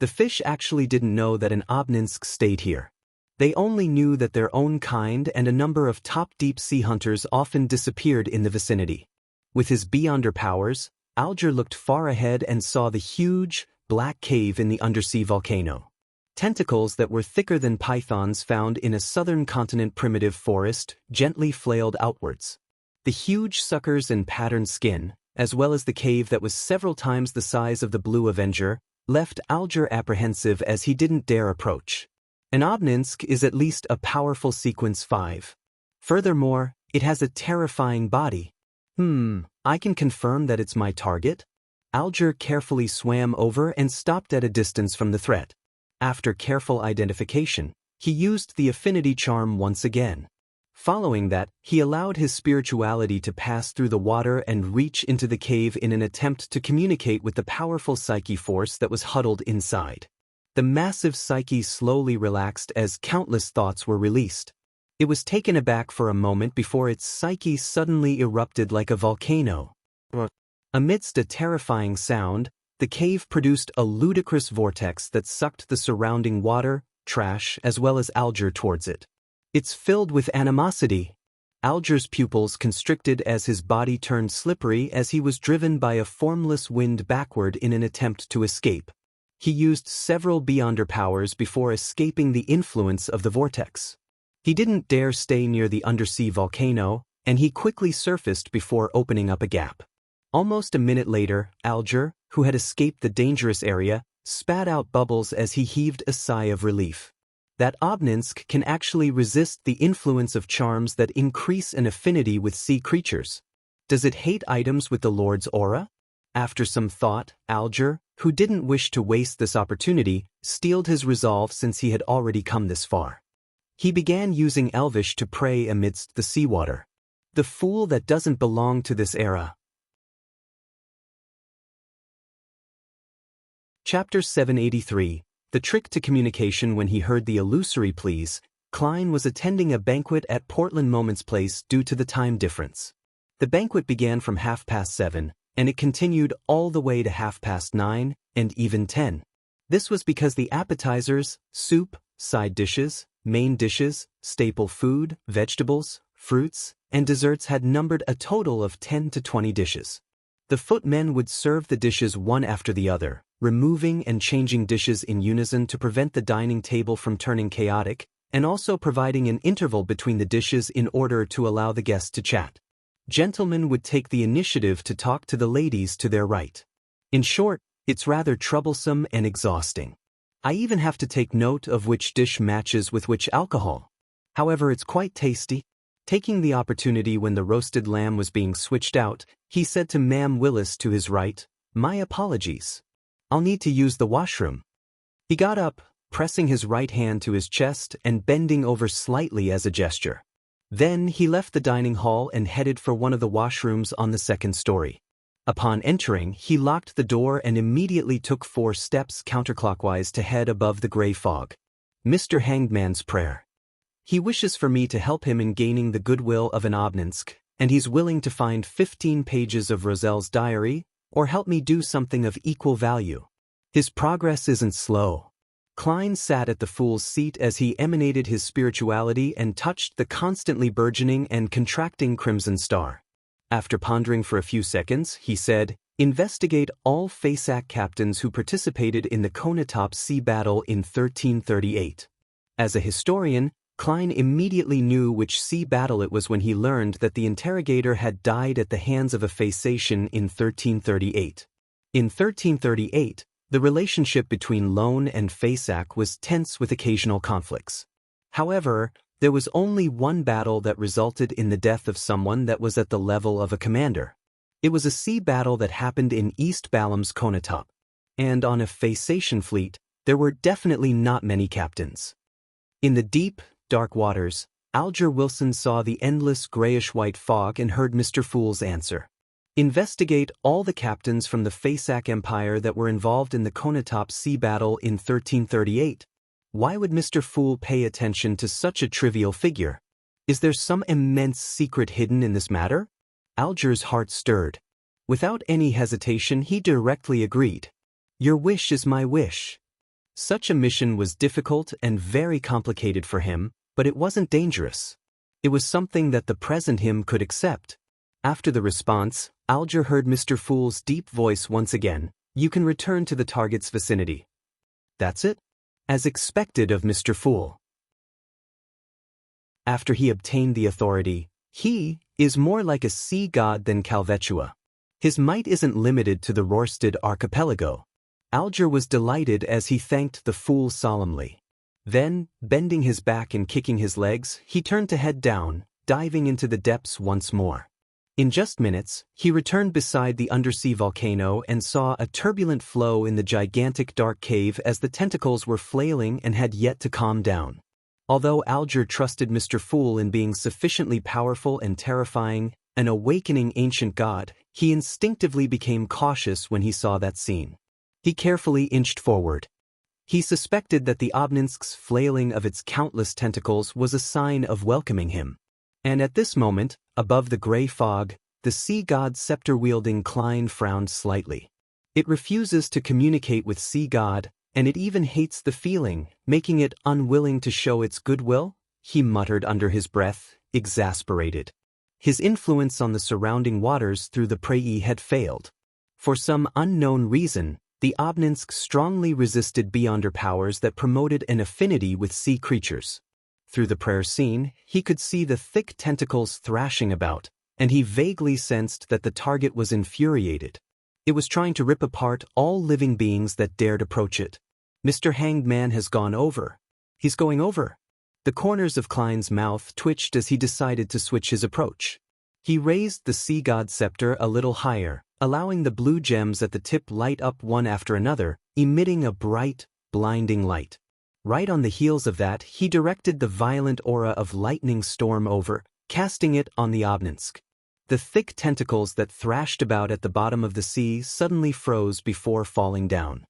The fish actually didn't know that an Obninsk stayed here. They only knew that their own kind and a number of top deep-sea hunters often disappeared in the vicinity. With his beyonder powers, Alger looked far ahead and saw the huge, black cave in the undersea volcano. Tentacles that were thicker than pythons found in a southern continent primitive forest gently flailed outwards. The huge suckers and patterned skin, as well as the cave that was several times the size of the Blue Avenger, left Alger apprehensive as he didn't dare approach. An Obninsk is at least a powerful sequence 5. Furthermore, it has a terrifying body. I can confirm that it's my target? Alger carefully swam over and stopped at a distance from the threat. After careful identification, he used the affinity charm once again. Following that, he allowed his spirituality to pass through the water and reach into the cave in an attempt to communicate with the powerful psyche force that was huddled inside. The massive psyche slowly relaxed as countless thoughts were released. It was taken aback for a moment before its psyche suddenly erupted like a volcano. Amidst a terrifying sound, the cave produced a ludicrous vortex that sucked the surrounding water, trash, as well as Alger towards it. It's filled with animosity. Alger's pupils constricted as his body turned slippery as he was driven by a formless wind backward in an attempt to escape. He used several beyonder powers before escaping the influence of the vortex. He didn't dare stay near the undersea volcano, and he quickly surfaced before opening up a gap. Almost a minute later, Alger, who had escaped the dangerous area, spat out bubbles as he heaved a sigh of relief. That Obninsk can actually resist the influence of charms that increase an affinity with sea creatures. Does it hate items with the Lord's aura? After some thought, Alger, who didn't wish to waste this opportunity, steeled his resolve since he had already come this far. He began using Elvish to pray amidst the seawater. The fool that doesn't belong to this era. Chapter 783, The trick to communication when he heard the illusory pleas, Klein was attending a banquet at Portland Moments Place due to the time difference. The banquet began from 7:30, and it continued all the way to 9:30 and even 10. This was because the appetizers, soup, side dishes, main dishes, staple food, vegetables, fruits, and desserts had numbered a total of 10 to 20 dishes. The footmen would serve the dishes one after the other, removing and changing dishes in unison to prevent the dining table from turning chaotic, and also providing an interval between the dishes in order to allow the guests to chat. Gentlemen would take the initiative to talk to the ladies to their right. In short, it's rather troublesome and exhausting. I even have to take note of which dish matches with which alcohol. However, it's quite tasty. Taking the opportunity when the roasted lamb was being switched out, he said to Ma'am Willis to his right, "My apologies. I'll need to use the washroom." He got up, pressing his right hand to his chest and bending over slightly as a gesture. Then he left the dining hall and headed for one of the washrooms on the second story. Upon entering, he locked the door and immediately took 4 steps counterclockwise to head above the gray fog. Mr. Hangman's prayer. He wishes for me to help him in gaining the goodwill of an Obninsk, and he's willing to find 15 pages of Roselle's diary, or help me do something of equal value. His progress isn't slow. Klein sat at the fool's seat as he emanated his spirituality and touched the constantly burgeoning and contracting crimson star. After pondering for a few seconds, he said, "Investigate all FASAC captains who participated in the Konotop Sea battle in 1338. As a historian, Klein immediately knew which sea battle it was when he learned that the interrogator had died at the hands of a Phasacian in 1338. In 1338, the relationship between Lone and Fasak was tense with occasional conflicts. However, there was only one battle that resulted in the death of someone that was at the level of a commander. It was a sea battle that happened in East Balam's Konotop. And on a Phasacian fleet, there were definitely not many captains. In the deep, dark waters, Alger Wilson saw the endless grayish-white fog and heard Mr. Fool's answer. Investigate all the captains from the Fasak Empire that were involved in the Konotop Sea battle in 1338. Why would Mr. Fool pay attention to such a trivial figure? Is there some immense secret hidden in this matter? Alger's heart stirred. Without any hesitation, he directly agreed. Your wish is my wish. Such a mission was difficult and very complicated for him, but it wasn't dangerous. It was something that the present him could accept. After the response, Alger heard Mr. Fool's deep voice once again. You can return to the target's vicinity. That's it? As expected of Mr. Fool. After he obtained the authority, he is more like a sea god than Calvetua. His might isn't limited to the Rorstad archipelago. Alger was delighted as he thanked the Fool solemnly. Then, bending his back and kicking his legs, he turned to head down, diving into the depths once more. In just minutes, he returned beside the undersea volcano and saw a turbulent flow in the gigantic dark cave as the tentacles were flailing and had yet to calm down. Although Alger trusted Mr. Fool in being sufficiently powerful and terrifying, an awakening ancient god, he instinctively became cautious when he saw that scene. He carefully inched forward. He suspected that the Obninsk's flailing of its countless tentacles was a sign of welcoming him. And at this moment, above the gray fog, the sea god scepter-wielding Klein frowned slightly. It refuses to communicate with sea god, and it even hates the feeling, making it unwilling to show its goodwill, he muttered under his breath, exasperated. His influence on the surrounding waters through the Prei had failed. For some unknown reason, the Obninsk strongly resisted beyonder powers that promoted an affinity with sea creatures. Through the prayer scene, he could see the thick tentacles thrashing about, and he vaguely sensed that the target was infuriated. It was trying to rip apart all living beings that dared approach it. Mr. Hanged Man has gone over. He's going over. The corners of Klein's mouth twitched as he decided to switch his approach. He raised the sea god scepter a little higher, allowing the blue gems at the tip light up one after another, emitting a bright, blinding light. Right on the heels of that, he directed the violent aura of lightning storm over, casting it on the Obninsk. The thick tentacles that thrashed about at the bottom of the sea suddenly froze before falling down.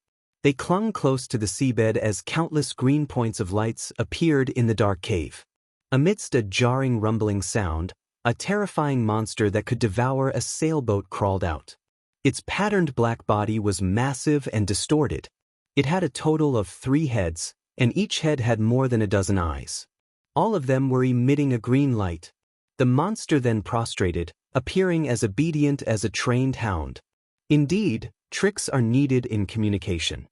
They clung close to the seabed as countless green points of lights appeared in the dark cave. Amidst a jarring rumbling sound, a terrifying monster that could devour a sailboat crawled out. Its patterned black body was massive and distorted. It had a total of 3 heads, and each head had more than a dozen eyes. All of them were emitting a green light. The monster then prostrated, appearing as obedient as a trained hound. Indeed, tricks are needed in communication.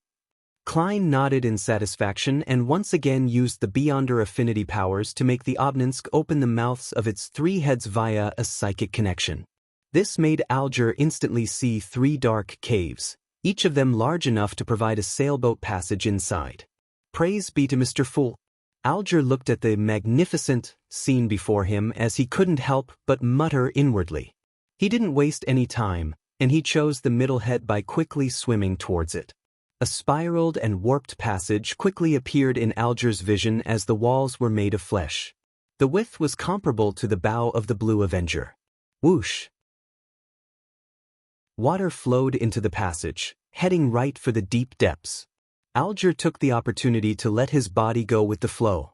Klein nodded in satisfaction and once again used the Beyonder affinity powers to make the Obninsk open the mouths of its 3 heads via a psychic connection. This made Alger instantly see 3 dark caves, each of them large enough to provide a sailboat passage inside. Praise be to Mr. Fool. Alger looked at the magnificent scene before him as he couldn't help but mutter inwardly. He didn't waste any time, and he chose the middle head by quickly swimming towards it. A spiraled and warped passage quickly appeared in Alger's vision as the walls were made of flesh. The width was comparable to the bow of the Blue Avenger. Whoosh! Water flowed into the passage, heading right for the deep depths. Alger took the opportunity to let his body go with the flow.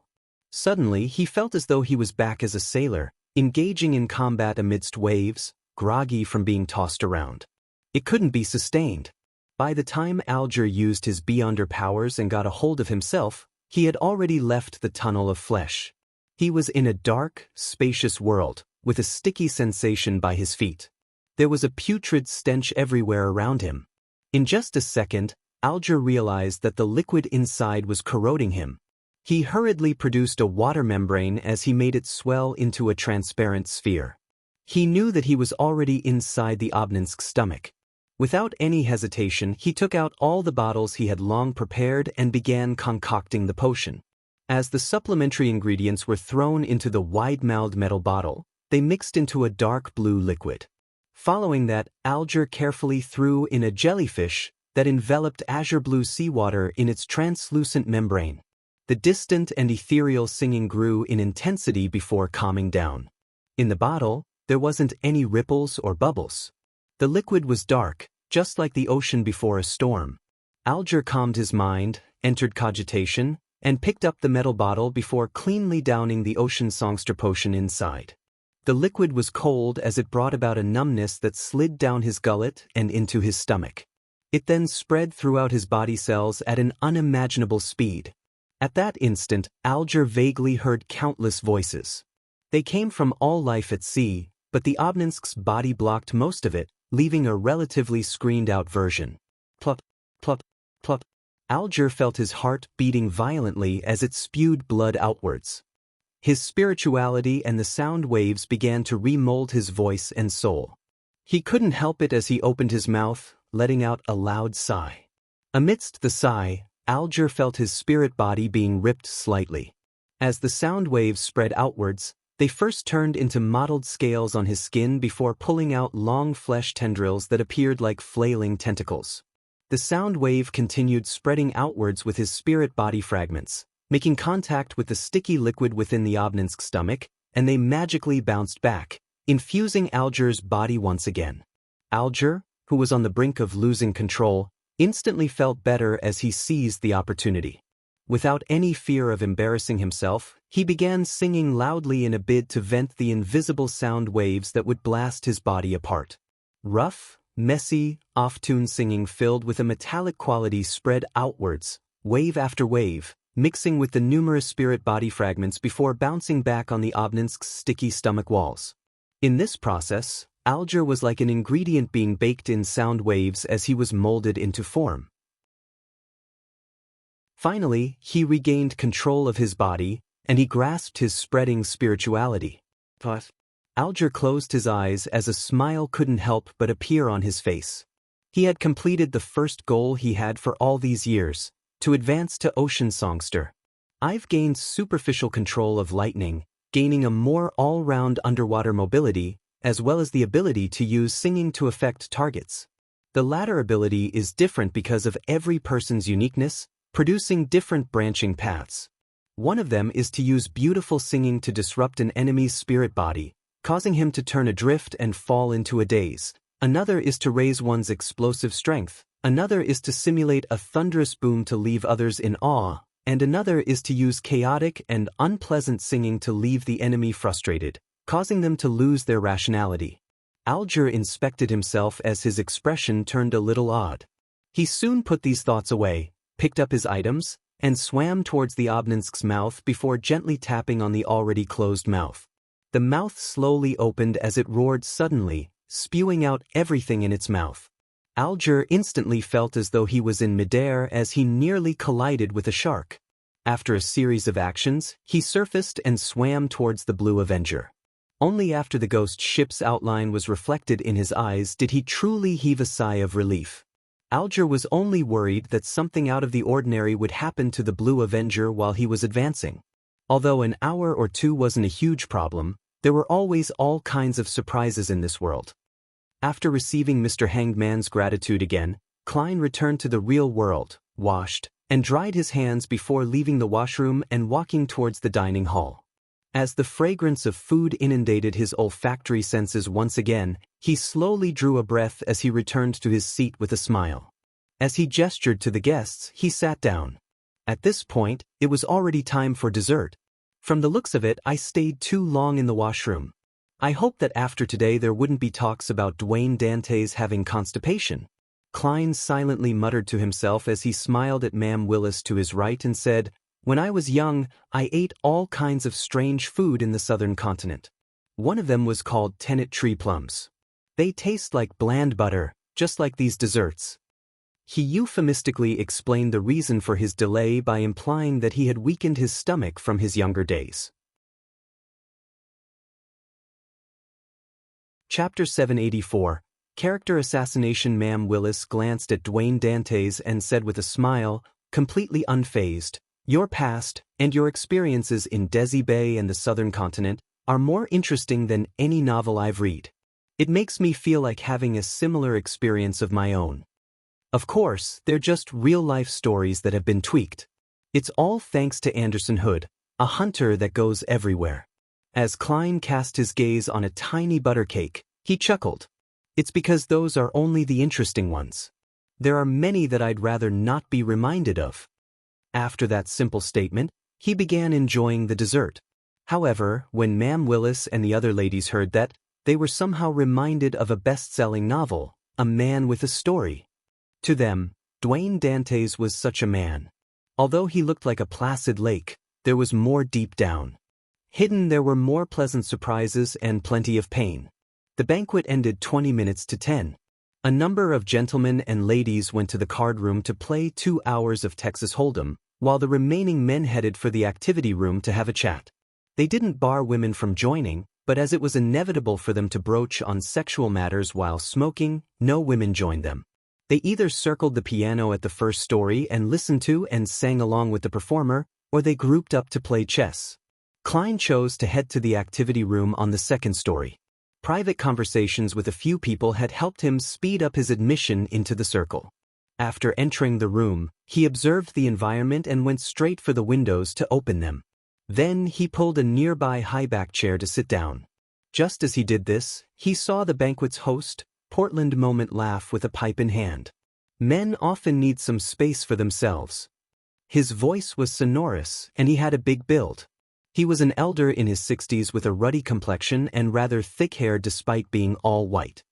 Suddenly, he felt as though he was back as a sailor, engaging in combat amidst waves, groggy from being tossed around. It couldn't be sustained. By the time Alger used his Beyonder powers and got a hold of himself, he had already left the tunnel of flesh. He was in a dark, spacious world, with a sticky sensation by his feet. There was a putrid stench everywhere around him. In just a second, Alger realized that the liquid inside was corroding him. He hurriedly produced a water membrane as he made it swell into a transparent sphere. He knew that he was already inside the Obninsk stomach. Without any hesitation, he took out all the bottles he had long prepared and began concocting the potion. As the supplementary ingredients were thrown into the wide-mouthed metal bottle, they mixed into a dark blue liquid. Following that, Alger carefully threw in a jellyfish that enveloped azure blue seawater in its translucent membrane. The distant and ethereal singing grew in intensity before calming down. In the bottle, there wasn't any ripples or bubbles. The liquid was dark, just like the ocean before a storm. Alger calmed his mind, entered cogitation, and picked up the metal bottle before cleanly downing the ocean songster potion inside. The liquid was cold as it brought about a numbness that slid down his gullet and into his stomach. It then spread throughout his body cells at an unimaginable speed. At that instant, Alger vaguely heard countless voices. They came from all life at sea, but the Obninsk's body blocked most of it, leaving a relatively screened-out version. Plop, plop, plop. Alger felt his heart beating violently as it spewed blood outwards. His spirituality and the sound waves began to remold his voice and soul. He couldn't help it as he opened his mouth, letting out a loud sigh. Amidst the sigh, Alger felt his spirit body being ripped slightly. As the sound waves spread outwards, they first turned into mottled scales on his skin before pulling out long flesh tendrils that appeared like flailing tentacles. The sound wave continued spreading outwards with his spirit body fragments, making contact with the sticky liquid within the Obninsk stomach, and they magically bounced back, infusing Alger's body once again. Alger, who was on the brink of losing control, instantly felt better as he seized the opportunity. Without any fear of embarrassing himself, he began singing loudly in a bid to vent the invisible sound waves that would blast his body apart. Rough, messy, off-tune singing filled with a metallic quality spread outwards, wave after wave, mixing with the numerous spirit body fragments before bouncing back on the Obninsk's sticky stomach walls. In this process, Alger was like an ingredient being baked in sound waves as he was molded into form. Finally, he regained control of his body, and he grasped his spreading spirituality. Alger closed his eyes as a smile couldn't help but appear on his face. He had completed the first goal he had for all these years, to advance to Ocean Songster. I've gained superficial control of lightning, gaining a more all-round underwater mobility, as well as the ability to use singing to affect targets. The latter ability is different because of every person's uniqueness, producing different branching paths. One of them is to use beautiful singing to disrupt an enemy's spirit body, causing him to turn adrift and fall into a daze. Another is to raise one's explosive strength, Another is to simulate a thunderous boom to leave others in awe, and another is to use chaotic and unpleasant singing to leave the enemy frustrated, causing them to lose their rationality. Alger inspected himself as his expression turned a little odd. He soon put these thoughts away, picked up his items, and swam towards the obelisk's mouth before gently tapping on the already closed mouth. The mouth slowly opened as it roared suddenly, spewing out everything in its mouth. Alger instantly felt as though he was in midair as he nearly collided with a shark. After a series of actions, he surfaced and swam towards the Blue Avenger. Only after the ghost ship's outline was reflected in his eyes did he truly heave a sigh of relief. Alger was only worried that something out of the ordinary would happen to the Blue Avenger while he was advancing. Although an hour or two wasn't a huge problem, there were always all kinds of surprises in this world. After receiving Mr. Hangman's gratitude again, Klein returned to the real world, washed, and dried his hands before leaving the washroom and walking towards the dining hall. As the fragrance of food inundated his olfactory senses once again, he slowly drew a breath as he returned to his seat with a smile. As he gestured to the guests, he sat down. At this point, it was already time for dessert. From the looks of it, I stayed too long in the washroom. I hoped that after today there wouldn't be talks about Dwayne Dantes having constipation. Klein silently muttered to himself as he smiled at Ma'am Willis to his right and said, "When I was young, I ate all kinds of strange food in the southern continent. One of them was called tennet tree plums. They taste like bland butter, just like these desserts." He euphemistically explained the reason for his delay by implying that he had weakened his stomach from his younger days. Chapter 784, Character Assassination. Ma'am Willis glanced at Dwayne Dantes and said with a smile, completely unfazed, "Your past, and your experiences in Desi Bay and the southern continent, are more interesting than any novel I've read. It makes me feel like having a similar experience of my own. Of course, they're just real-life stories that have been tweaked. It's all thanks to Anderson Hood, a hunter that goes everywhere." As Klein cast his gaze on a tiny butter cake, he chuckled. "It's because those are only the interesting ones. There are many that I'd rather not be reminded of." After that simple statement, he began enjoying the dessert. However, when Ma'am Willis and the other ladies heard that, they were somehow reminded of a best-selling novel, A Man with a Story. To them, Dwayne Dantes was such a man. Although he looked like a placid lake, there was more deep down. Hidden there were more pleasant surprises and plenty of pain. The banquet ended 20 minutes to 10. A number of gentlemen and ladies went to the card room to play 2 hours of Texas Hold'em, while the remaining men headed for the activity room to have a chat. They didn't bar women from joining, but as it was inevitable for them to broach on sexual matters while smoking, no women joined them. They either circled the piano at the first story and listened to and sang along with the performer, or they grouped up to play chess. Klein chose to head to the activity room on the second story. Private conversations with a few people had helped him speed up his admission into the circle. After entering the room, he observed the environment and went straight for the windows to open them. Then he pulled a nearby high-back chair to sit down. Just as he did this, he saw the banquet's host, Portland Moment, laugh with a pipe in hand. Men often need some space for themselves. His voice was sonorous, and he had a big build. He was an elder in his 60s with a ruddy complexion and rather thick hair despite being all white.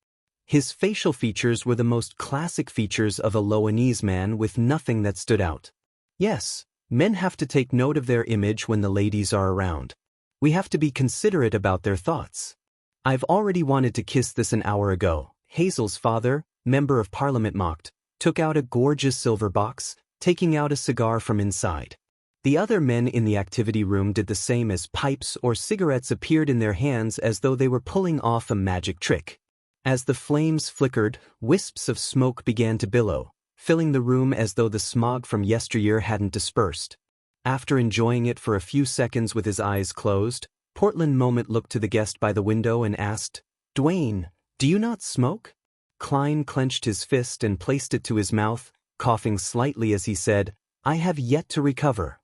His facial features were the most classic features of a Loanese man with nothing that stood out. Yes, men have to take note of their image when the ladies are around. We have to be considerate about their thoughts. "I've already wanted to kiss this an hour ago," Hazel's father, member of parliament, mocked, took out a gorgeous silver box, taking out a cigar from inside. The other men in the activity room did the same as pipes or cigarettes appeared in their hands as though they were pulling off a magic trick. As the flames flickered, wisps of smoke began to billow, filling the room as though the smog from yesteryear hadn't dispersed. After enjoying it for a few seconds with his eyes closed, Portland Moment looked to the guest by the window and asked, "Dwayne, do you not smoke?" Klein clenched his fist and placed it to his mouth, coughing slightly as he said, "I have yet to recover.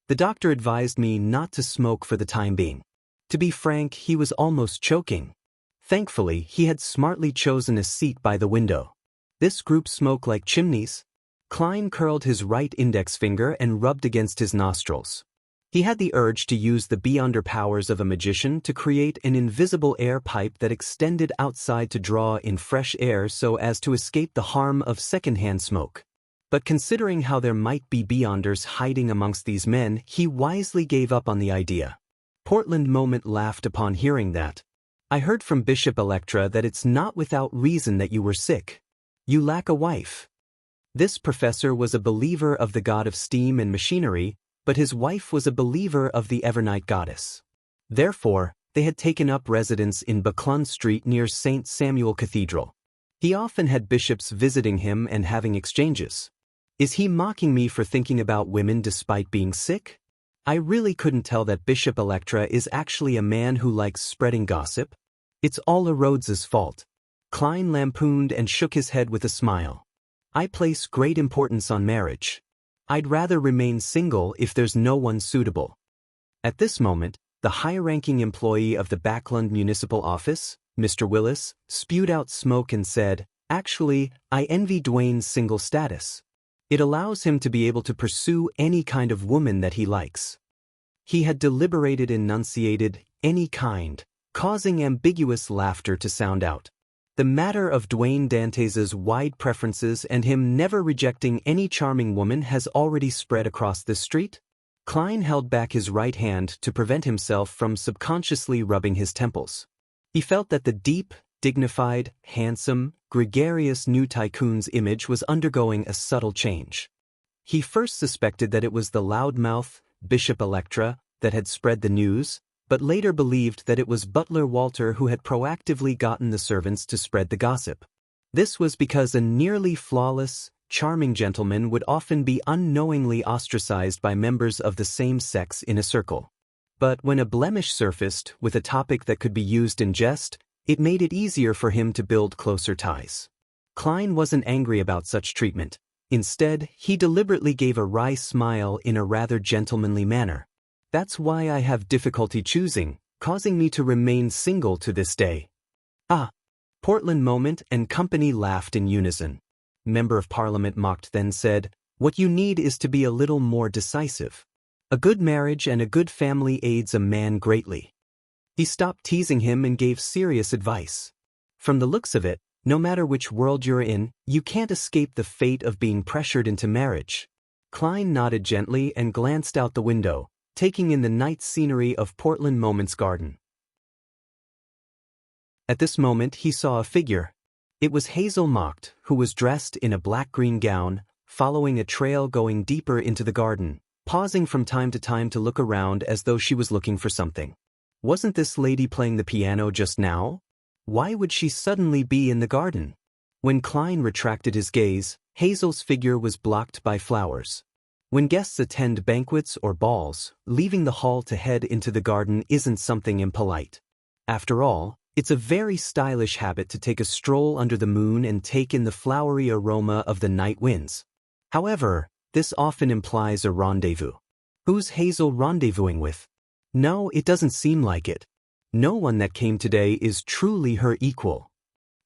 The doctor advised me not to smoke for the time being." To be frank, he was almost choking. Thankfully, he had smartly chosen a seat by the window. This group smoke like chimneys? Klein curled his right index finger and rubbed against his nostrils. He had the urge to use the beyonder powers of a magician to create an invisible air pipe that extended outside to draw in fresh air so as to escape the harm of secondhand smoke. But considering how there might be beyonders hiding amongst these men, he wisely gave up on the idea. Portland Moment laughed upon hearing that. I heard from Bishop Electra that it's not without reason that you were sick. You lack a wife. This professor was a believer of the god of steam and machinery, but his wife was a believer of the Evernight goddess. Therefore, they had taken up residence in Buckland Street near St. Samuel Cathedral. He often had bishops visiting him and having exchanges. Is he mocking me for thinking about women despite being sick? I really couldn't tell that Bishop Electra is actually a man who likes spreading gossip. It's all a Rhodes's fault. Klein lampooned and shook his head with a smile. I place great importance on marriage. I'd rather remain single if there's no one suitable. At this moment, the high-ranking employee of the Backland Municipal Office, Mr. Willis, spewed out smoke and said, Actually, I envy Dwayne's single status. It allows him to be able to pursue any kind of woman that he likes. He had deliberated enunciated, any kind, causing ambiguous laughter to sound out. The matter of Dwayne Dantes's wide preferences and him never rejecting any charming woman has already spread across this street. Klein held back his right hand to prevent himself from subconsciously rubbing his temples. He felt that the deep, dignified, handsome, gregarious new tycoon's image was undergoing a subtle change. He first suspected that it was the loudmouth, Bishop Electra, that had spread the news, but later believed that it was Butler Walter who had proactively gotten the servants to spread the gossip. This was because a nearly flawless, charming gentleman would often be unknowingly ostracized by members of the same sex in a circle. But when a blemish surfaced with a topic that could be used in jest, it made it easier for him to build closer ties. Klein wasn't angry about such treatment. Instead, he deliberately gave a wry smile in a rather gentlemanly manner. That's why I have difficulty choosing, causing me to remain single to this day. Ah! Portland Moment and company laughed in unison. Member of Parliament mocked then said, What you need is to be a little more decisive. A good marriage and a good family aids a man greatly. He stopped teasing him and gave serious advice. From the looks of it, no matter which world you're in, you can't escape the fate of being pressured into marriage. Klein nodded gently and glanced out the window, taking in the night scenery of Portland Moment's garden. At this moment he saw a figure. It was Hazel Mocked, who was dressed in a black-green gown, following a trail going deeper into the garden, pausing from time to time to look around as though she was looking for something. Wasn't this lady playing the piano just now? Why would she suddenly be in the garden? When Klein retracted his gaze, Hazel's figure was blocked by flowers. When guests attend banquets or balls, leaving the hall to head into the garden isn't something impolite. After all, it's a very stylish habit to take a stroll under the moon and take in the flowery aroma of the night winds. However, this often implies a rendezvous. Who's Hazel rendezvousing with? No, it doesn't seem like it. No one that came today is truly her equal.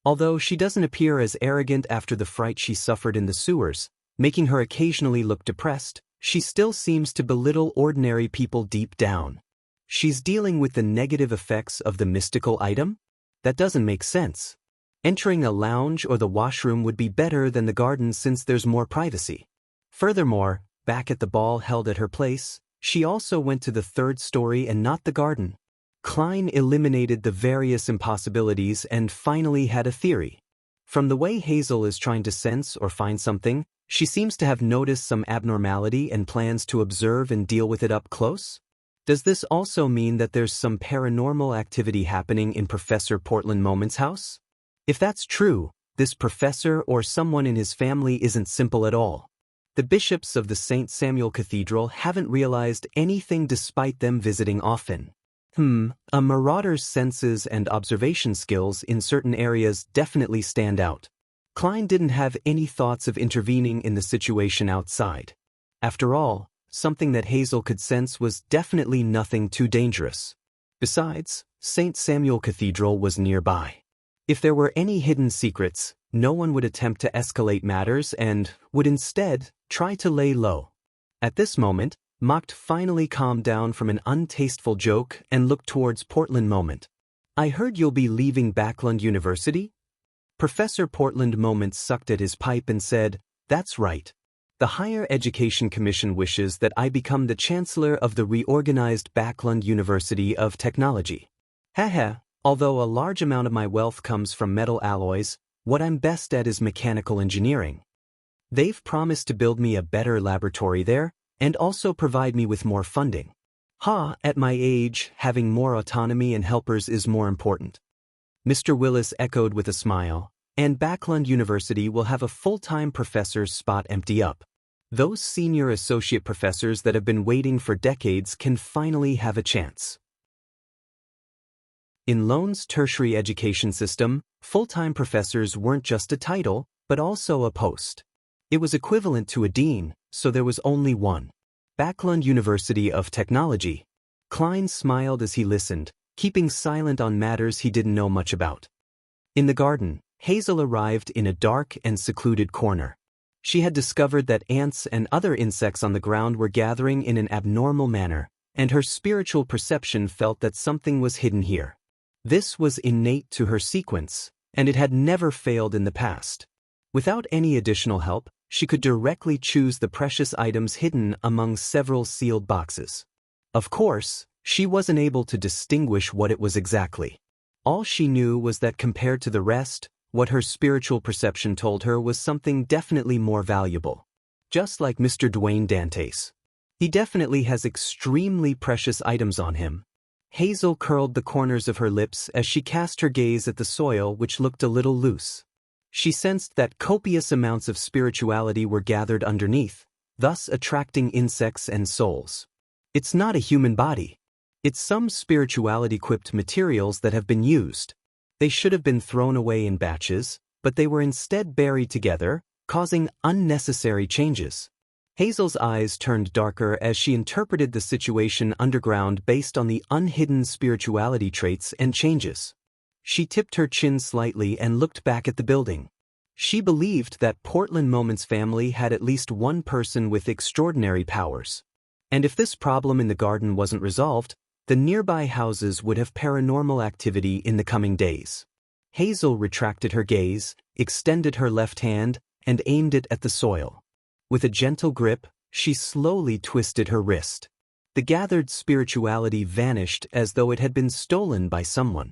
Although she doesn't appear as arrogant after the fright she suffered in the sewers, making her occasionally look depressed, she still seems to belittle ordinary people deep down. She's dealing with the negative effects of the mystical item? That doesn't make sense. Entering a lounge or the washroom would be better than the garden since there's more privacy. Furthermore, back at the ball held at her place, she also went to the third story and not the garden. Klein eliminated the various impossibilities and finally had a theory. From the way Hazel is trying to sense or find something, she seems to have noticed some abnormality and plans to observe and deal with it up close. Does this also mean that there's some paranormal activity happening in Professor Portland Moment's house? If that's true, this professor or someone in his family isn't simple at all. The bishops of the St. Samuel Cathedral haven't realized anything despite them visiting often. A marauder's senses and observation skills in certain areas definitely stand out. Klein didn't have any thoughts of intervening in the situation outside. After all, something that Hazel could sense was definitely nothing too dangerous. Besides, St. Samuel Cathedral was nearby. If there were any hidden secrets, no one would attempt to escalate matters and would instead try to lay low. At this moment, Mocked finally calmed down from an untasteful joke and looked towards Portland Moment. I heard you'll be leaving Backlund University? Professor Portland Moment sucked at his pipe and said, That's right. The Higher Education Commission wishes that I become the Chancellor of the reorganized Backlund University of Technology. Haha, although a large amount of my wealth comes from metal alloys, what I'm best at is mechanical engineering. They've promised to build me a better laboratory there, and also provide me with more funding. At my age, having more autonomy and helpers is more important. Mr. Willis echoed with a smile, and Backlund University will have a full-time professor's spot empty up. Those senior associate professors that have been waiting for decades can finally have a chance. In Lone's tertiary education system, full-time professors weren't just a title, but also a post. It was equivalent to a dean, so there was only one. Backlund University of Technology. Klein smiled as he listened, keeping silent on matters he didn't know much about. In the garden, Hazel arrived in a dark and secluded corner. She had discovered that ants and other insects on the ground were gathering in an abnormal manner, and her spiritual perception felt that something was hidden here. This was innate to her sequence, and it had never failed in the past. Without any additional help, she could directly choose the precious items hidden among several sealed boxes. Of course, she wasn't able to distinguish what it was exactly. All she knew was that compared to the rest, what her spiritual perception told her was something definitely more valuable. Just like Mr. Dwayne Dantes. He definitely has extremely precious items on him. Hazel curled the corners of her lips as she cast her gaze at the soil, which looked a little loose. She sensed that copious amounts of spirituality were gathered underneath, thus attracting insects and souls. It's not a human body. It's some spirituality-equipped materials that have been used. They should have been thrown away in batches, but they were instead buried together, causing unnecessary changes. Hazel's eyes turned darker as she interpreted the situation underground based on the unhidden spirituality traits and changes. She tipped her chin slightly and looked back at the building. She believed that Portland Moment's family had at least one person with extraordinary powers. And if this problem in the garden wasn't resolved, the nearby houses would have paranormal activity in the coming days. Hazel retracted her gaze, extended her left hand, and aimed it at the soil. With a gentle grip, she slowly twisted her wrist. The gathered spirituality vanished as though it had been stolen by someone.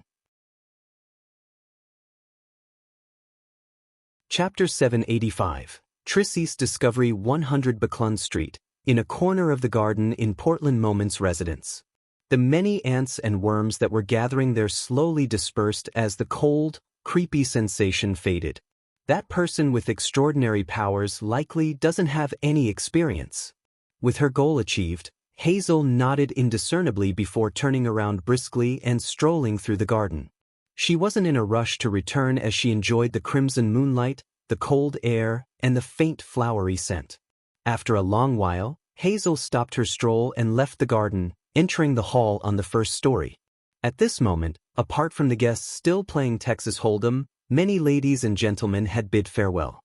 Chapter 785. Trissy's Discovery 100 Backlund Street, in a corner of the garden in Portland Moment's residence. The many ants and worms that were gathering there slowly dispersed as the cold, creepy sensation faded. That person with extraordinary powers likely doesn't have any experience. With her goal achieved, Hazel nodded indiscernibly before turning around briskly and strolling through the garden. She wasn't in a rush to return as she enjoyed the crimson moonlight, the cold air, and the faint flowery scent. After a long while, Hazel stopped her stroll and left the garden, entering the hall on the first story. At this moment, apart from the guests still playing Texas Hold'em, many ladies and gentlemen had bid farewell.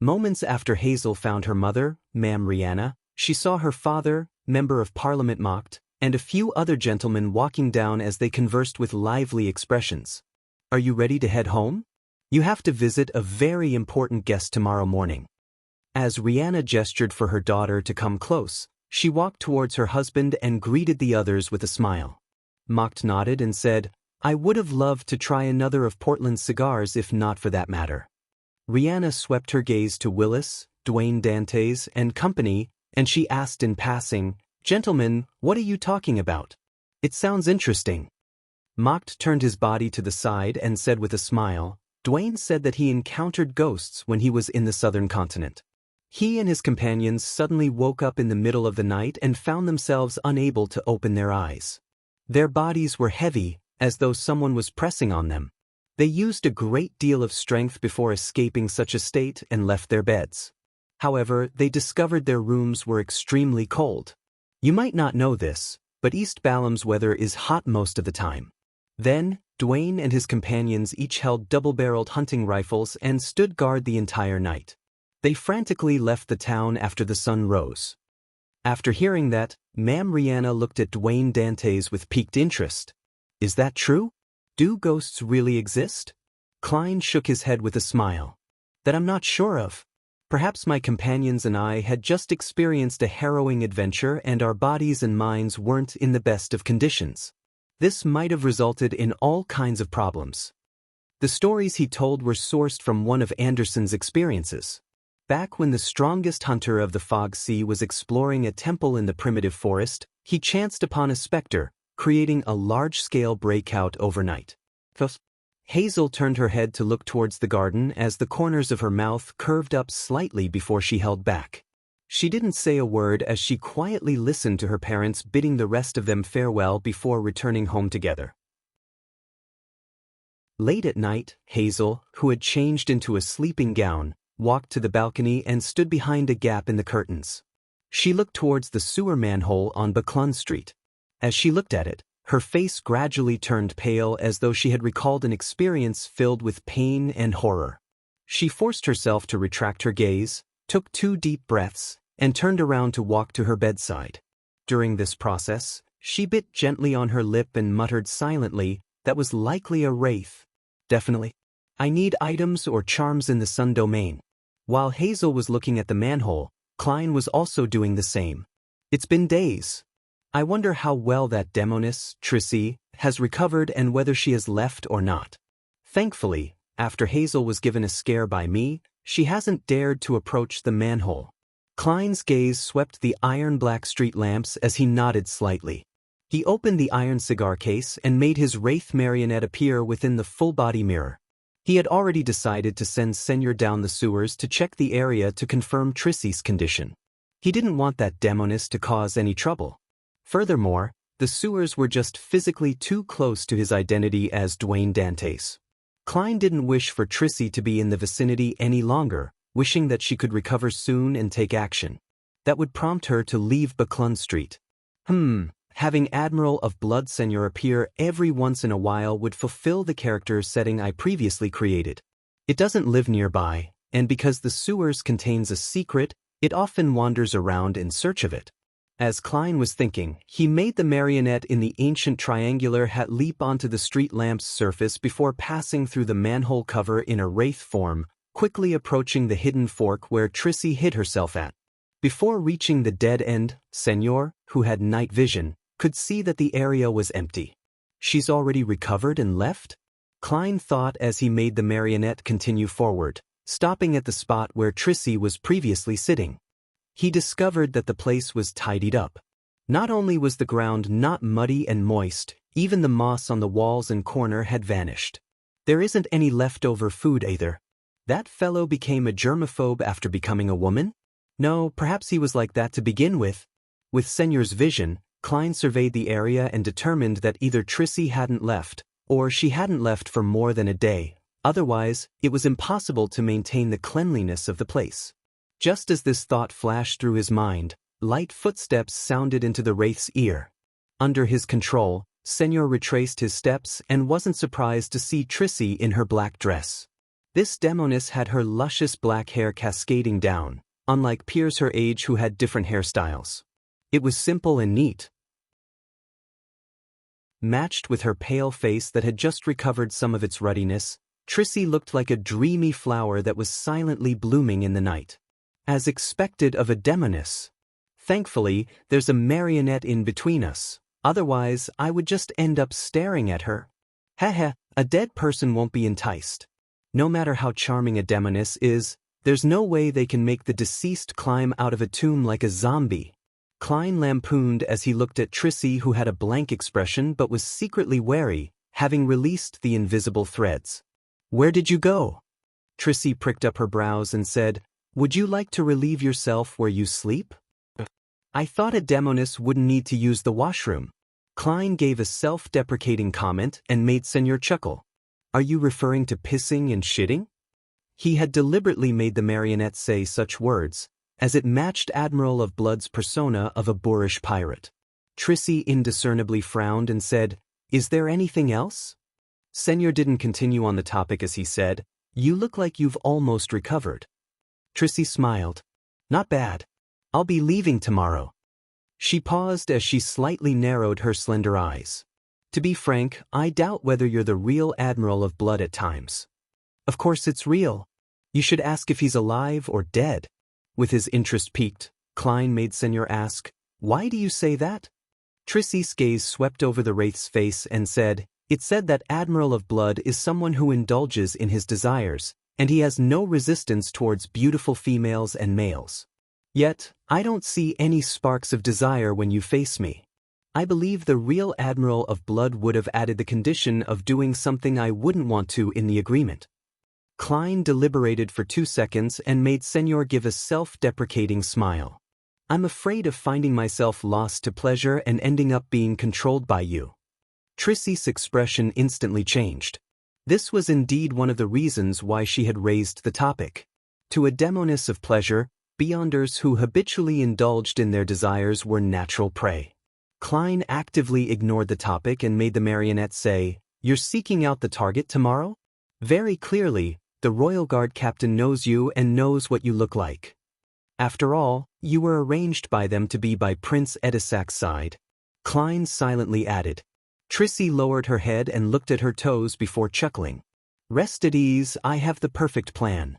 Moments after Hazel found her mother, Ma'am Rihanna, she saw her father, Member of Parliament Mocked, and a few other gentlemen walking down as they conversed with lively expressions. Are you ready to head home? You have to visit a very important guest tomorrow morning. As Rihanna gestured for her daughter to come close, she walked towards her husband and greeted the others with a smile. Mocked nodded and said, I would have loved to try another of Portland's cigars if not for that matter. Rihanna swept her gaze to Willis, Dwayne Dantes, and company, and she asked in passing, Gentlemen, what are you talking about? It sounds interesting. Mocked turned his body to the side and said with a smile, Dwayne said that he encountered ghosts when he was in the southern continent. He and his companions suddenly woke up in the middle of the night and found themselves unable to open their eyes. Their bodies were heavy, as though someone was pressing on them. They used a great deal of strength before escaping such a state and left their beds. However, they discovered their rooms were extremely cold. You might not know this, but East Balam's weather is hot most of the time. Then, Dwayne and his companions each held double-barreled hunting rifles and stood guard the entire night. They frantically left the town after the sun rose. After hearing that, Ma'am Rihanna looked at Dwayne Dantes with piqued interest. Is that true? Do ghosts really exist? Klein shook his head with a smile. That I'm not sure of. Perhaps my companions and I had just experienced a harrowing adventure and our bodies and minds weren't in the best of conditions. This might have resulted in all kinds of problems. The stories he told were sourced from one of Anderson's experiences. Back when the strongest hunter of the Fog Sea was exploring a temple in the primitive forest, he chanced upon a specter, creating a large-scale breakout overnight. Hazel turned her head to look towards the garden as the corners of her mouth curved up slightly before she held back. She didn't say a word as she quietly listened to her parents bidding the rest of them farewell before returning home together. Late at night, Hazel, who had changed into a sleeping gown, walked to the balcony and stood behind a gap in the curtains. She looked towards the sewer manhole on Buckland Street. As she looked at it, her face gradually turned pale as though she had recalled an experience filled with pain and horror. She forced herself to retract her gaze, took 2 deep breaths, and turned around to walk to her bedside. During this process, she bit gently on her lip and muttered silently, "That was likely a wraith. Definitely. I need items or charms in the sun domain." While Hazel was looking at the manhole, Klein was also doing the same. It's been days. I wonder how well that demoness, Trissy, has recovered and whether she has left or not. Thankfully, after Hazel was given a scare by me, she hasn't dared to approach the manhole. Klein's gaze swept the iron-black street lamps as he nodded slightly. He opened the iron cigar case and made his wraith marionette appear within the full-body mirror. He had already decided to send Senor down the sewers to check the area to confirm Trissy's condition. He didn't want that demoness to cause any trouble. Furthermore, the sewers were just physically too close to his identity as Dwayne Dantes. Klein didn't wish for Trissy to be in the vicinity any longer, wishing that she could recover soon and take action. That would prompt her to leave Buckland Street. Having Admiral of Blood Senor appear every once in a while would fulfill the character setting I previously created. It doesn't live nearby, and because the sewers contains a secret, it often wanders around in search of it. As Klein was thinking, he made the marionette in the ancient triangular hat leap onto the street lamp's surface before passing through the manhole cover in a wraith form, quickly approaching the hidden fork where Trissy hid herself at. Before reaching the dead end, Senor, who had night vision, could see that the area was empty. She's already recovered and left? Klein thought as he made the marionette continue forward, stopping at the spot where Trissy was previously sitting. He discovered that the place was tidied up. Not only was the ground not muddy and moist, even the moss on the walls and corner had vanished. There isn't any leftover food either. That fellow became a germaphobe after becoming a woman? No, perhaps he was like that to begin with. With Senor's vision, Klein surveyed the area and determined that either Trissy hadn't left, or she hadn't left for more than a day. Otherwise, it was impossible to maintain the cleanliness of the place. Just as this thought flashed through his mind, light footsteps sounded into the wraith's ear. Under his control, Senor retraced his steps and wasn't surprised to see Trissy in her black dress. This demoness had her luscious black hair cascading down, unlike peers her age who had different hairstyles. It was simple and neat. Matched with her pale face that had just recovered some of its ruddiness, Trissy looked like a dreamy flower that was silently blooming in the night. As expected of a demoness. Thankfully, there's a marionette in between us, otherwise I would just end up staring at her. Haha, a dead person won't be enticed. No matter how charming a demoness is, there's no way they can make the deceased climb out of a tomb like a zombie. Klein lampooned as he looked at Trissy, who had a blank expression but was secretly wary, having released the invisible threads. "Where did you go?" Trissy pricked up her brows and said, "Would you like to relieve yourself where you sleep?" "I thought a demoness wouldn't need to use the washroom." Klein gave a self-deprecating comment and made Senor chuckle. "Are you referring to pissing and shitting?" He had deliberately made the marionette say such words, as it matched Admiral of Blood's persona of a boorish pirate. Trissy indiscernibly frowned and said, Is there anything else? Senor didn't continue on the topic as he said, "You look like you've almost recovered." Trissy smiled. "Not bad. I'll be leaving tomorrow." She paused as she slightly narrowed her slender eyes. "To be frank, I doubt whether you're the real Admiral of Blood at times." "Of course it's real. You should ask if he's alive or dead." With his interest piqued, Klein made Senor ask, "Why do you say that?" Trissy's gaze swept over the wraith's face and said, "It's said that Admiral of Blood is someone who indulges in his desires, and he has no resistance towards beautiful females and males. Yet, I don't see any sparks of desire when you face me. I believe the real Admiral of Blood would have added the condition of doing something I wouldn't want to in the agreement." Klein deliberated for 2 seconds and made Senor give a self-deprecating smile. "I'm afraid of finding myself lost to pleasure and ending up being controlled by you." Trissy's expression instantly changed. This was indeed one of the reasons why she had raised the topic. To a demoness of pleasure, beyonders who habitually indulged in their desires were natural prey. Klein actively ignored the topic and made the marionette say, "You're seeking out the target tomorrow? Very clearly, the Royal Guard captain knows you and knows what you look like. After all, you were arranged by them to be by Prince Edisac's side." Klein silently added. Trissy lowered her head and looked at her toes before chuckling. "Rest at ease, I have the perfect plan."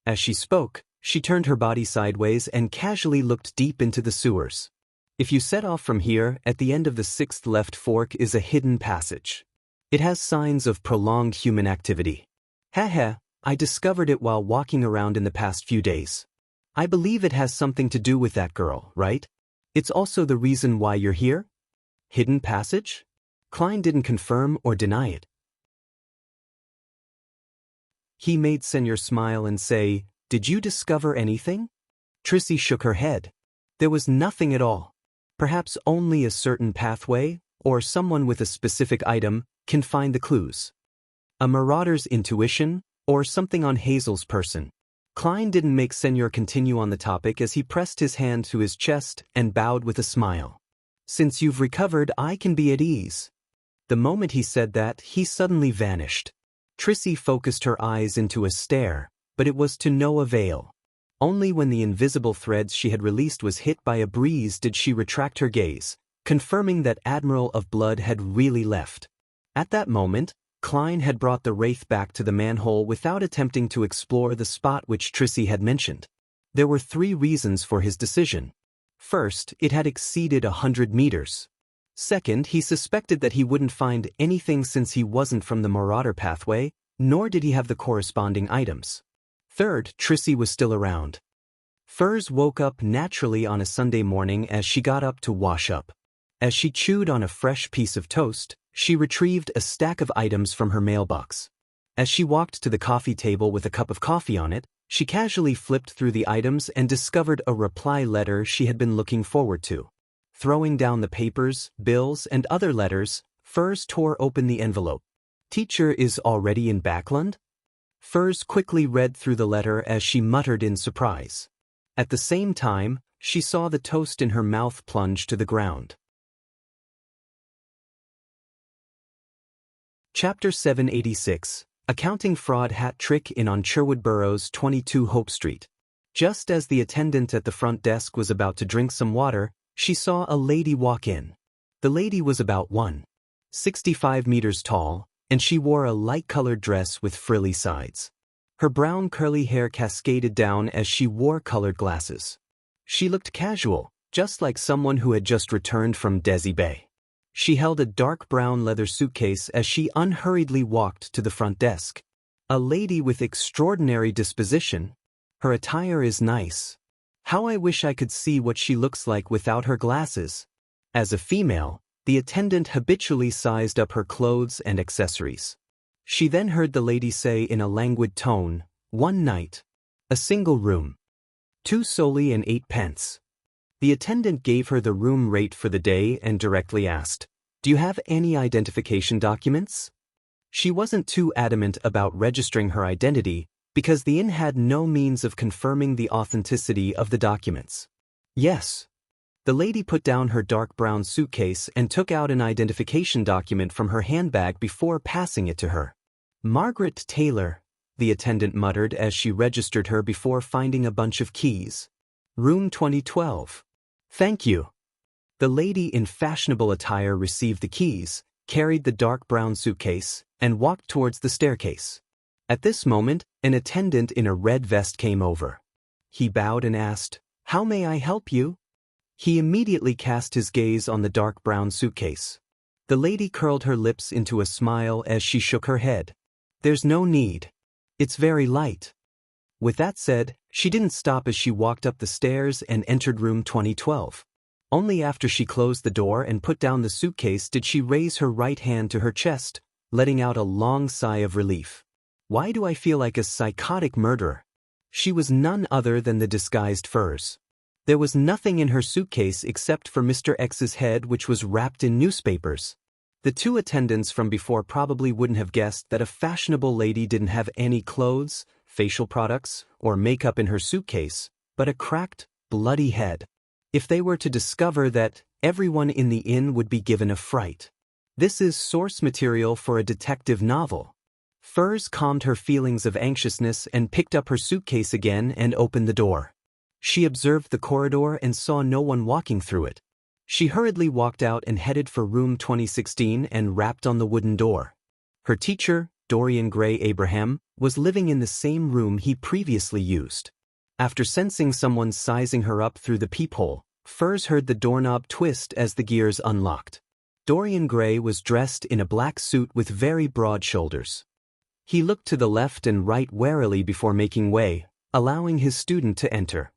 As she spoke, she turned her body sideways and casually looked deep into the sewers. "If you set off from here, at the end of the 6th left fork is a hidden passage. It has signs of prolonged human activity. Haha, I discovered it while walking around in the past few days. I believe it has something to do with that girl, right? It's also the reason why you're here?" "Hidden passage?" Klein didn't confirm or deny it. He made Senor smile and say, "Did you discover anything?" Trissy shook her head. "There was nothing at all. Perhaps only a certain pathway, or someone with a specific item, can find the clues. A marauder's intuition, or something on Hazel's person." Klein didn't make Senor continue on the topic as he pressed his hand to his chest and bowed with a smile. "Since you've recovered, I can be at ease." The moment he said that, he suddenly vanished. Trissy focused her eyes into a stare, but it was to no avail. Only when the invisible threads she had released was hit by a breeze did she retract her gaze, confirming that Admiral of Blood had really left. At that moment, Klein had brought the wraith back to the manhole without attempting to explore the spot which Trissy had mentioned. There were 3 reasons for his decision. First, it had exceeded 100 meters. Second, he suspected that he wouldn't find anything since he wasn't from the Marauder pathway, nor did he have the corresponding items. Third, Trissy was still around. Furs woke up naturally on a Sunday morning as she got up to wash up. As she chewed on a fresh piece of toast, she retrieved a stack of items from her mailbox. As she walked to the coffee table with a cup of coffee on it, she casually flipped through the items and discovered a reply letter she had been looking forward to. Throwing down the papers, bills, and other letters, Furs tore open the envelope. "Teacher is already in Backland?" Furs quickly read through the letter as she muttered in surprise. At the same time, she saw the toast in her mouth plunge to the ground. Chapter 786, Accounting Fraud Hat Trick in on Sherwood Burrows 22 Hope Street. Just as the attendant at the front desk was about to drink some water, she saw a lady walk in. The lady was about 1.65 meters tall, and she wore a light-colored dress with frilly sides. Her brown curly hair cascaded down as she wore colored glasses. She looked casual, just like someone who had just returned from Desi Bay. She held a dark brown leather suitcase as she unhurriedly walked to the front desk. A lady with extraordinary disposition. Her attire is nice. How I wish I could see what she looks like without her glasses. As a female, the attendant habitually sized up her clothes and accessories. She then heard the lady say in a languid tone, "1 night. A single room. 2 soldi and 8 pence. The attendant gave her the room rate for the day and directly asked, "Do you have any identification documents?" She wasn't too adamant about registering her identity because the inn had no means of confirming the authenticity of the documents. "Yes." The lady put down her dark brown suitcase and took out an identification document from her handbag before passing it to her. Margaret Taylor, the attendant muttered as she registered her before finding a bunch of keys. Room 2012. Thank you. The lady in fashionable attire received the keys, carried the dark brown suitcase, and walked towards the staircase. At this moment, an attendant in a red vest came over. He bowed and asked, "How may I help you?" He immediately cast his gaze on the dark brown suitcase. The lady curled her lips into a smile as she shook her head. "There's no need. It's very light." With that said, she didn't stop as she walked up the stairs and entered room 2012. Only after she closed the door and put down the suitcase did she raise her right hand to her chest, letting out a long sigh of relief. Why do I feel like a psychotic murderer? She was none other than the disguised Furs. There was nothing in her suitcase except for Mr. X's head, which was wrapped in newspapers. The two attendants from before probably wouldn't have guessed that a fashionable lady didn't have any clothes, facial products, or makeup in her suitcase, but a cracked, bloody head. If they were to discover that, everyone in the inn would be given a fright. This is source material for a detective novel. Furs calmed her feelings of anxiousness and picked up her suitcase again and opened the door. She observed the corridor and saw no one walking through it. She hurriedly walked out and headed for room 2016 and rapped on the wooden door. Her teacher, Dorian Gray Abraham, was living in the same room he previously used. After sensing someone sizing her up through the peephole, Furs heard the doorknob twist as the gears unlocked. Dorian Gray was dressed in a black suit with very broad shoulders. He looked to the left and right warily before making way, allowing his student to enter.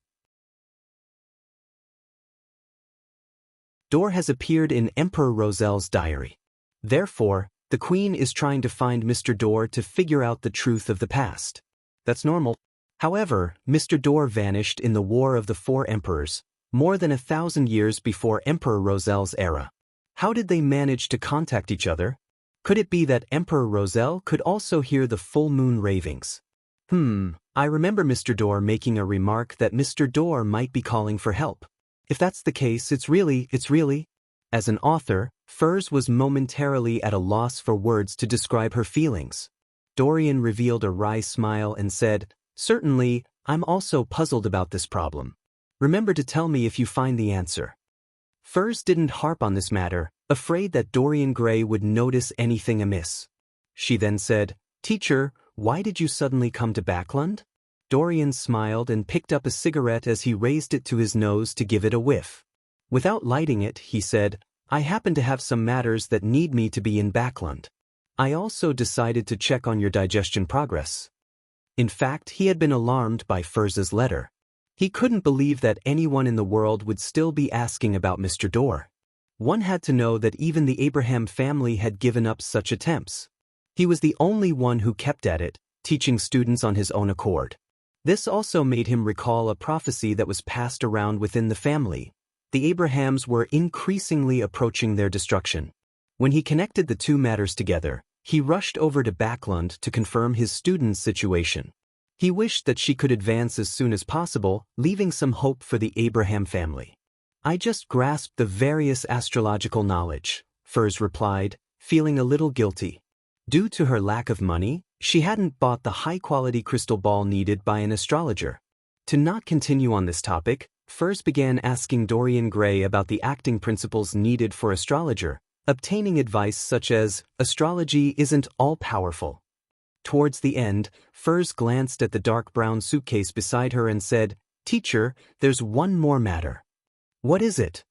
Door has appeared in Emperor Roselle's diary. Therefore, the Queen is trying to find Mr. Dorr to figure out the truth of the past. That's normal. However, Mr. Dorr vanished in the War of the Four Emperors, more than 1,000 years before Emperor Roselle's era. How did they manage to contact each other? Could it be that Emperor Roselle could also hear the full moon ravings? I remember Mr. Dorr making a remark that Mr. Dorr might be calling for help. If that's the case, it's really. As an author, Furs was momentarily at a loss for words to describe her feelings. Dorian revealed a wry smile and said, "Certainly, I'm also puzzled about this problem. Remember to tell me if you find the answer." Furs didn't harp on this matter, afraid that Dorian Gray would notice anything amiss. She then said, "Teacher, why did you suddenly come to Backland?" Dorian smiled and picked up a cigarette as he raised it to his nose to give it a whiff. Without lighting it, he said, "I happen to have some matters that need me to be in Backland. I also decided to check on your digestion progress." In fact, he had been alarmed by Furs's letter. He couldn't believe that anyone in the world would still be asking about Mr. Dorr. One had to know that even the Abraham family had given up such attempts. He was the only one who kept at it, teaching students on his own accord. This also made him recall a prophecy that was passed around within the family. The Abrahams were increasingly approaching their destruction. When he connected the two matters together, he rushed over to Backland to confirm his student's situation. He wished that she could advance as soon as possible, leaving some hope for the Abraham family. "I just grasped the various astrological knowledge," Furs replied, feeling a little guilty. Due to her lack of money, she hadn't bought the high-quality crystal ball needed by an astrologer. To not continue on this topic, Furs began asking Dorian Gray about the acting principles needed for astrologer, obtaining advice such as, "Astrology isn't all-powerful." Towards the end, Furs glanced at the dark brown suitcase beside her and said, "Teacher, there's one more matter." "What is it?"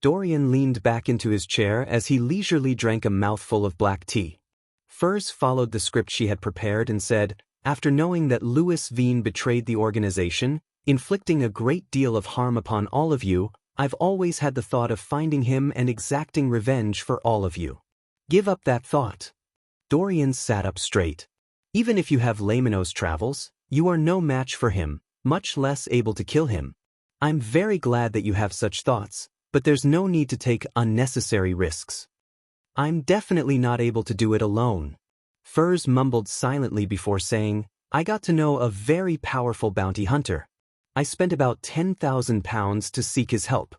Dorian leaned back into his chair as he leisurely drank a mouthful of black tea. Furs followed the script she had prepared and said, "After knowing that Louis Veen betrayed the organization, inflicting a great deal of harm upon all of you, I've always had the thought of finding him and exacting revenge for all of you." "Give up that thought." Dorian sat up straight. "Even if you have Lamino's travels, you are no match for him, much less able to kill him. I'm very glad that you have such thoughts, but there's no need to take unnecessary risks." "I'm definitely not able to do it alone." Furs mumbled silently before saying, "I got to know a very powerful bounty hunter. I spent about £10,000 to seek his help."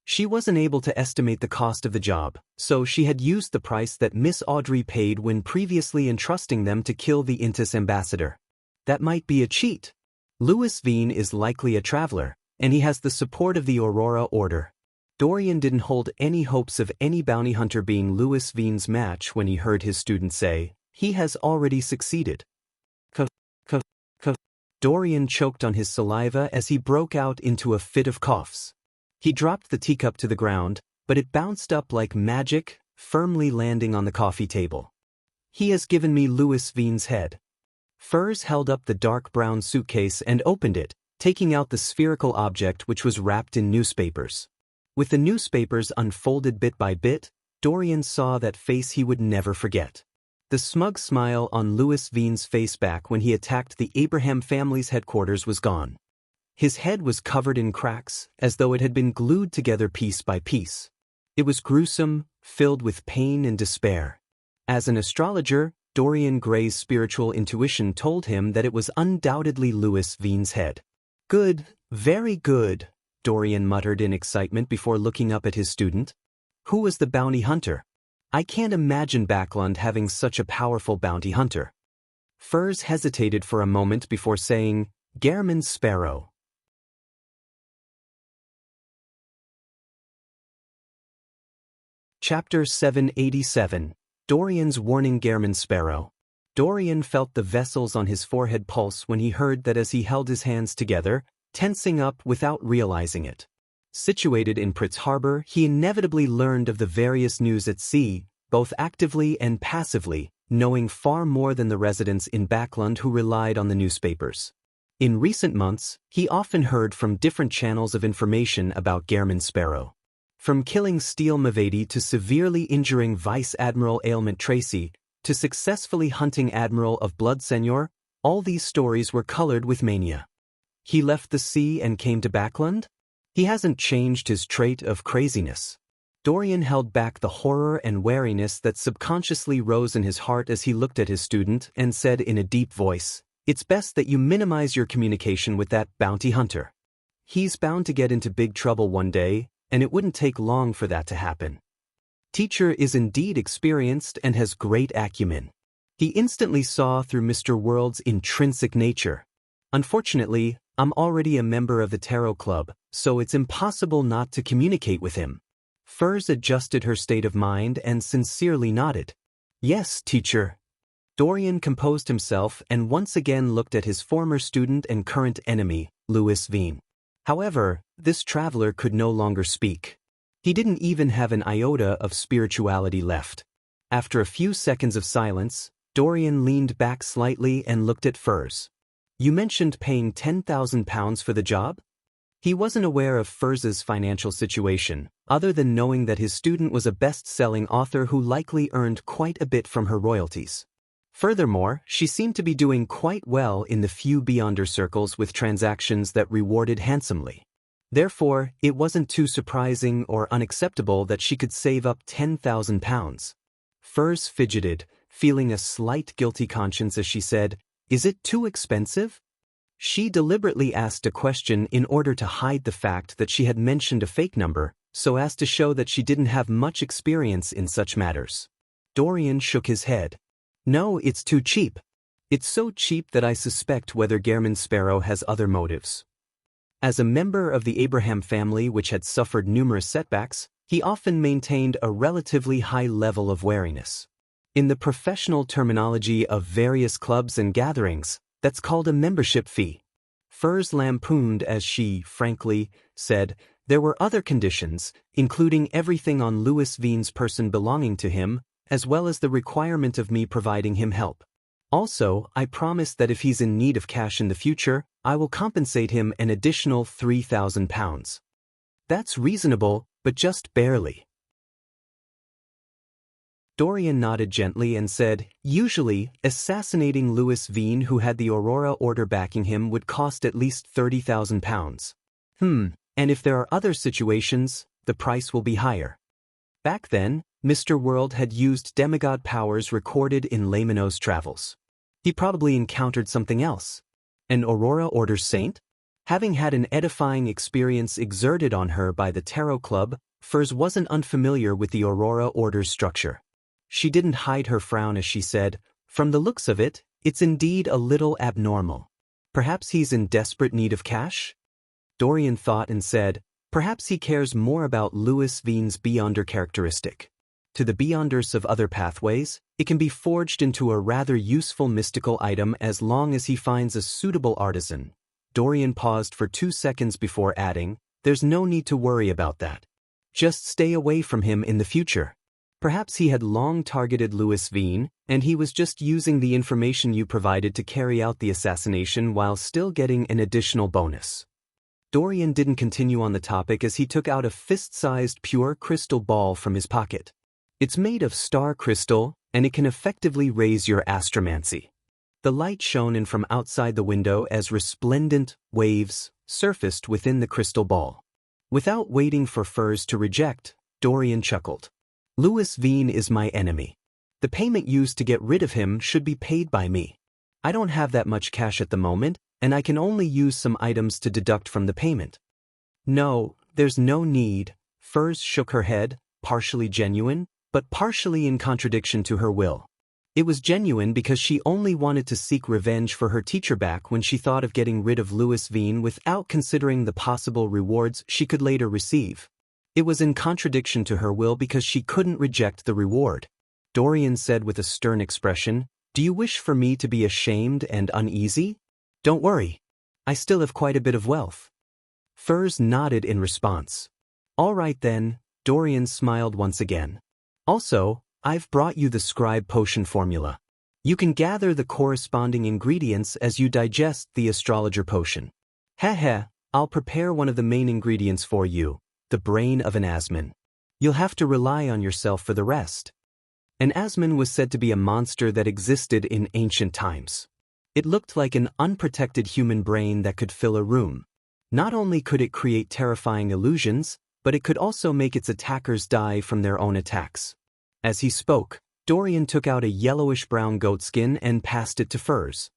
She wasn't able to estimate the cost of the job, so she had used the price that Miss Audrey paid when previously entrusting them to kill the Intis ambassador. That might be a cheat. Louis Veen is likely a traveler, and he has the support of the Aurora Order. Dorian didn't hold any hopes of any bounty hunter being Louis Veen's match when he heard his student say, "He has already succeeded." Dorian choked on his saliva as he broke out into a fit of coughs. He dropped the teacup to the ground, but it bounced up like magic, firmly landing on the coffee table. "He has given me Louis Veen's head." Furs held up the dark brown suitcase and opened it, taking out the spherical object which was wrapped in newspapers. With the newspapers unfolded bit by bit, Dorian saw that face he would never forget. The smug smile on Louis Veen's face back when he attacked the Abraham family's headquarters was gone. His head was covered in cracks, as though it had been glued together piece by piece. It was gruesome, filled with pain and despair. As an astrologer, Dorian Gray's spiritual intuition told him that it was undoubtedly Louis Veen's head. "Good, very good," Dorian muttered in excitement before looking up at his student. Who was the bounty hunter? I can't imagine Backlund having such a powerful bounty hunter. Furs hesitated for a moment before saying, "Gairman Sparrow." Chapter 787. Dorian's Warning. Gairman Sparrow. Dorian felt the vessels on his forehead pulse when he heard that as he held his hands together, tensing up without realizing it. Situated in Pritz Harbor, he inevitably learned of the various news at sea, both actively and passively, knowing far more than the residents in Backlund who relied on the newspapers. In recent months, he often heard from different channels of information about Gairman Sparrow. From killing Steele Mavady to severely injuring Vice Admiral Ailment Tracy, to successfully hunting Admiral of Blood Seigneur, all these stories were colored with mania. He left the sea and came to Backlund? He hasn't changed his trait of craziness. Dorian held back the horror and wariness that subconsciously rose in his heart as he looked at his student and said in a deep voice, "It's best that you minimize your communication with that bounty hunter. He's bound to get into big trouble one day, and it wouldn't take long for that to happen. Teacher is indeed experienced and has great acumen." He instantly saw through Mr. World's intrinsic nature. "Unfortunately, I'm already a member of the Tarot Club, so it's impossible not to communicate with him." Furs adjusted her state of mind and sincerely nodded. "Yes, teacher." Dorian composed himself and once again looked at his former student and current enemy, Louis Veen. However, this traveler could no longer speak. He didn't even have an iota of spirituality left. After a few seconds of silence, Dorian leaned back slightly and looked at Furs. "You mentioned paying £10,000 for the job?" He wasn't aware of Furs's financial situation, other than knowing that his student was a best-selling author who likely earned quite a bit from her royalties. Furthermore, she seemed to be doing quite well in the few Beyonder circles with transactions that rewarded handsomely. Therefore, it wasn't too surprising or unacceptable that she could save up £10,000. Furs fidgeted, feeling a slight guilty conscience as she said, "Is it too expensive?" She deliberately asked a question in order to hide the fact that she had mentioned a fake number, so as to show that she didn't have much experience in such matters. Dorian shook his head. "No, it's too cheap. It's so cheap that I suspect whether Gairman Sparrow has other motives." As a member of the Abraham family which had suffered numerous setbacks, he often maintained a relatively high level of wariness. In the professional terminology of various clubs and gatherings, that's called a membership fee. Furs lampooned as she, frankly, said, there were other conditions, including everything on Louis Veen's person belonging to him, as well as the requirement of me providing him help. Also, I promised that if he's in need of cash in the future, I will compensate him an additional £3,000. That's reasonable, but just barely. Dorian nodded gently and said, usually, assassinating Louis Veen, who had the Aurora Order backing him, would cost at least £30,000. And if there are other situations, the price will be higher. Back then, Mr. World had used demigod powers recorded in Lamino's travels. He probably encountered something else. An Aurora Order saint? Having had an edifying experience exerted on her by the Tarot Club, Furs wasn't unfamiliar with the Aurora Order's structure. She didn't hide her frown as she said, "From the looks of it, it's indeed a little abnormal. Perhaps he's in desperate need of cash?" Dorian thought and said, "Perhaps he cares more about Louis Vine's Beyonder characteristic. To the Beyonders of other pathways, it can be forged into a rather useful mystical item as long as he finds a suitable artisan." Dorian paused for 2 seconds before adding, "There's no need to worry about that. Just stay away from him in the future." Perhaps he had long targeted Louis Vine, and he was just using the information you provided to carry out the assassination while still getting an additional bonus. Dorian didn't continue on the topic as he took out a fist-sized pure crystal ball from his pocket. It's made of star crystal, and it can effectively raise your astromancy. The light shone in from outside the window as resplendent waves surfaced within the crystal ball. Without waiting for Furs to reject, Dorian chuckled. "Louis Vine is my enemy. The payment used to get rid of him should be paid by me. I don't have that much cash at the moment, and I can only use some items to deduct from the payment." "No, there's no need." Furs shook her head, partially genuine, but partially in contradiction to her will. It was genuine because she only wanted to seek revenge for her teacher back when she thought of getting rid of Louis Vine without considering the possible rewards she could later receive. It was in contradiction to her will because she couldn't reject the reward. Dorian said with a stern expression, "Do you wish for me to be ashamed and uneasy? Don't worry. I still have quite a bit of wealth." Furs nodded in response. "All right then," Dorian smiled once again. "Also, I've brought you the scribe potion formula. You can gather the corresponding ingredients as you digest the astrologer potion." "Heh, I'll prepare one of the main ingredients for you, the brain of an Asman. You'll have to rely on yourself for the rest." An Asman was said to be a monster that existed in ancient times. It looked like an unprotected human brain that could fill a room. Not only could it create terrifying illusions, but it could also make its attackers die from their own attacks. As he spoke, Dorian took out a yellowish-brown goatskin and passed it to Furs.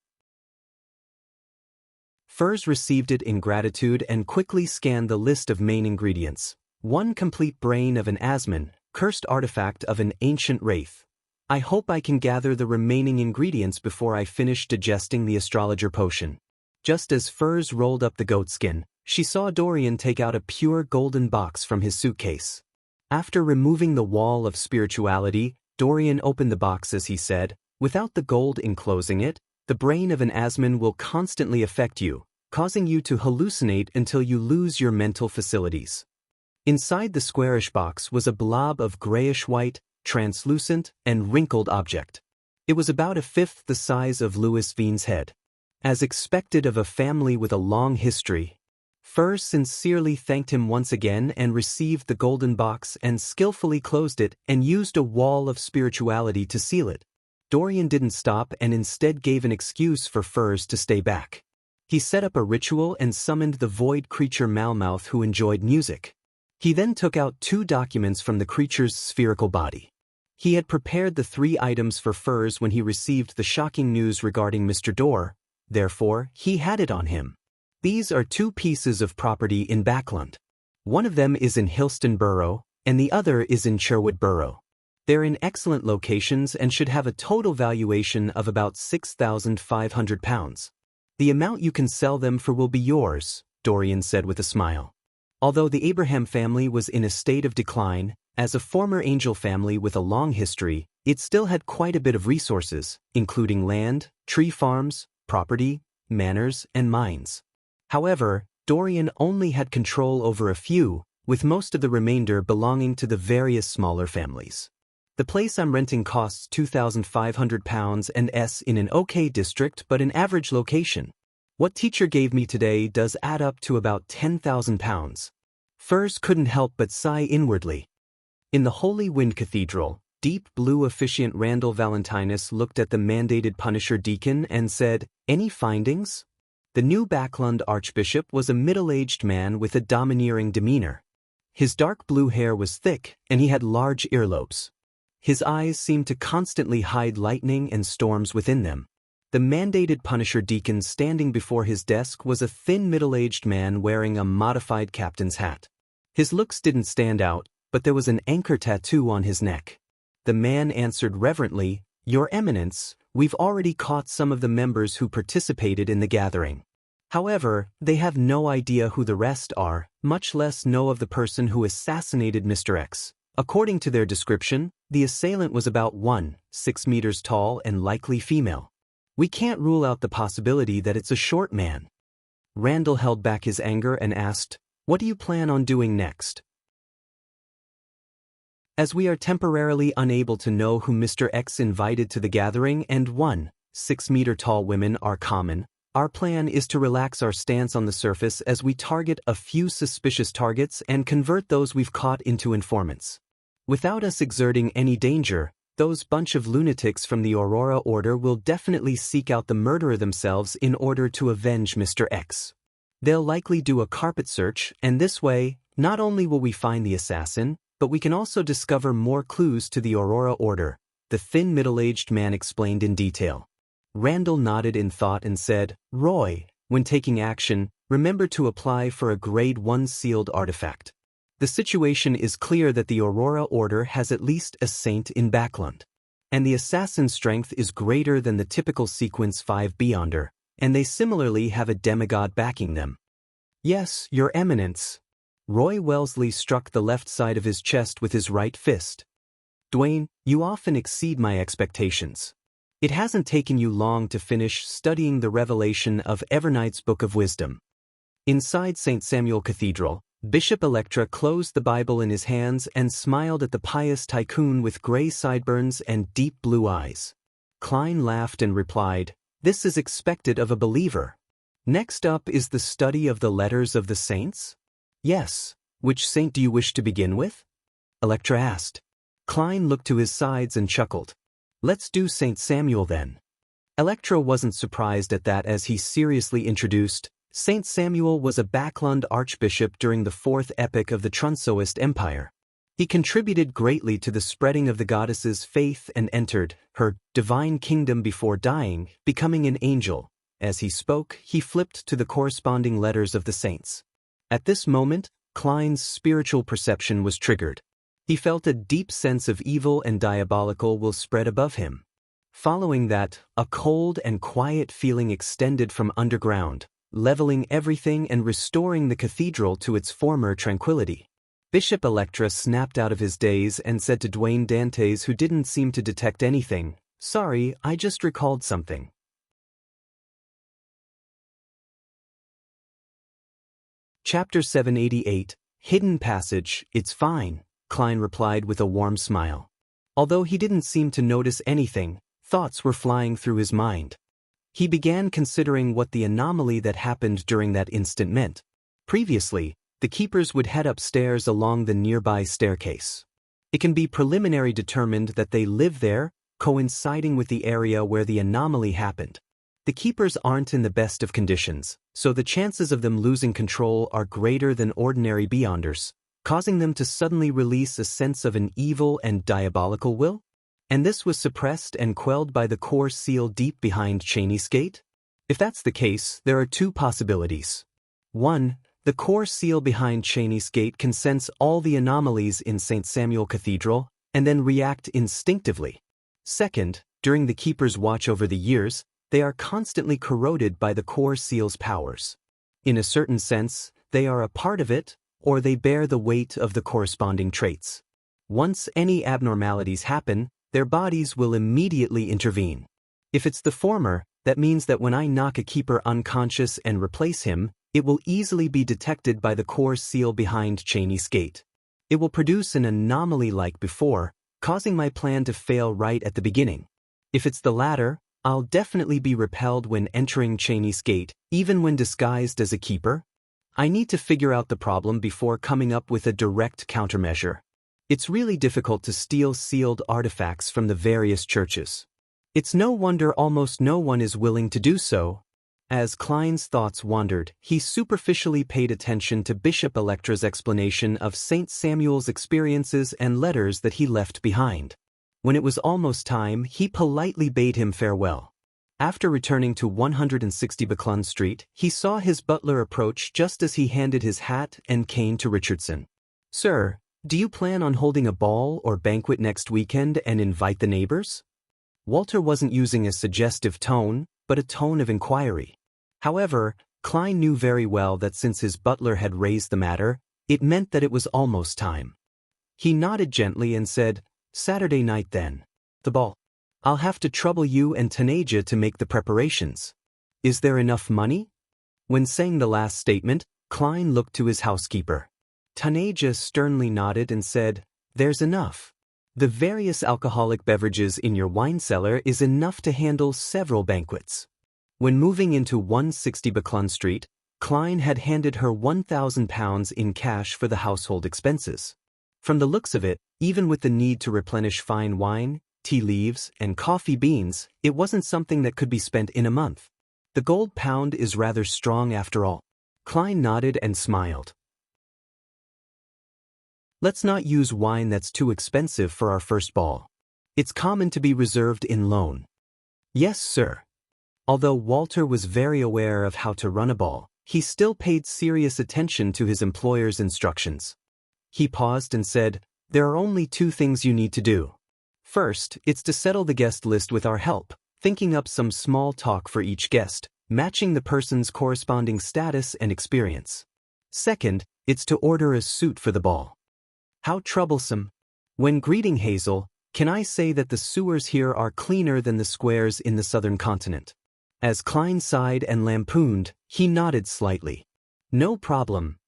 Furs received it in gratitude and quickly scanned the list of main ingredients. 1 complete brain of an Asman, cursed artifact of an ancient wraith. I hope I can gather the remaining ingredients before I finish digesting the astrologer potion. Just as Furs rolled up the goatskin, she saw Dorian take out a pure golden box from his suitcase. After removing the wall of spirituality, Dorian opened the box as he said, "Without the gold enclosing it, the brain of an Asman will constantly affect you, causing you to hallucinate until you lose your mental facilities." Inside the squarish box was a blob of grayish-white, translucent, and wrinkled object. It was about a fifth the size of Louis Vine's head. As expected of a family with a long history, Furs sincerely thanked him once again and received the golden box and skillfully closed it and used a wall of spirituality to seal it. Dorian didn't stop and instead gave an excuse for Furs to stay back. He set up a ritual and summoned the void creature Malmouth who enjoyed music. He then took out 2 documents from the creature's spherical body. He had prepared the 3 items for Furs when he received the shocking news regarding Mr. Dorr, therefore he had it on him. These are 2 pieces of property in Backland. One of them is in Hillston Borough, and the other is in Sherwood Borough. They're in excellent locations and should have a total valuation of about £6,500. The amount you can sell them for will be yours, Dorian said with a smile. Although the Abraham family was in a state of decline, as a former angel family with a long history, it still had quite a bit of resources, including land, tree farms, property, manors, and mines. However, Dorian only had control over a few, with most of the remainder belonging to the various smaller families. The place I'm renting costs £2,500 and is in an okay district but an average location. What teacher gave me today does add up to about £10,000. Furs couldn't help but sigh inwardly. In the Holy Wind Cathedral, deep blue officiant Randall Valentinus looked at the mandated Punisher deacon and said, "Any findings?" The new Backland archbishop was a middle-aged man with a domineering demeanor. His dark blue hair was thick, and he had large earlobes. His eyes seemed to constantly hide lightning and storms within them. The mandated Punisher deacon standing before his desk was a thin middle-aged man wearing a modified captain's hat. His looks didn't stand out, but there was an anchor tattoo on his neck. The man answered reverently, "Your Eminence, we've already caught some of the members who participated in the gathering. However, they have no idea who the rest are, much less know of the person who assassinated Mr. X. According to their description, the assailant was about 6 meters tall and likely female. We can't rule out the possibility that it's a short man." Randall held back his anger and asked, "What do you plan on doing next?" "As we are temporarily unable to know who Mr. X invited to the gathering and 6-meter-tall women are common, our plan is to relax our stance on the surface as we target a few suspicious targets and convert those we've caught into informants. Without us exerting any danger, those bunch of lunatics from the Aurora Order will definitely seek out the murderer themselves in order to avenge Mr. X. They'll likely do a carpet search, and this way, not only will we find the assassin, but we can also discover more clues to the Aurora Order," the thin middle-aged man explained in detail. Randall nodded in thought and said, "Roy, when taking action, remember to apply for a Grade 1 sealed artifact. The situation is clear that the Aurora Order has at least a saint in Backland. And the assassin's strength is greater than the typical Sequence 5 Beyonder, and they similarly have a demigod backing them." "Yes, Your Eminence." Roy Wellesley struck the left side of his chest with his right fist. "Dwayne, you often exceed my expectations. It hasn't taken you long to finish studying the revelation of Evernight's Book of Wisdom." Inside St. Samuel Cathedral, Bishop Electra closed the Bible in his hands and smiled at the pious tycoon with gray sideburns and deep blue eyes. Klein laughed and replied, "This is expected of a believer. Next up is the study of the letters of the saints?" "Yes. Which saint do you wish to begin with?" Electra asked. Klein looked to his sides and chuckled. "Let's do St. Samuel then." Electra wasn't surprised at that as he seriously introduced, St. Samuel was a Backland archbishop during the fourth epoch of the Trunsoist Empire. He contributed greatly to the spreading of the goddess's faith and entered her divine kingdom before dying, becoming an angel. As he spoke, he flipped to the corresponding letters of the saints. At this moment, Klein's spiritual perception was triggered. He felt a deep sense of evil and diabolical will spread above him. Following that, a cold and quiet feeling extended from underground, leveling everything and restoring the cathedral to its former tranquility. Bishop Electra snapped out of his daze and said to Dwayne Dantes, who didn't seem to detect anything, "Sorry, I just recalled something." Chapter 788, Hidden Passage, "It's fine," Klein replied with a warm smile. Although he didn't seem to notice anything, thoughts were flying through his mind. He began considering what the anomaly that happened during that instant meant. Previously, the keepers would head upstairs along the nearby staircase. It can be preliminary determined that they live there, coinciding with the area where the anomaly happened. The keepers aren't in the best of conditions, so the chances of them losing control are greater than ordinary Beyonders, causing them to suddenly release a sense of an evil and diabolical will? And this was suppressed and quelled by the core seal deep behind Cheney's gate? If that's the case, there are two possibilities. 1. The core seal behind Cheney's gate can sense all the anomalies in St. Samuel Cathedral and then react instinctively. 2. During the keeper's watch over the years, they are constantly corroded by the core seal's powers. In a certain sense, they are a part of it, or they bear the weight of the corresponding traits. Once any abnormalities happen, their bodies will immediately intervene. If it's the former, that means that when I knock a keeper unconscious and replace him, it will easily be detected by the core seal behind Cheney's gate. It will produce an anomaly like before, causing my plan to fail right at the beginning. If it's the latter, I'll definitely be repelled when entering Cheney's gate, even when disguised as a keeper. I need to figure out the problem before coming up with a direct countermeasure. It's really difficult to steal sealed artifacts from the various churches. It's no wonder almost no one is willing to do so. As Klein's thoughts wandered, he superficially paid attention to Bishop Electra's explanation of St. Samuel's experiences and letters that he left behind. When it was almost time, he politely bade him farewell. After returning to 160 Buckland Street, he saw his butler approach just as he handed his hat and cane to Richardson. "Sir, do you plan on holding a ball or banquet next weekend and invite the neighbors?" Walter wasn't using a suggestive tone, but a tone of inquiry. However, Klein knew very well that since his butler had raised the matter, it meant that it was almost time. He nodded gently and said, "Saturday night then. The ball. I'll have to trouble you and Tanaja to make the preparations. Is there enough money?" When saying the last statement, Klein looked to his housekeeper. Tanaja sternly nodded and said, "There's enough. The various alcoholic beverages in your wine cellar is enough to handle several banquets." When moving into 160 Buckland Street, Klein had handed her £1,000 in cash for the household expenses. From the looks of it, even with the need to replenish fine wine, tea leaves, and coffee beans, it wasn't something that could be spent in a month. The gold pound is rather strong after all. Klein nodded and smiled. "Let's not use wine that's too expensive for our first ball. It's common to be reserved in loan." "Yes, sir." Although Walter was very aware of how to run a ball, he still paid serious attention to his employer's instructions. He paused and said, "There are only two things you need to do. First, it's to settle the guest list with our help, thinking up some small talk for each guest, matching the person's corresponding status and experience. Second, it's to order a suit for the ball." How troublesome. When greeting Hazel, can I say that the sewers here are cleaner than the squares in the southern continent? As Klein sighed and lampooned, he nodded slightly. "No problem."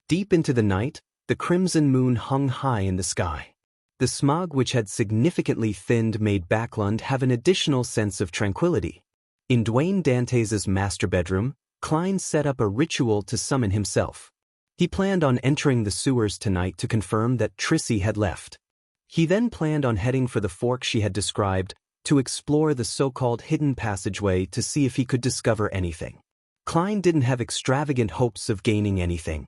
Deep into the night, the crimson moon hung high in the sky. The smog which had significantly thinned made Backland have an additional sense of tranquility. In Dwayne Dantes' master bedroom, Klein set up a ritual to summon himself. He planned on entering the sewers tonight to confirm that Trissy had left. He then planned on heading for the fork she had described, to explore the so-called hidden passageway to see if he could discover anything. Klein didn't have extravagant hopes of gaining anything.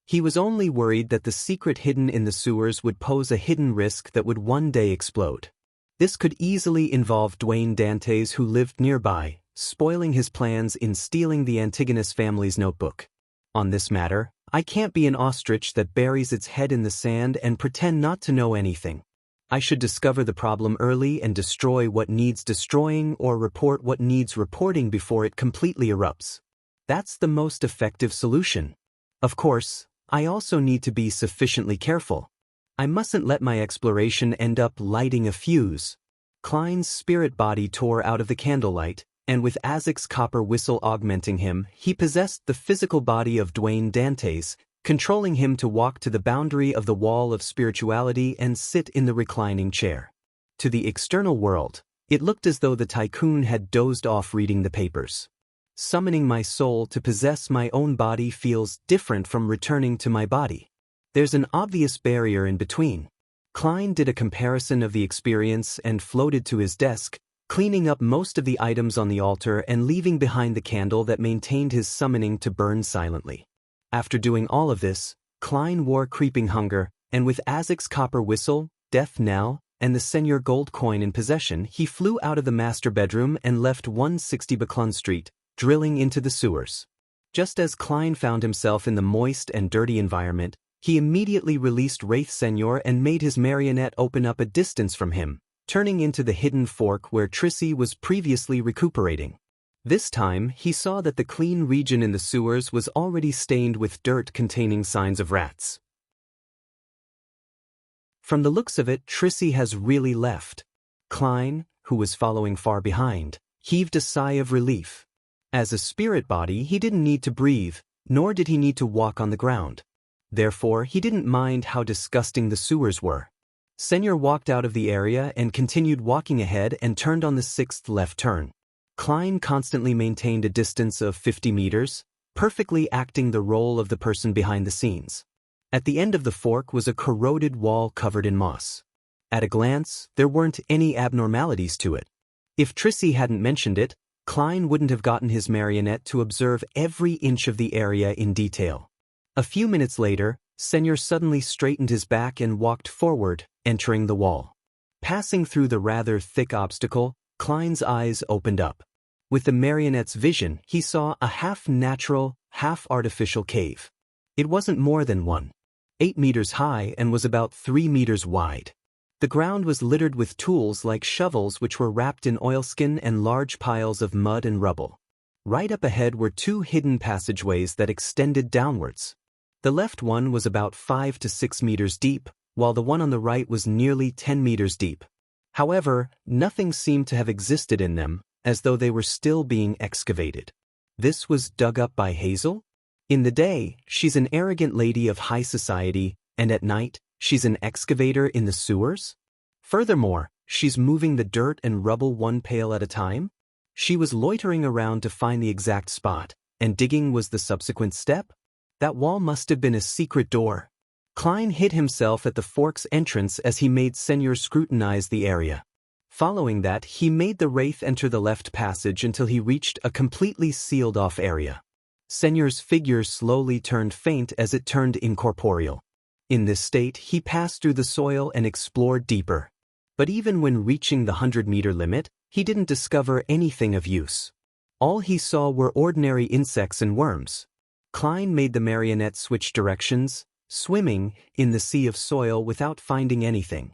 He was only worried that the secret hidden in the sewers would pose a hidden risk that would one day explode. This could easily involve Dwayne Dantes, who lived nearby, spoiling his plans in stealing the Antigonus family's notebook. On this matter, I can't be an ostrich that buries its head in the sand and pretend not to know anything. I should discover the problem early and destroy what needs destroying or report what needs reporting before it completely erupts. That's the most effective solution. Of course, I also need to be sufficiently careful. I mustn't let my exploration end up lighting a fuse. Klein's spirit body tore out of the candlelight, and with Isaac's copper whistle augmenting him, he possessed the physical body of Dwayne Dantes, controlling him to walk to the boundary of the wall of spirituality and sit in the reclining chair. To the external world, it looked as though the tycoon had dozed off reading the papers. Summoning my soul to possess my own body feels different from returning to my body. There's an obvious barrier in between. Klein did a comparison of the experience and floated to his desk, cleaning up most of the items on the altar and leaving behind the candle that maintained his summoning to burn silently. After doing all of this, Klein wore creeping hunger, and with Isaac's copper whistle, death knell, and the senior gold coin in possession, he flew out of the master bedroom and left 160 Buckland Street, drilling into the sewers. Just as Klein found himself in the moist and dirty environment, he immediately released Wraith Senior and made his marionette open up a distance from him, turning into the hidden fork where Trissy was previously recuperating. This time, he saw that the clean region in the sewers was already stained with dirt containing signs of rats. From the looks of it, Trissy has really left. Klein, who was following far behind, heaved a sigh of relief. As a spirit body, he didn't need to breathe, nor did he need to walk on the ground. Therefore, he didn't mind how disgusting the sewers were. Senior walked out of the area and continued walking ahead and turned on the 6th left turn. Klein constantly maintained a distance of 50 meters, perfectly acting the role of the person behind the scenes. At the end of the fork was a corroded wall covered in moss. At a glance, there weren't any abnormalities to it. If Trissy hadn't mentioned it, Klein wouldn't have gotten his marionette to observe every inch of the area in detail. A few minutes later, Senior suddenly straightened his back and walked forward, entering the wall. Passing through the rather thick obstacle, Klein's eyes opened up. With the marionette's vision, he saw a half-natural, half-artificial cave. It wasn't more than 1.8 meters high and was about 3 meters wide. The ground was littered with tools like shovels which were wrapped in oilskin and large piles of mud and rubble. Right up ahead were 2 hidden passageways that extended downwards. The left one was about 5 to 6 meters deep, while the one on the right was nearly 10 meters deep. However, nothing seemed to have existed in them, as though they were still being excavated. This was dug up by Hazel? In the day, she's an arrogant lady of high society, and at night, she's an excavator in the sewers? Furthermore, she's moving the dirt and rubble one pail at a time? She was loitering around to find the exact spot, and digging was the subsequent step? That wall must have been a secret door. Klein hid himself at the fork's entrance as he made Senor scrutinize the area. Following that, he made the wraith enter the left passage until he reached a completely sealed-off area. Senor's figure slowly turned faint as it turned incorporeal. In this state, he passed through the soil and explored deeper. But even when reaching the 100-meter limit, he didn't discover anything of use. All he saw were ordinary insects and worms. Klein made the marionette switch directions, swimming in the sea of soil without finding anything.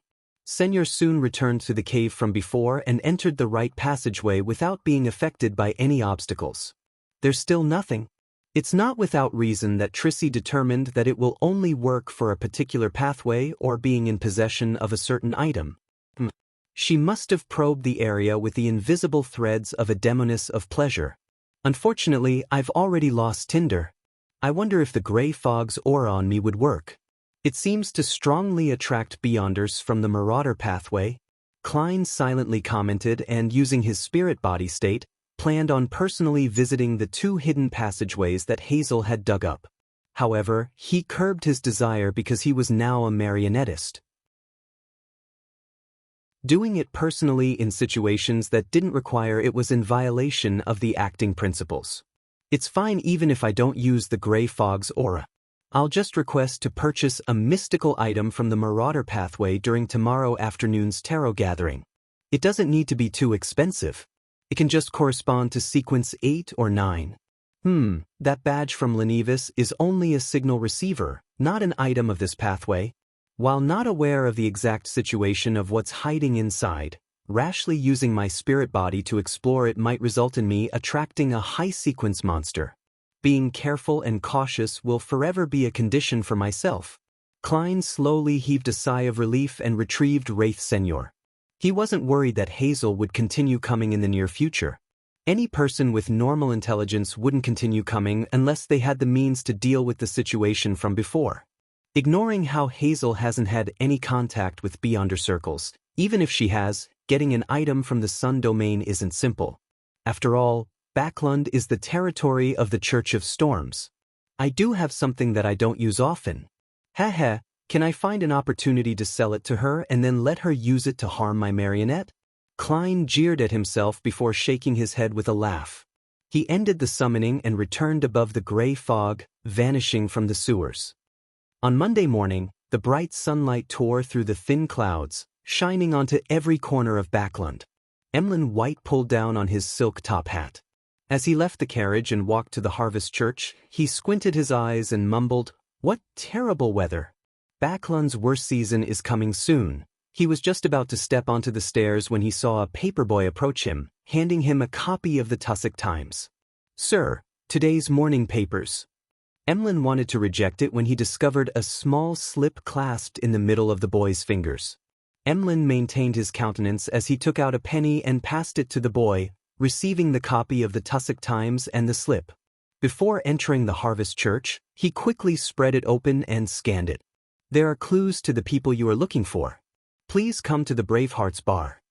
Senor soon returned to the cave from before and entered the right passageway without being affected by any obstacles. There's still nothing. It's not without reason that Trissy determined that it will only work for a particular pathway or being in possession of a certain item. She must have probed the area with the invisible threads of a demoness of pleasure. Unfortunately, I've already lost Tinder. I wonder if the gray fog's aura on me would work. It seems to strongly attract beyonders from the Marauder pathway. Klein silently commented and, using his spirit body state, planned on personally visiting the 2 hidden passageways that Hazel had dug up. However, he curbed his desire because he was now a marionettist. Doing it personally in situations that didn't require it was in violation of the acting principles. It's fine even if I don't use the gray fog's aura. I'll just request to purchase a mystical item from the Marauder pathway during tomorrow afternoon's tarot gathering. It doesn't need to be too expensive. It can just correspond to sequence 8 or 9. That badge from Lenevis is only a signal receiver, not an item of this pathway. While not aware of the exact situation of what's hiding inside, rashly using my spirit body to explore it might result in me attracting a high-sequence monster. Being careful and cautious will forever be a condition for myself. Klein slowly heaved a sigh of relief and retrieved Wraith Senor. He wasn't worried that Hazel would continue coming in the near future. Any person with normal intelligence wouldn't continue coming unless they had the means to deal with the situation from before. Ignoring how Hazel hasn't had any contact with Beyonder circles, even if she has, getting an item from the Sun domain isn't simple. After all, Backlund is the territory of the Church of Storms. I do have something that I don't use often. Heh, can I find an opportunity to sell it to her and then let her use it to harm my marionette? Klein jeered at himself before shaking his head with a laugh. He ended the summoning and returned above the gray fog, vanishing from the sewers. On Monday morning, the bright sunlight tore through the thin clouds, shining onto every corner of Backlund. Emlyn White pulled down on his silk top hat. As he left the carriage and walked to the Harvest Church, he squinted his eyes and mumbled, "What terrible weather! Backlund's worst season is coming soon." He was just about to step onto the stairs when he saw a paperboy approach him, handing him a copy of the Tussock Times. "Sir, today's morning papers." Emlyn wanted to reject it when he discovered a small slip clasped in the middle of the boy's fingers. Emlyn maintained his countenance as he took out a penny and passed it to the boy, receiving the copy of the Tussock Times and the slip. Before entering the Harvest Church, he quickly spread it open and scanned it. "There are clues to the people you are looking for. Please come to the Bravehearts Bar."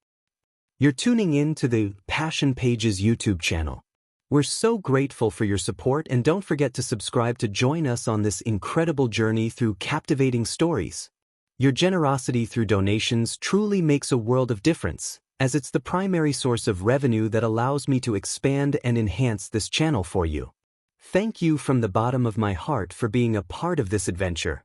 You're tuning in to the Passion Pages YouTube channel. We're so grateful for your support, and don't forget to subscribe to join us on this incredible journey through captivating stories. Your generosity through donations truly makes a world of difference, as it's the primary source of revenue that allows me to expand and enhance this channel for you. Thank you from the bottom of my heart for being a part of this adventure.